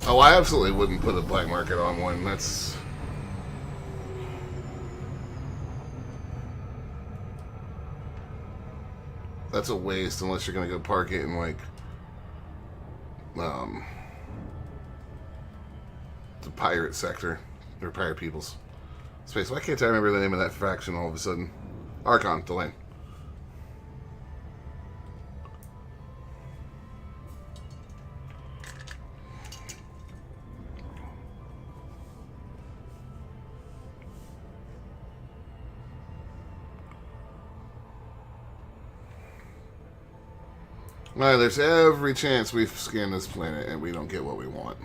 Oh, I absolutely wouldn't put a black market on one. That's a waste unless you're gonna go park it in like the pirate sector or pirate people's space. Why can't I remember the name of that faction all of a sudden? Archon, the lane. Well, there's every chance we've scanned this planet and we don't get what we want.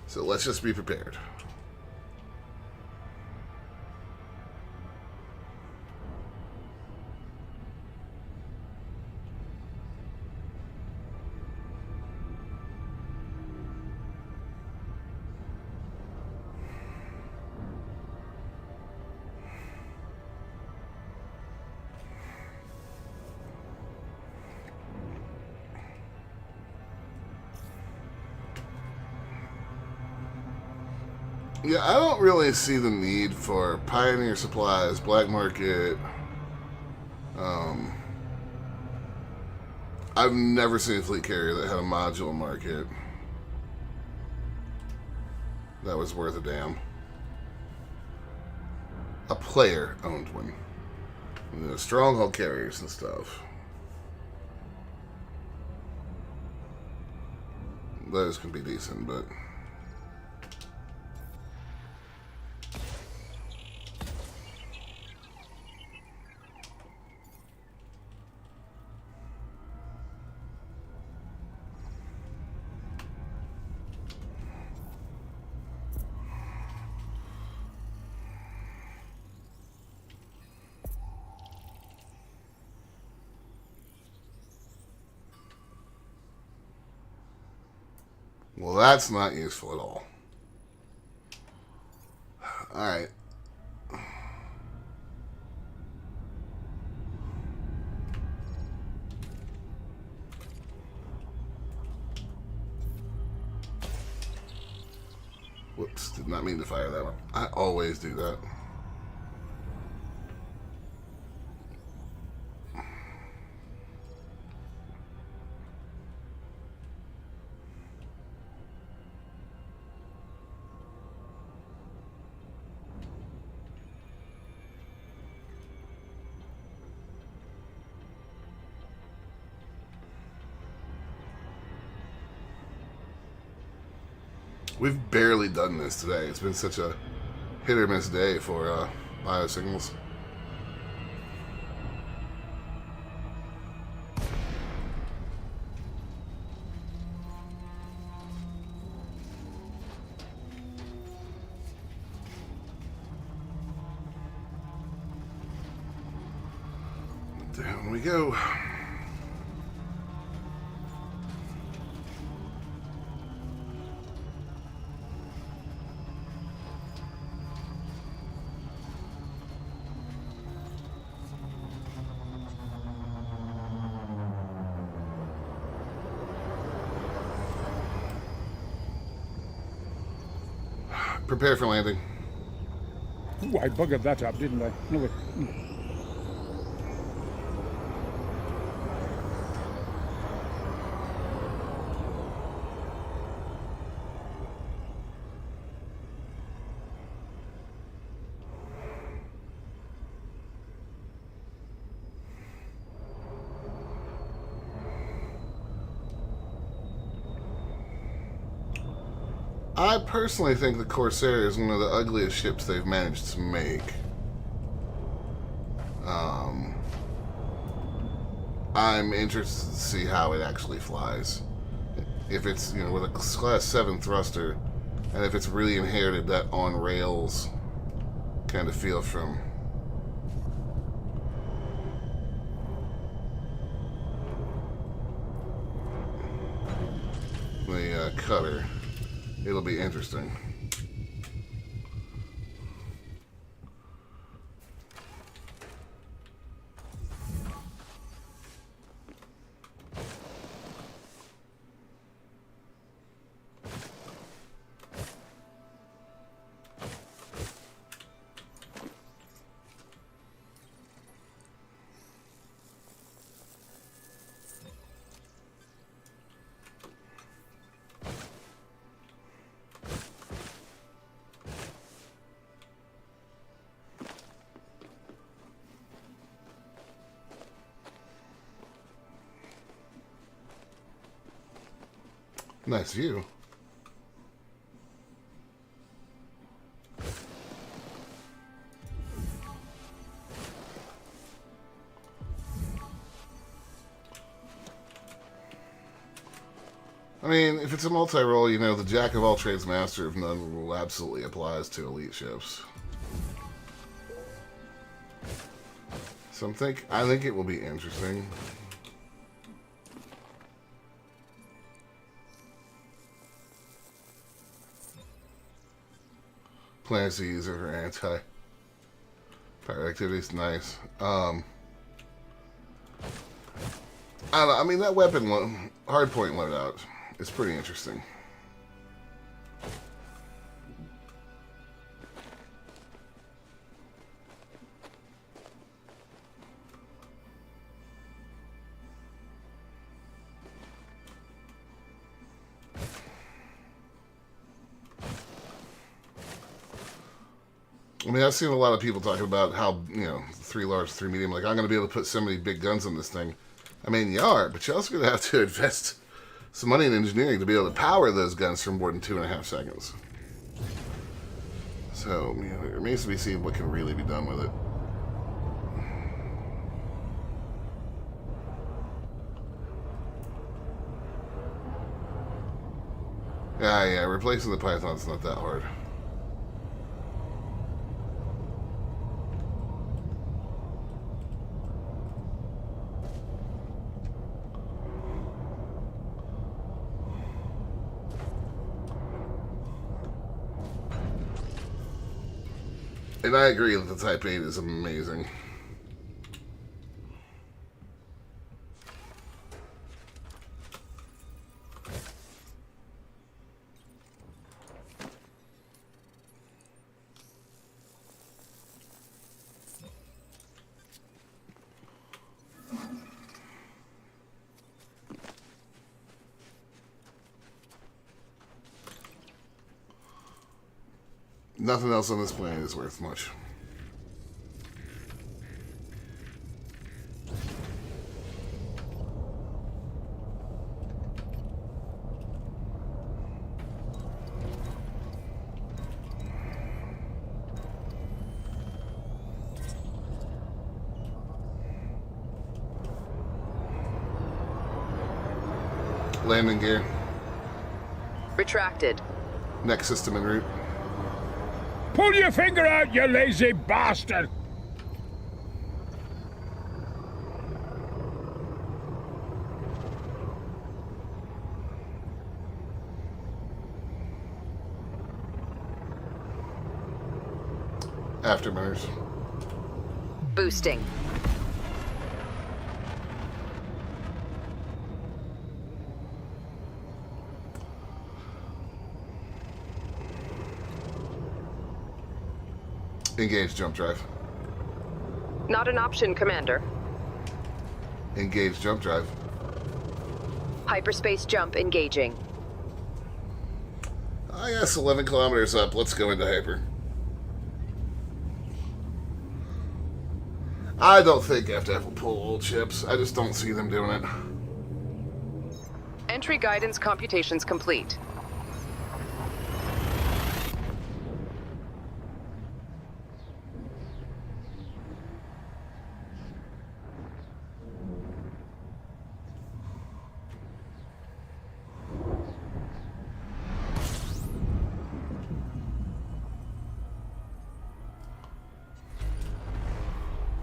So let's just be prepared. Yeah, I don't really see the need for Pioneer Supplies, Black Market. I've never seen a fleet carrier that had a modular market that was worth a damn. A player owned one. You know, stronghold carriers and stuff. Those can be decent, but... Well, that's not useful at all. Alright. Whoops, did not mean to fire that one. I always do that. We've barely done this today. It's been such a hit or miss day for biosignals. Down we go. Prepare for landing. Ooh, I buggered that up, didn't I? No, wait. I personally think the Corsair is one of the ugliest ships they've managed to make. I'm interested to see how it actually flies. If it's, you know, with a class 7 thruster, and if it's really inherited that on rails kind of feel from the cutter, it'll be interesting. Nice view. I mean, if it's a multi-role, you know, the jack of all trades, master of none rule absolutely applies to elite ships. So I think it will be interesting. Plans to use it for anti-pirate activities. Nice. I don't know. I mean, that weapon hardpoint loadout is pretty interesting. I mean, I've seen a lot of people talking about how, you know, 3 large, 3 medium, like, I'm going to be able to put so many big guns on this thing. I mean, you are, but you're also going to have to invest some money in engineering to be able to power those guns for more than 2.5 seconds. So, you know, it remains to be seen what can really be done with it. Yeah, replacing the Python's not that hard. And I agree that the Type 8 is amazing. Nothing else on this planet is worth much. Landing gear. Retracted. Next system en route. Pull your finger out, you lazy bastard! Afterburners. Boosting. Engage jump drive. Not an option, Commander. Engage jump drive. Hyperspace jump engaging. I guess 11 kilometers up. Let's go into hyper. I don't think FF will pull old chips. I just don't see them doing it. Entry guidance computations complete.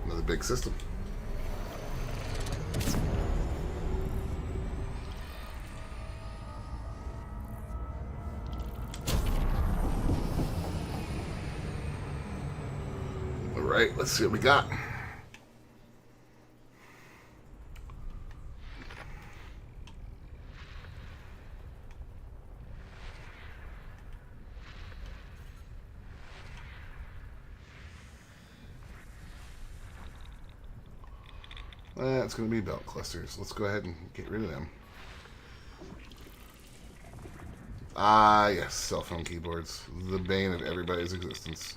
Another big system. All right, let's see what we got. It's going to be belt clusters. Let's go ahead and get rid of them. Ah, yes, cell phone keyboards. The bane of everybody's existence.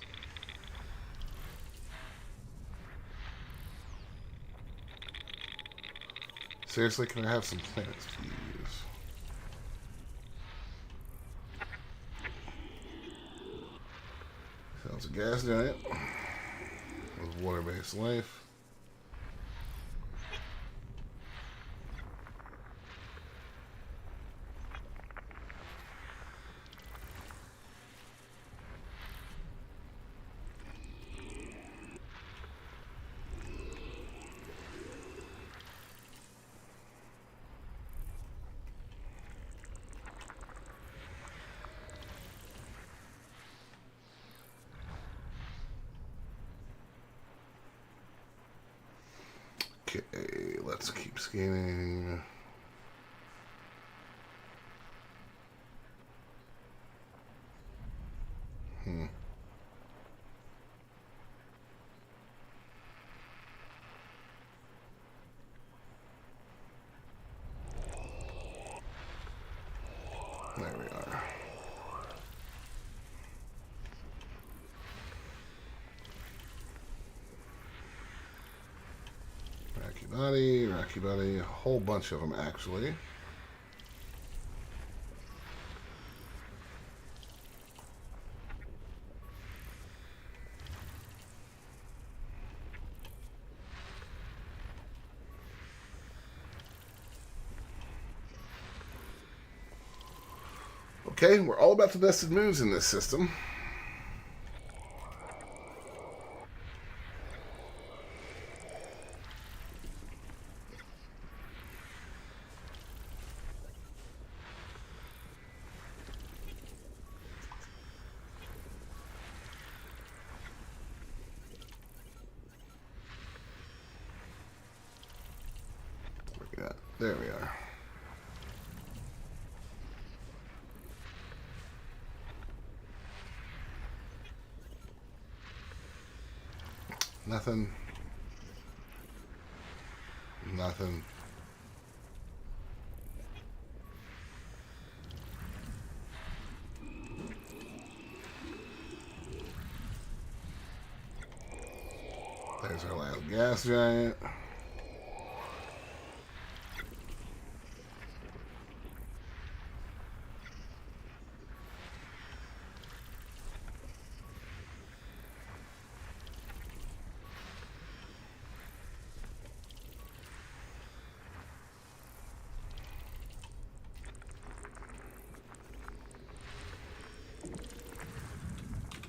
Seriously, can I have some planets to use? Sounds a gas giant with water-based life. Okay, let's keep scanning. There we are. Rocky Body, a whole bunch of them actually. Okay, we're all about the vested moves in this system. There we are. Nothing. Nothing. There's our last gas giant.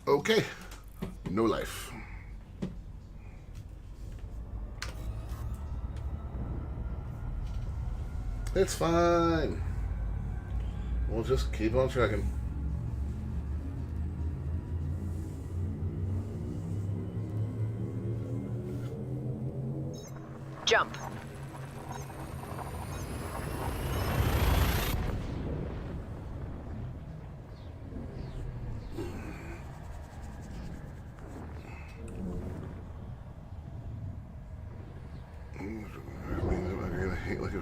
Okay, no life. It's fine. We'll just keep on trucking. Jump.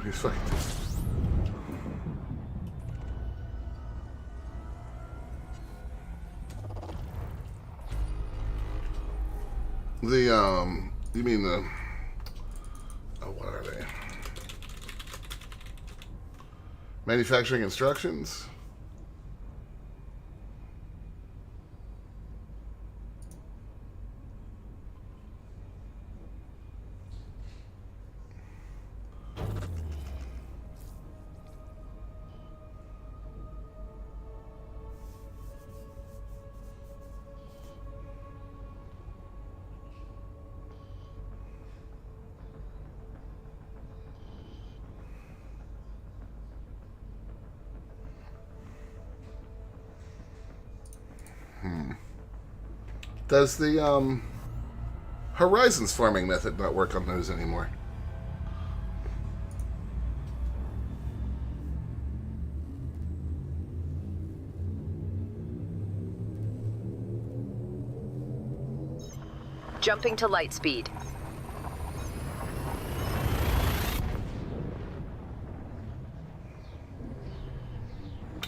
He's fucking. You mean the. Oh, what are they? Manufacturing instructions? Does the Horizons farming method not work on those anymore? Jumping to light speed.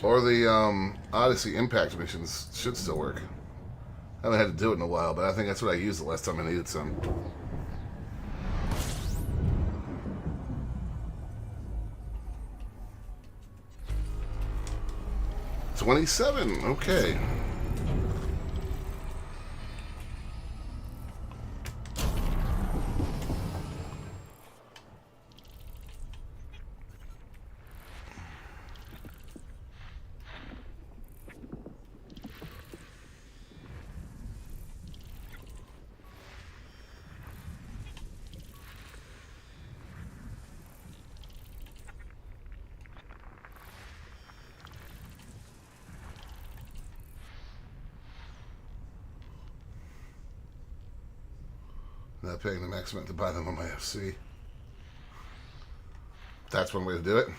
Or the Odyssey Impact missions should still work. I haven't had to do it in a while, but I think that's what I used the last time I needed some. $27, okay. Not paying the max amount to buy them on my FC. That's one way to do it.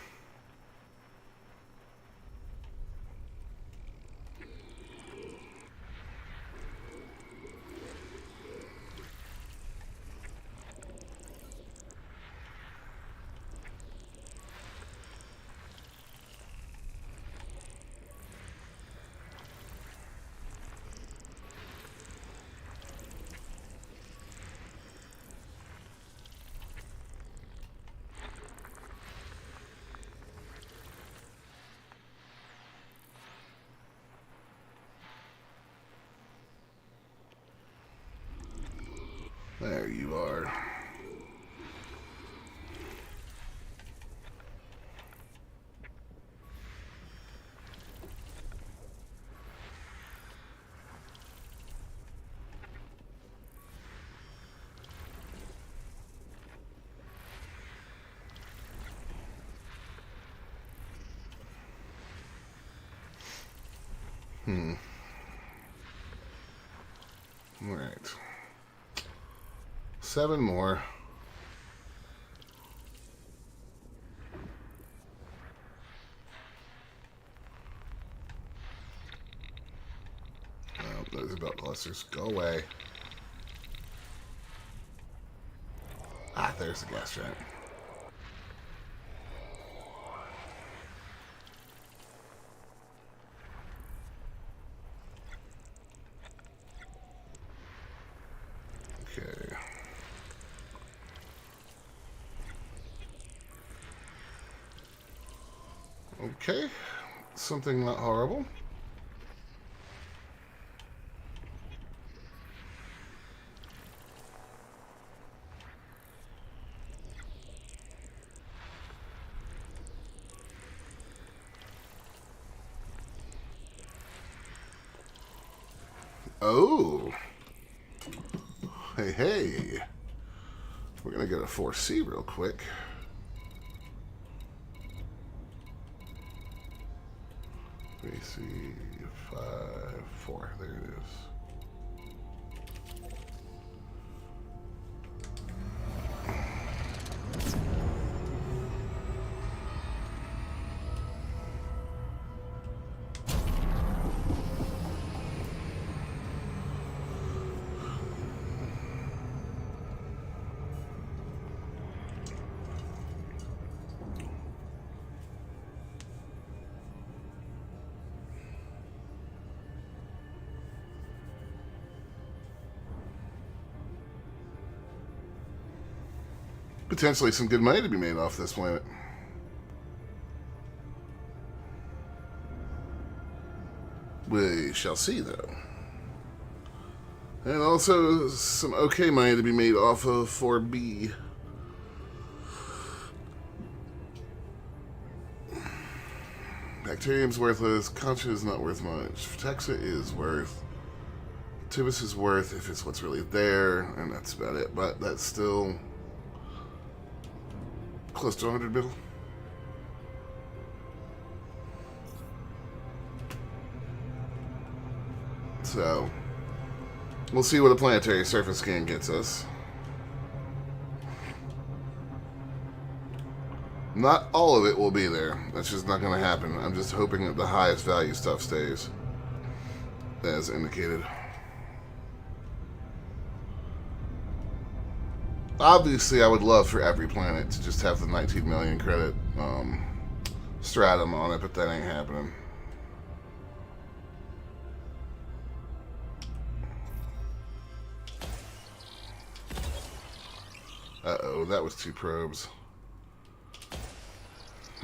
There you are. All right. 7 more. Oh, those are belt clusters. Go away. Ah, there's the gas giant. Okay. Okay. Something not horrible. Oh. Hey, hey. We're going to get a 4C real quick. AC 5, 4. There it is. Potentially some good money to be made off this planet. We shall see, though. And also some okay money to be made off of 4B. Bacterium's worthless. Concha is not worth much. Texa is worth. Tubus is worth if it's what's really there, and that's about it. But that's still close to 100 mil. So we'll see what a planetary surface scan gets us. Not all of it will be there. That's just not going to happen. I'm just hoping that the highest value stuff stays, as indicated. Obviously, I would love for every planet to just have the 19 million credit stratum on it, but that ain't happening. Uh-oh, that was 2 probes.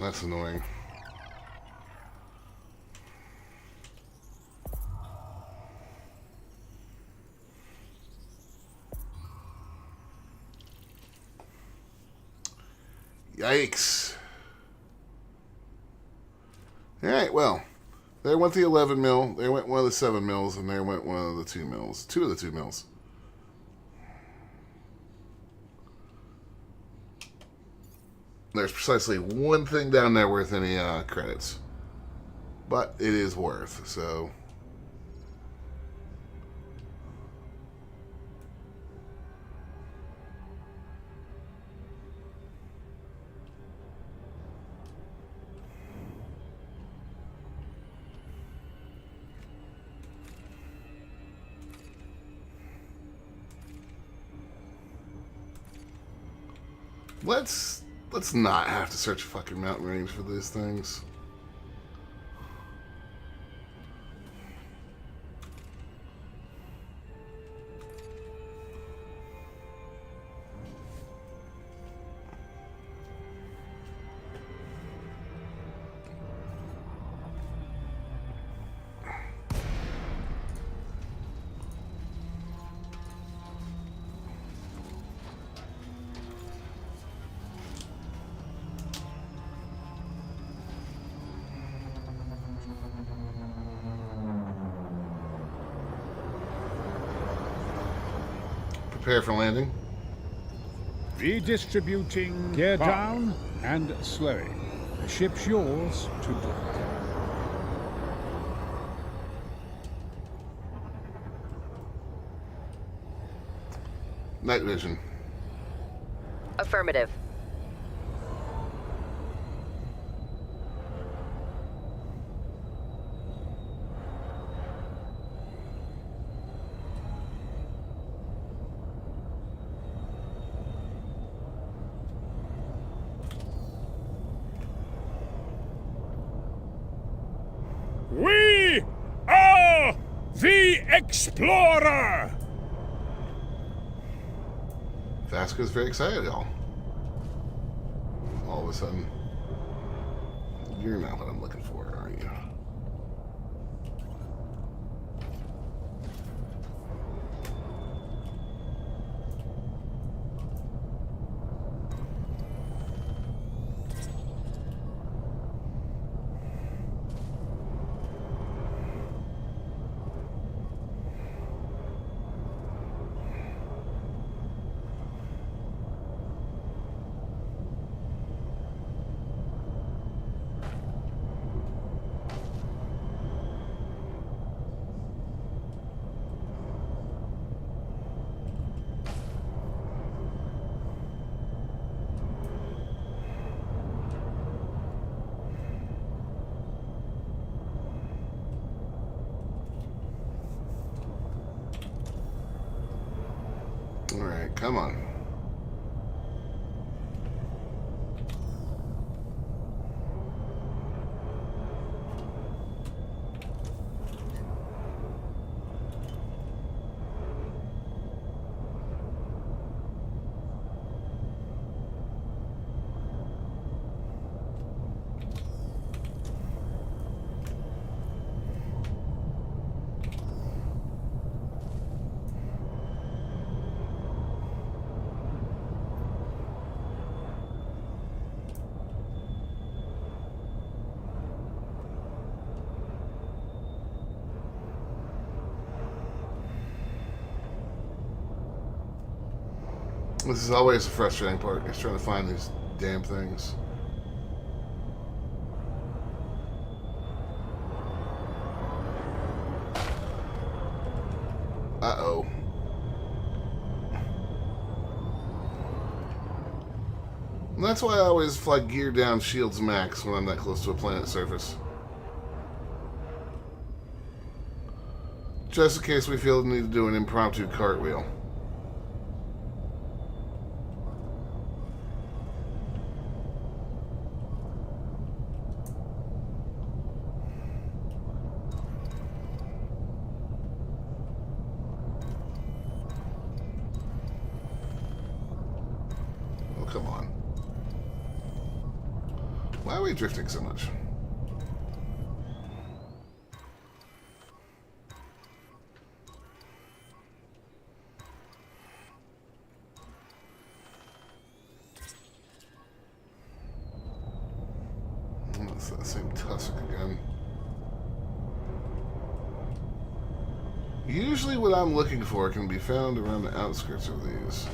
That's annoying. Yikes. Alright, well, there went the 11 mil, there went one of the 7 mils, and there went one of the 2 mils. 2 of the 2 mils. There's precisely one thing down there worth any credits. But it is worth, so... Let's not have to search a fucking mountain range for these things. Prepare for landing. Redistributing. Gear down and slowing. The ship's yours to dock. Night vision. Affirmative. We are the Explorer! Vasquez very excited, y'all. All of a sudden. You're not what I'm looking for, are you? Alright, come on. This is always the frustrating part, is trying to find these damn things. Uh-oh. And that's why I always fly gear down shields max when I'm that close to a planet's surface. Just in case we feel the need to do an impromptu cartwheel. Oh, come on. Why are we drifting so much? It's that same tussock again. Usually what I'm looking for can be found around the outskirts of these.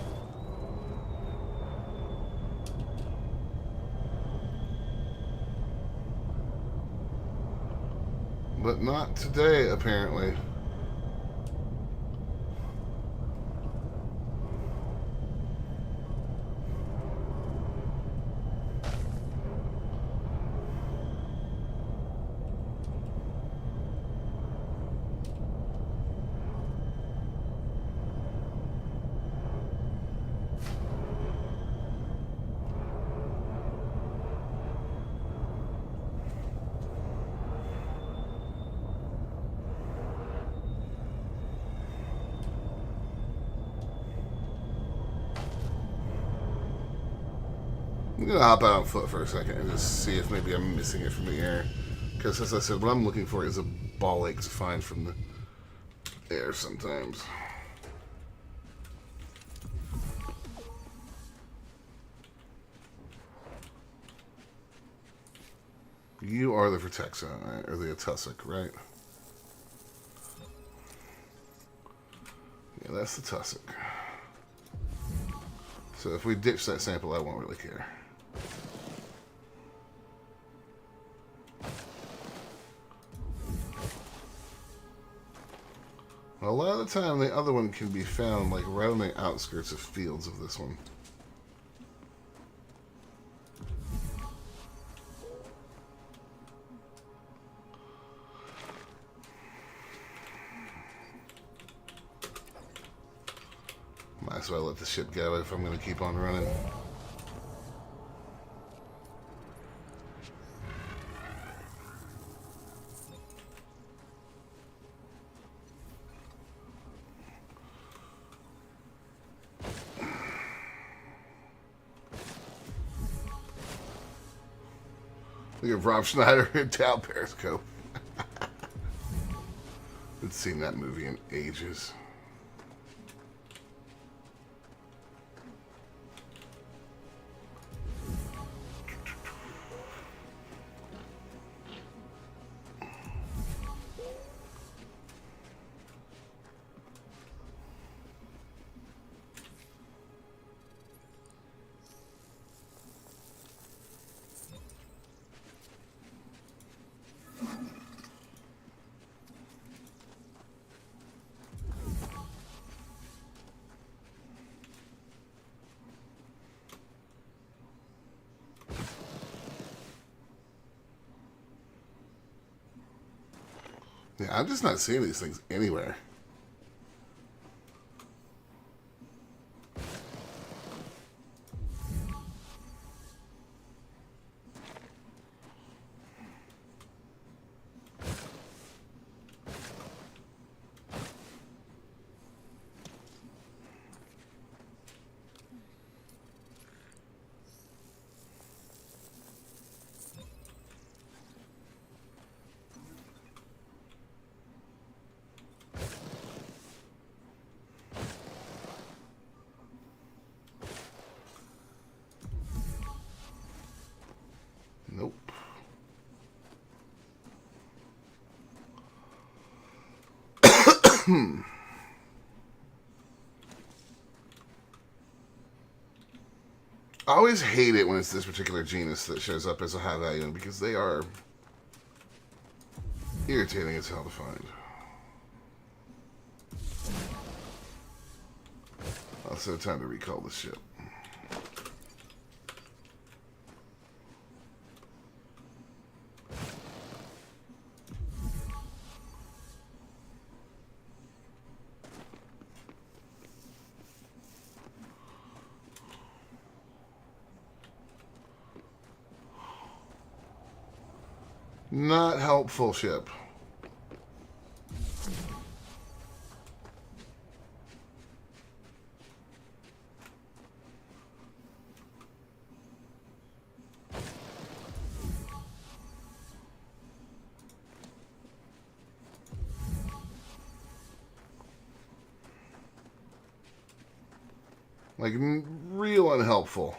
But not today, apparently. I'm gonna hop out on foot for a second and just see if maybe I'm missing it from the air. Because as I said, what I'm looking for is a ball ache to find from the air sometimes. You are the Vertexa, right? Or the Tussock, right? Yeah, that's the Tussock. So if we ditch that sample, I won't really care. A lot of the time, the other one can be found like right on the outskirts of fields of this one. Might as well let the ship go if I'm going to keep on running. Look at Rob Schneider in Town Periscope. I've seen that movie in ages. Yeah, I'm just not seeing these things anywhere. Nope. I always hate it when it's this particular genus that shows up as a high value because they are irritating as hell to find. Also, time to recall the ship. Not helpful ship. Like, real unhelpful.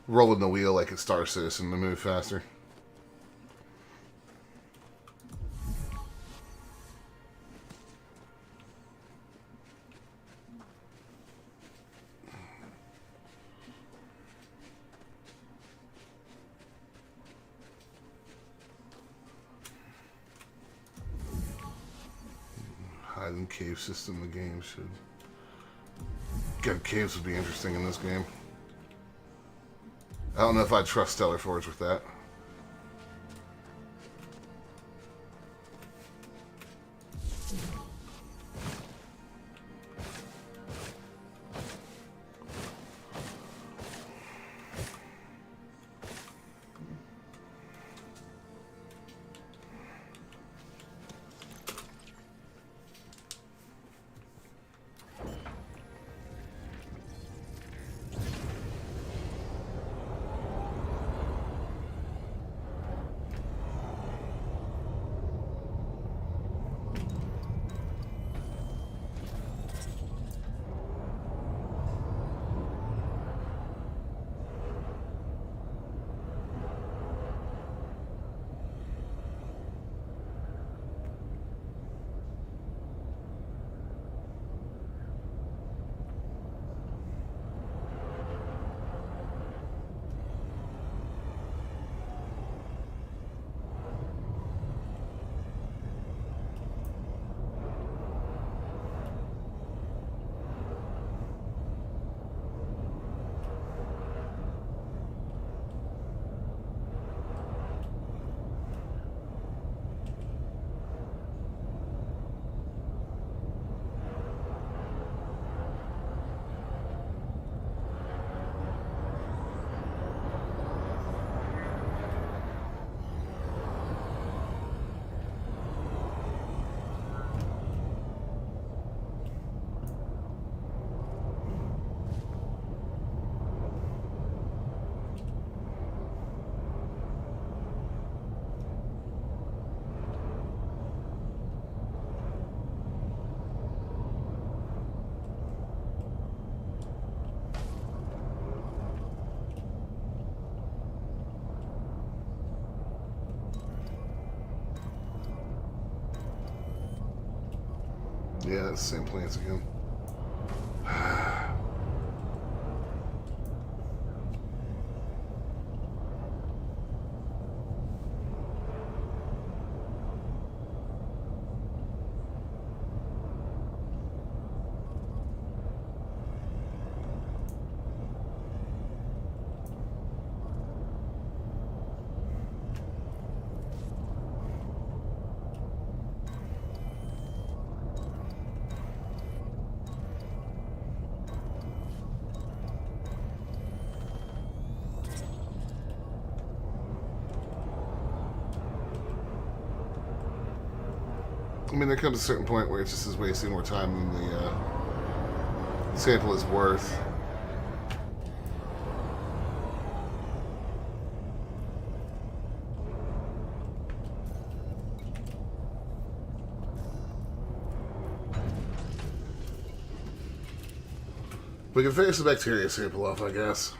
Rolling the wheel like a Star Citizen to move faster. Hiding cave system the game should. God, caves would be interesting in this game. I don't know if I'd trust Stellar Forge with that. Yeah, it's the same plants again. I mean, there comes a certain point where it just is wasting more time than the sample is worth. We can finish the bacteria sample off, I guess.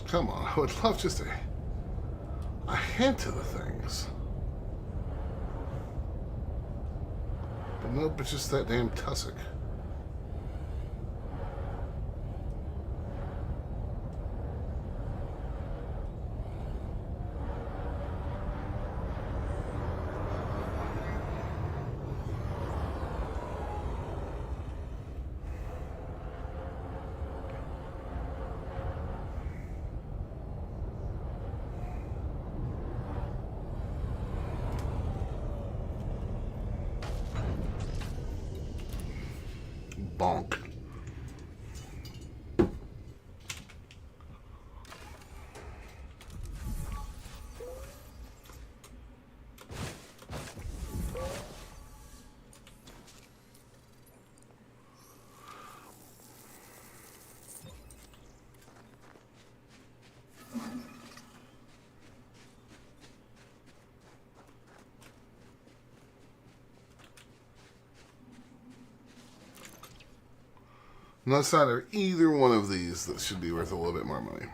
Come on, I would love just a hint of the things. But nope, it's just that damn tussock. Bonk. No sign of either one of these that should be worth a little bit more money.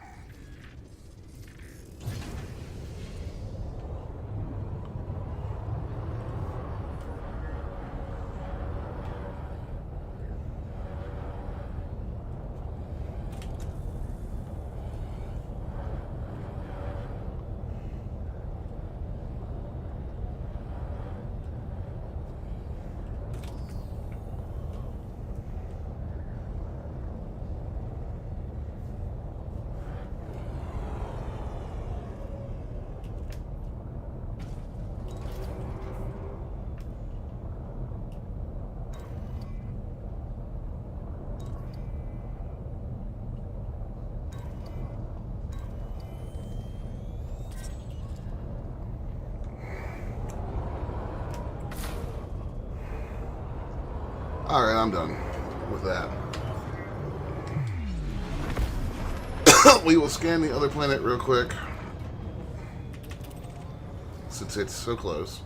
Alright, I'm done with that. We will scan the other planet real quick, since it's so close.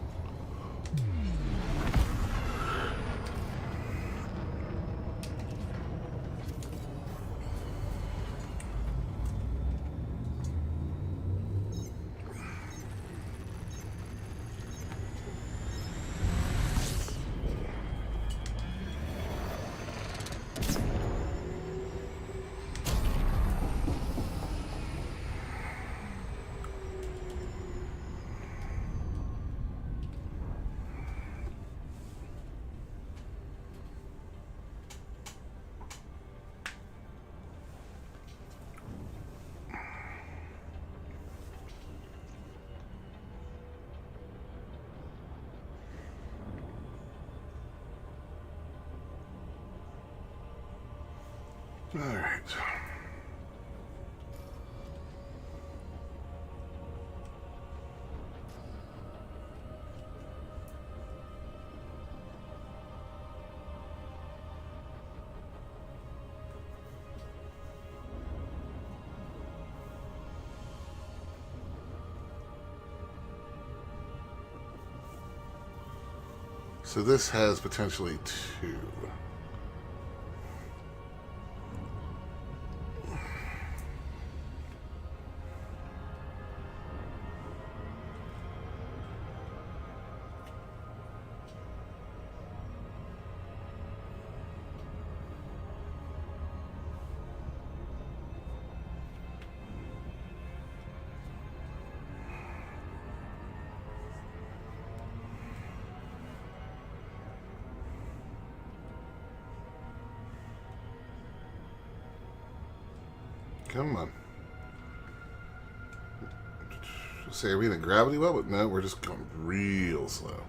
All right. So this has potentially two. Come on. Say, are we in a gravity well? But no, we're just going real slow.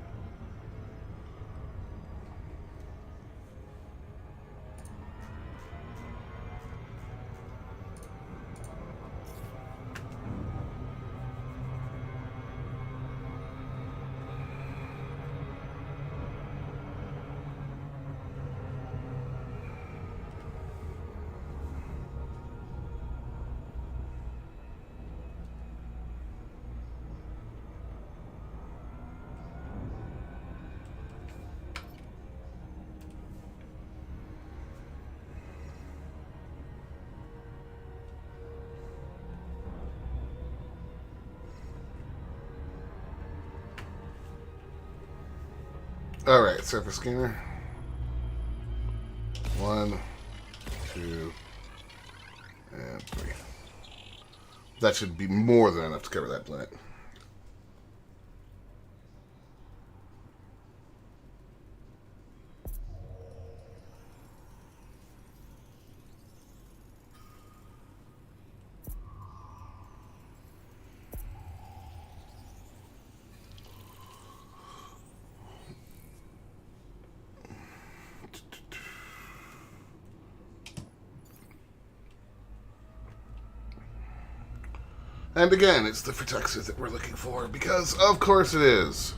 Alright, surface scanner. 1, 2, and 3. That should be more than enough to cover that planet. And again, it's the Frutexes that we're looking for, because of course it is.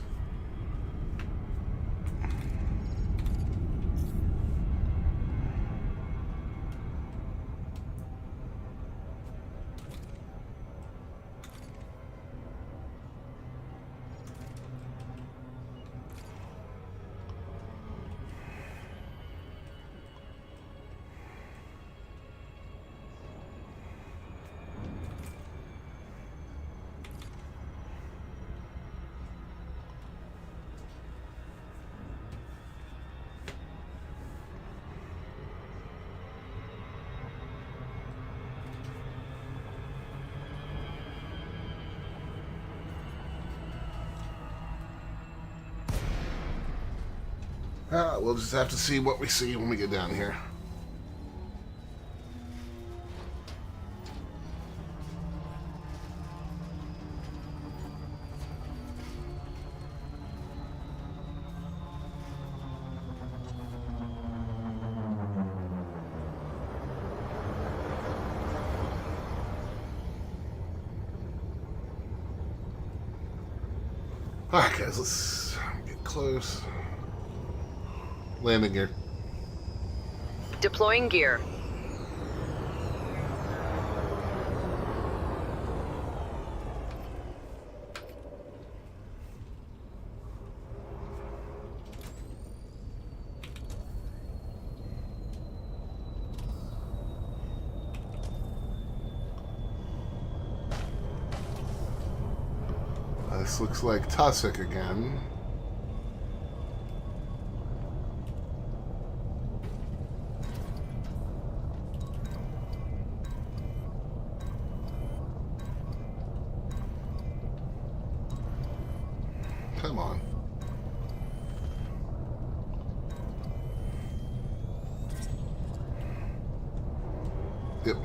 We'll just have to see what we see when we get down here. Alright guys, let's get close. Landing gear. Deploying gear. This looks like Tussock again. Come on. Yep.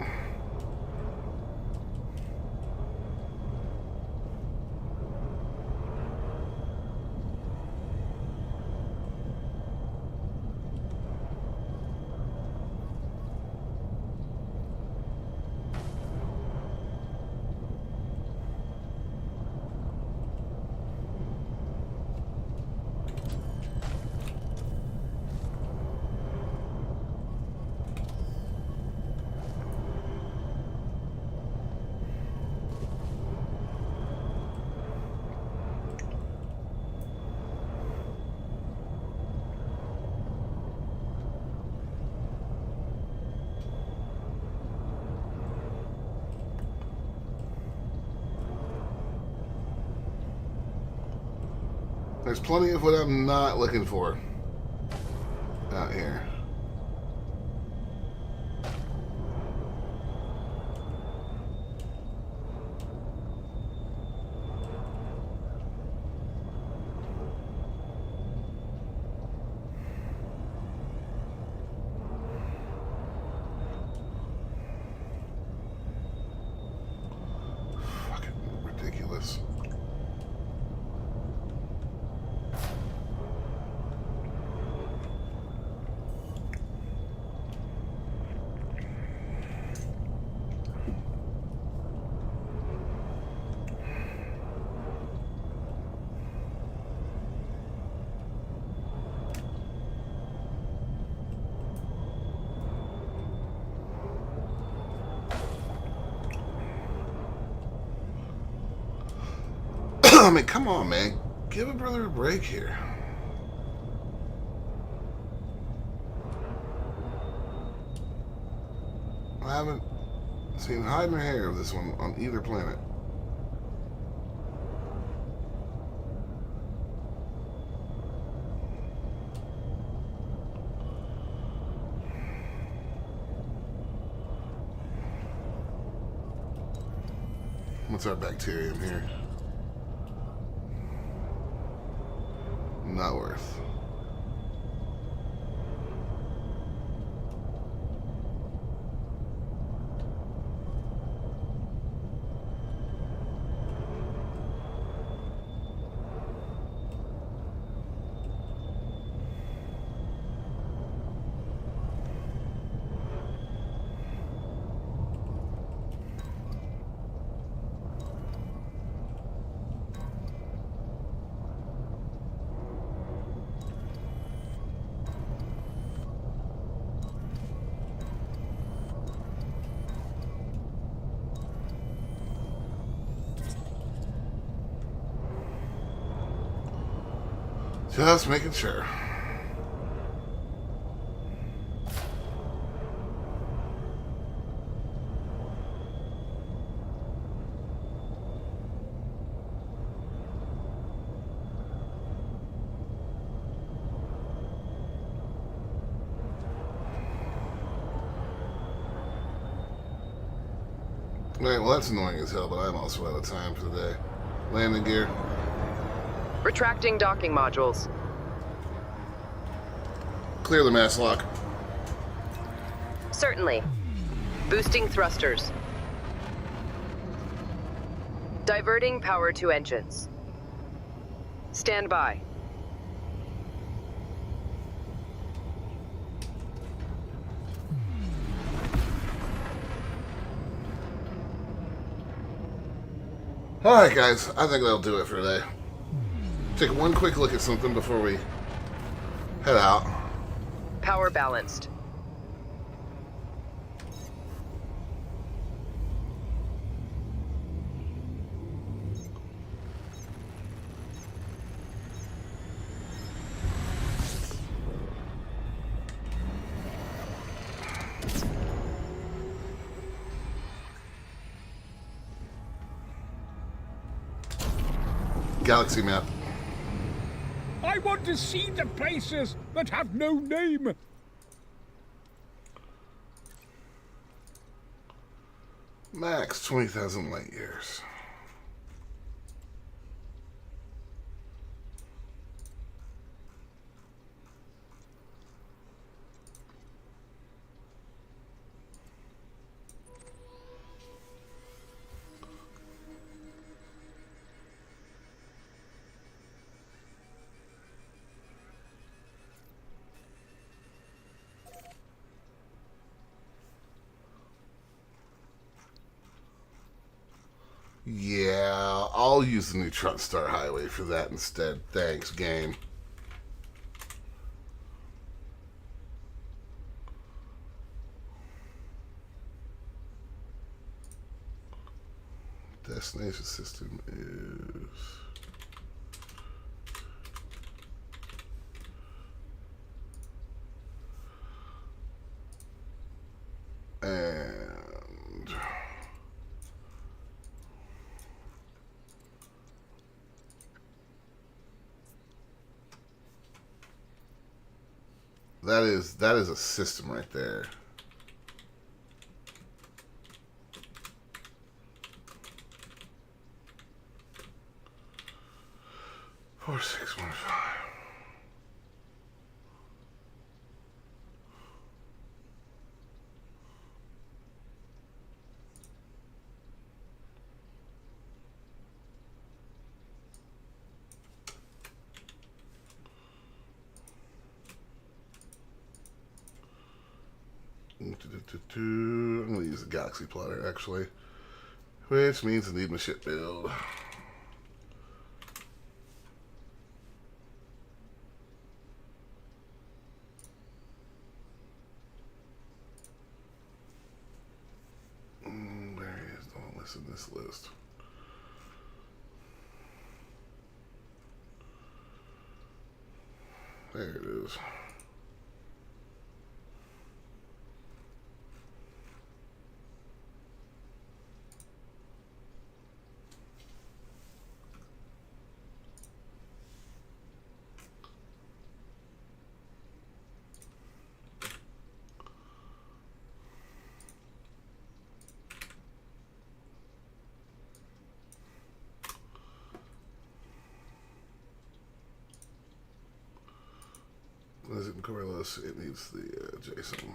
There's plenty of what I'm not looking for out here. I mean, come on, man. Give a brother a break here. I haven't seen hide nor hair of this one on either planet. What's our bacterium here? Not worth. Just making sure. Right, well that's annoying as hell, but I'm also out of time for the day. Landing gear. Retracting docking modules. Clear the mass lock. Certainly. Boosting thrusters. Diverting power to engines. Stand by. Alright guys, I think that'll do it for today. Take one quick look at something before we head out. Power balanced. Galaxy map. I want to see the places that have no name. Max 20,000 light years. Yeah, I'll use the Neutron Star Highway for that instead. Thanks, game. Destination system is... And... That is a system right there. Four, 6, 1, 5. I'm going to use the Galaxy plotter, actually. Which means I need my ship build. Where is the one listed in this list? There it is. Is it coreless? It needs the JSON.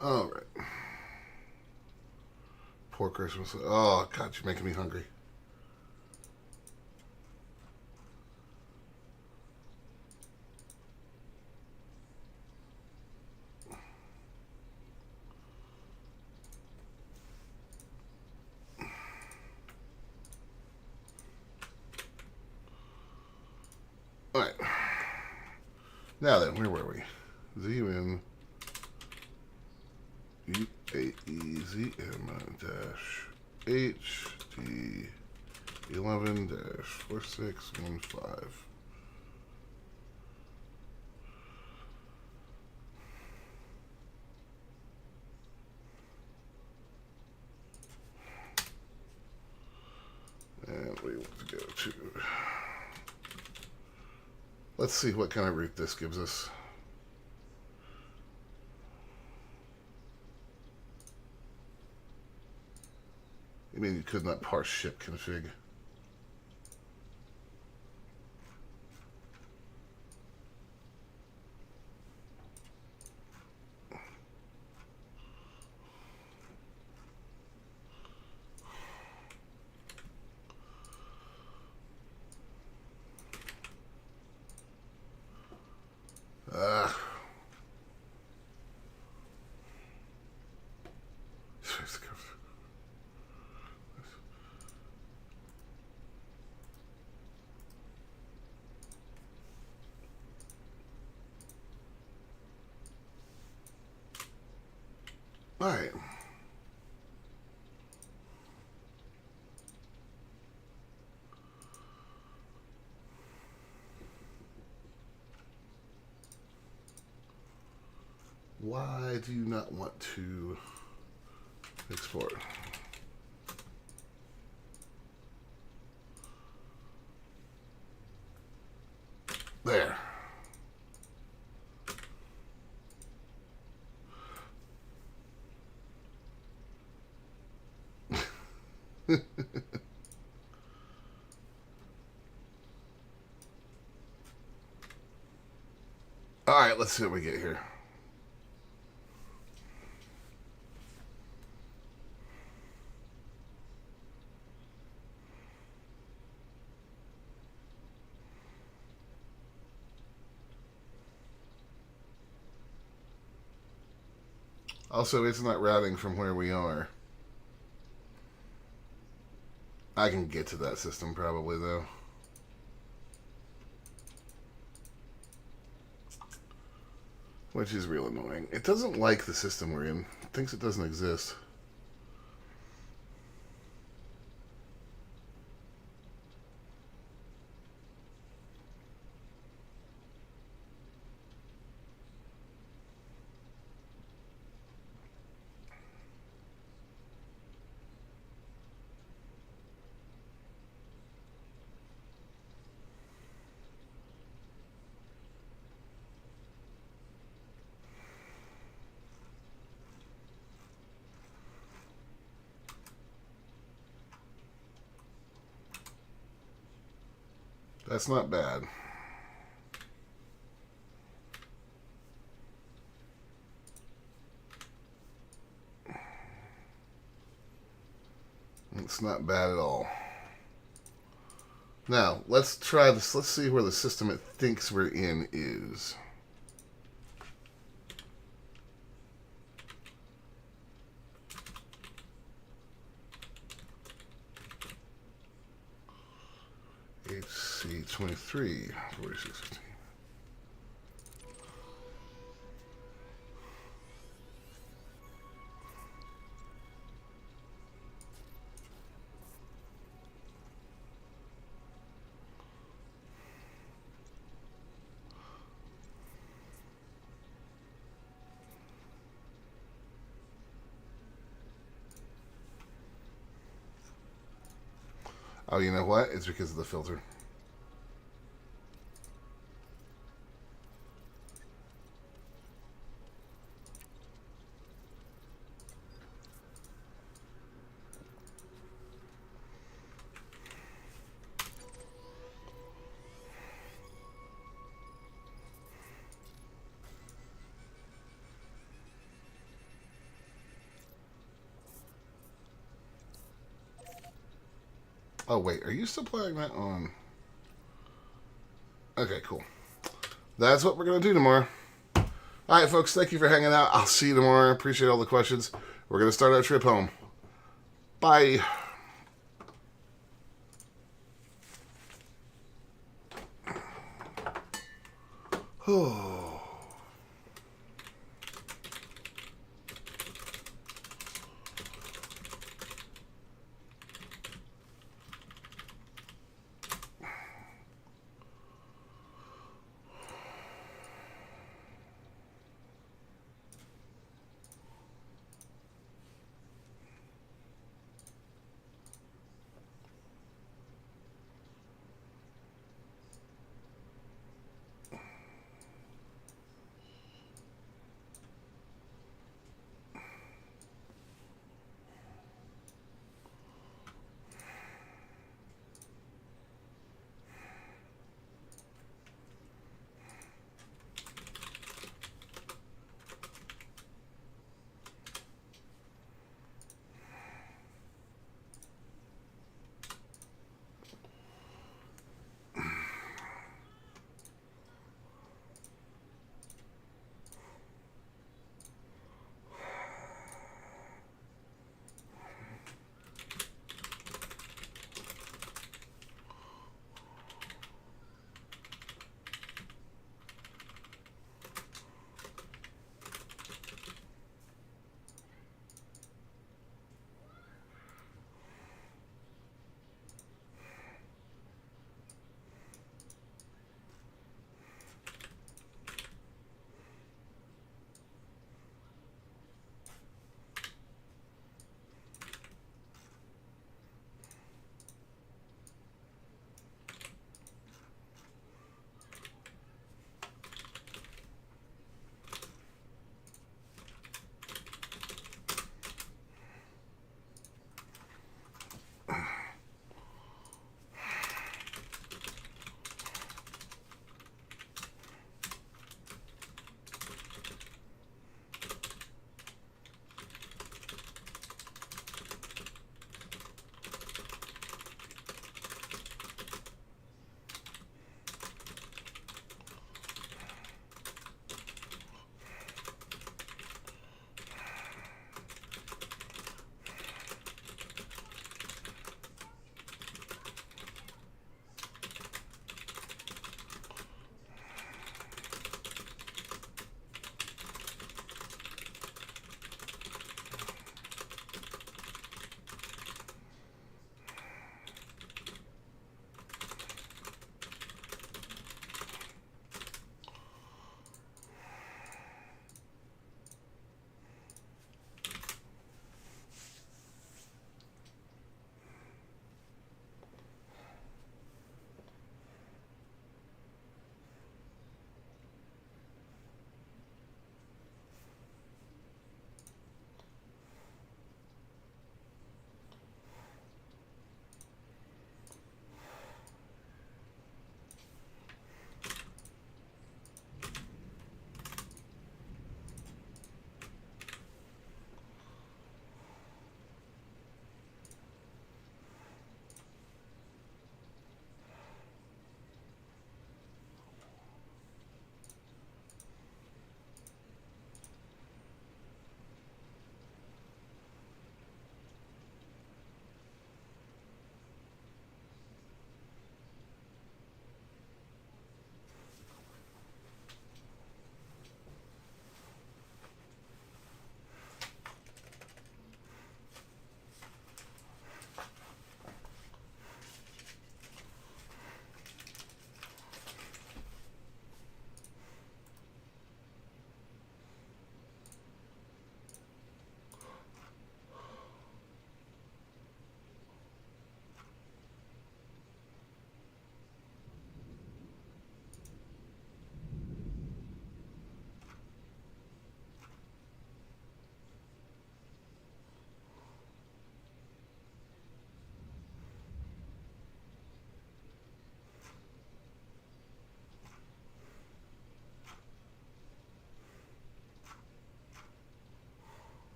All right. Poor Christmas. Oh, God, you're making me hungry. All right. Now then, where were we? ZUN UAEZM dash HD 11 dash 4615. And we want to go to. Let's see what kind of route this gives us. You mean you could not parse ship config? All right. Why do you not want to export? There. All right, let's see what we get here. Also, it's not routing from where we are. I can get to that system probably, though. Which is real annoying. It doesn't like the system we're in. It thinks it doesn't exist. That's not bad. It's not bad at all. Now, let's try this. Let's see where the system it thinks we're in is. 23, 46, 15. Oh, you know what? It's because of the filter. Oh, wait. Are you still playing that on? Okay, cool. That's what we're going to do tomorrow. All right, folks. Thank you for hanging out. I'll see you tomorrow. Appreciate all the questions. We're going to start our trip home. Bye. Oh.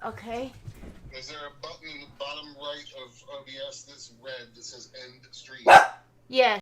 Okay. Is there a button in the bottom right of OBS that's red that says end stream? Yes.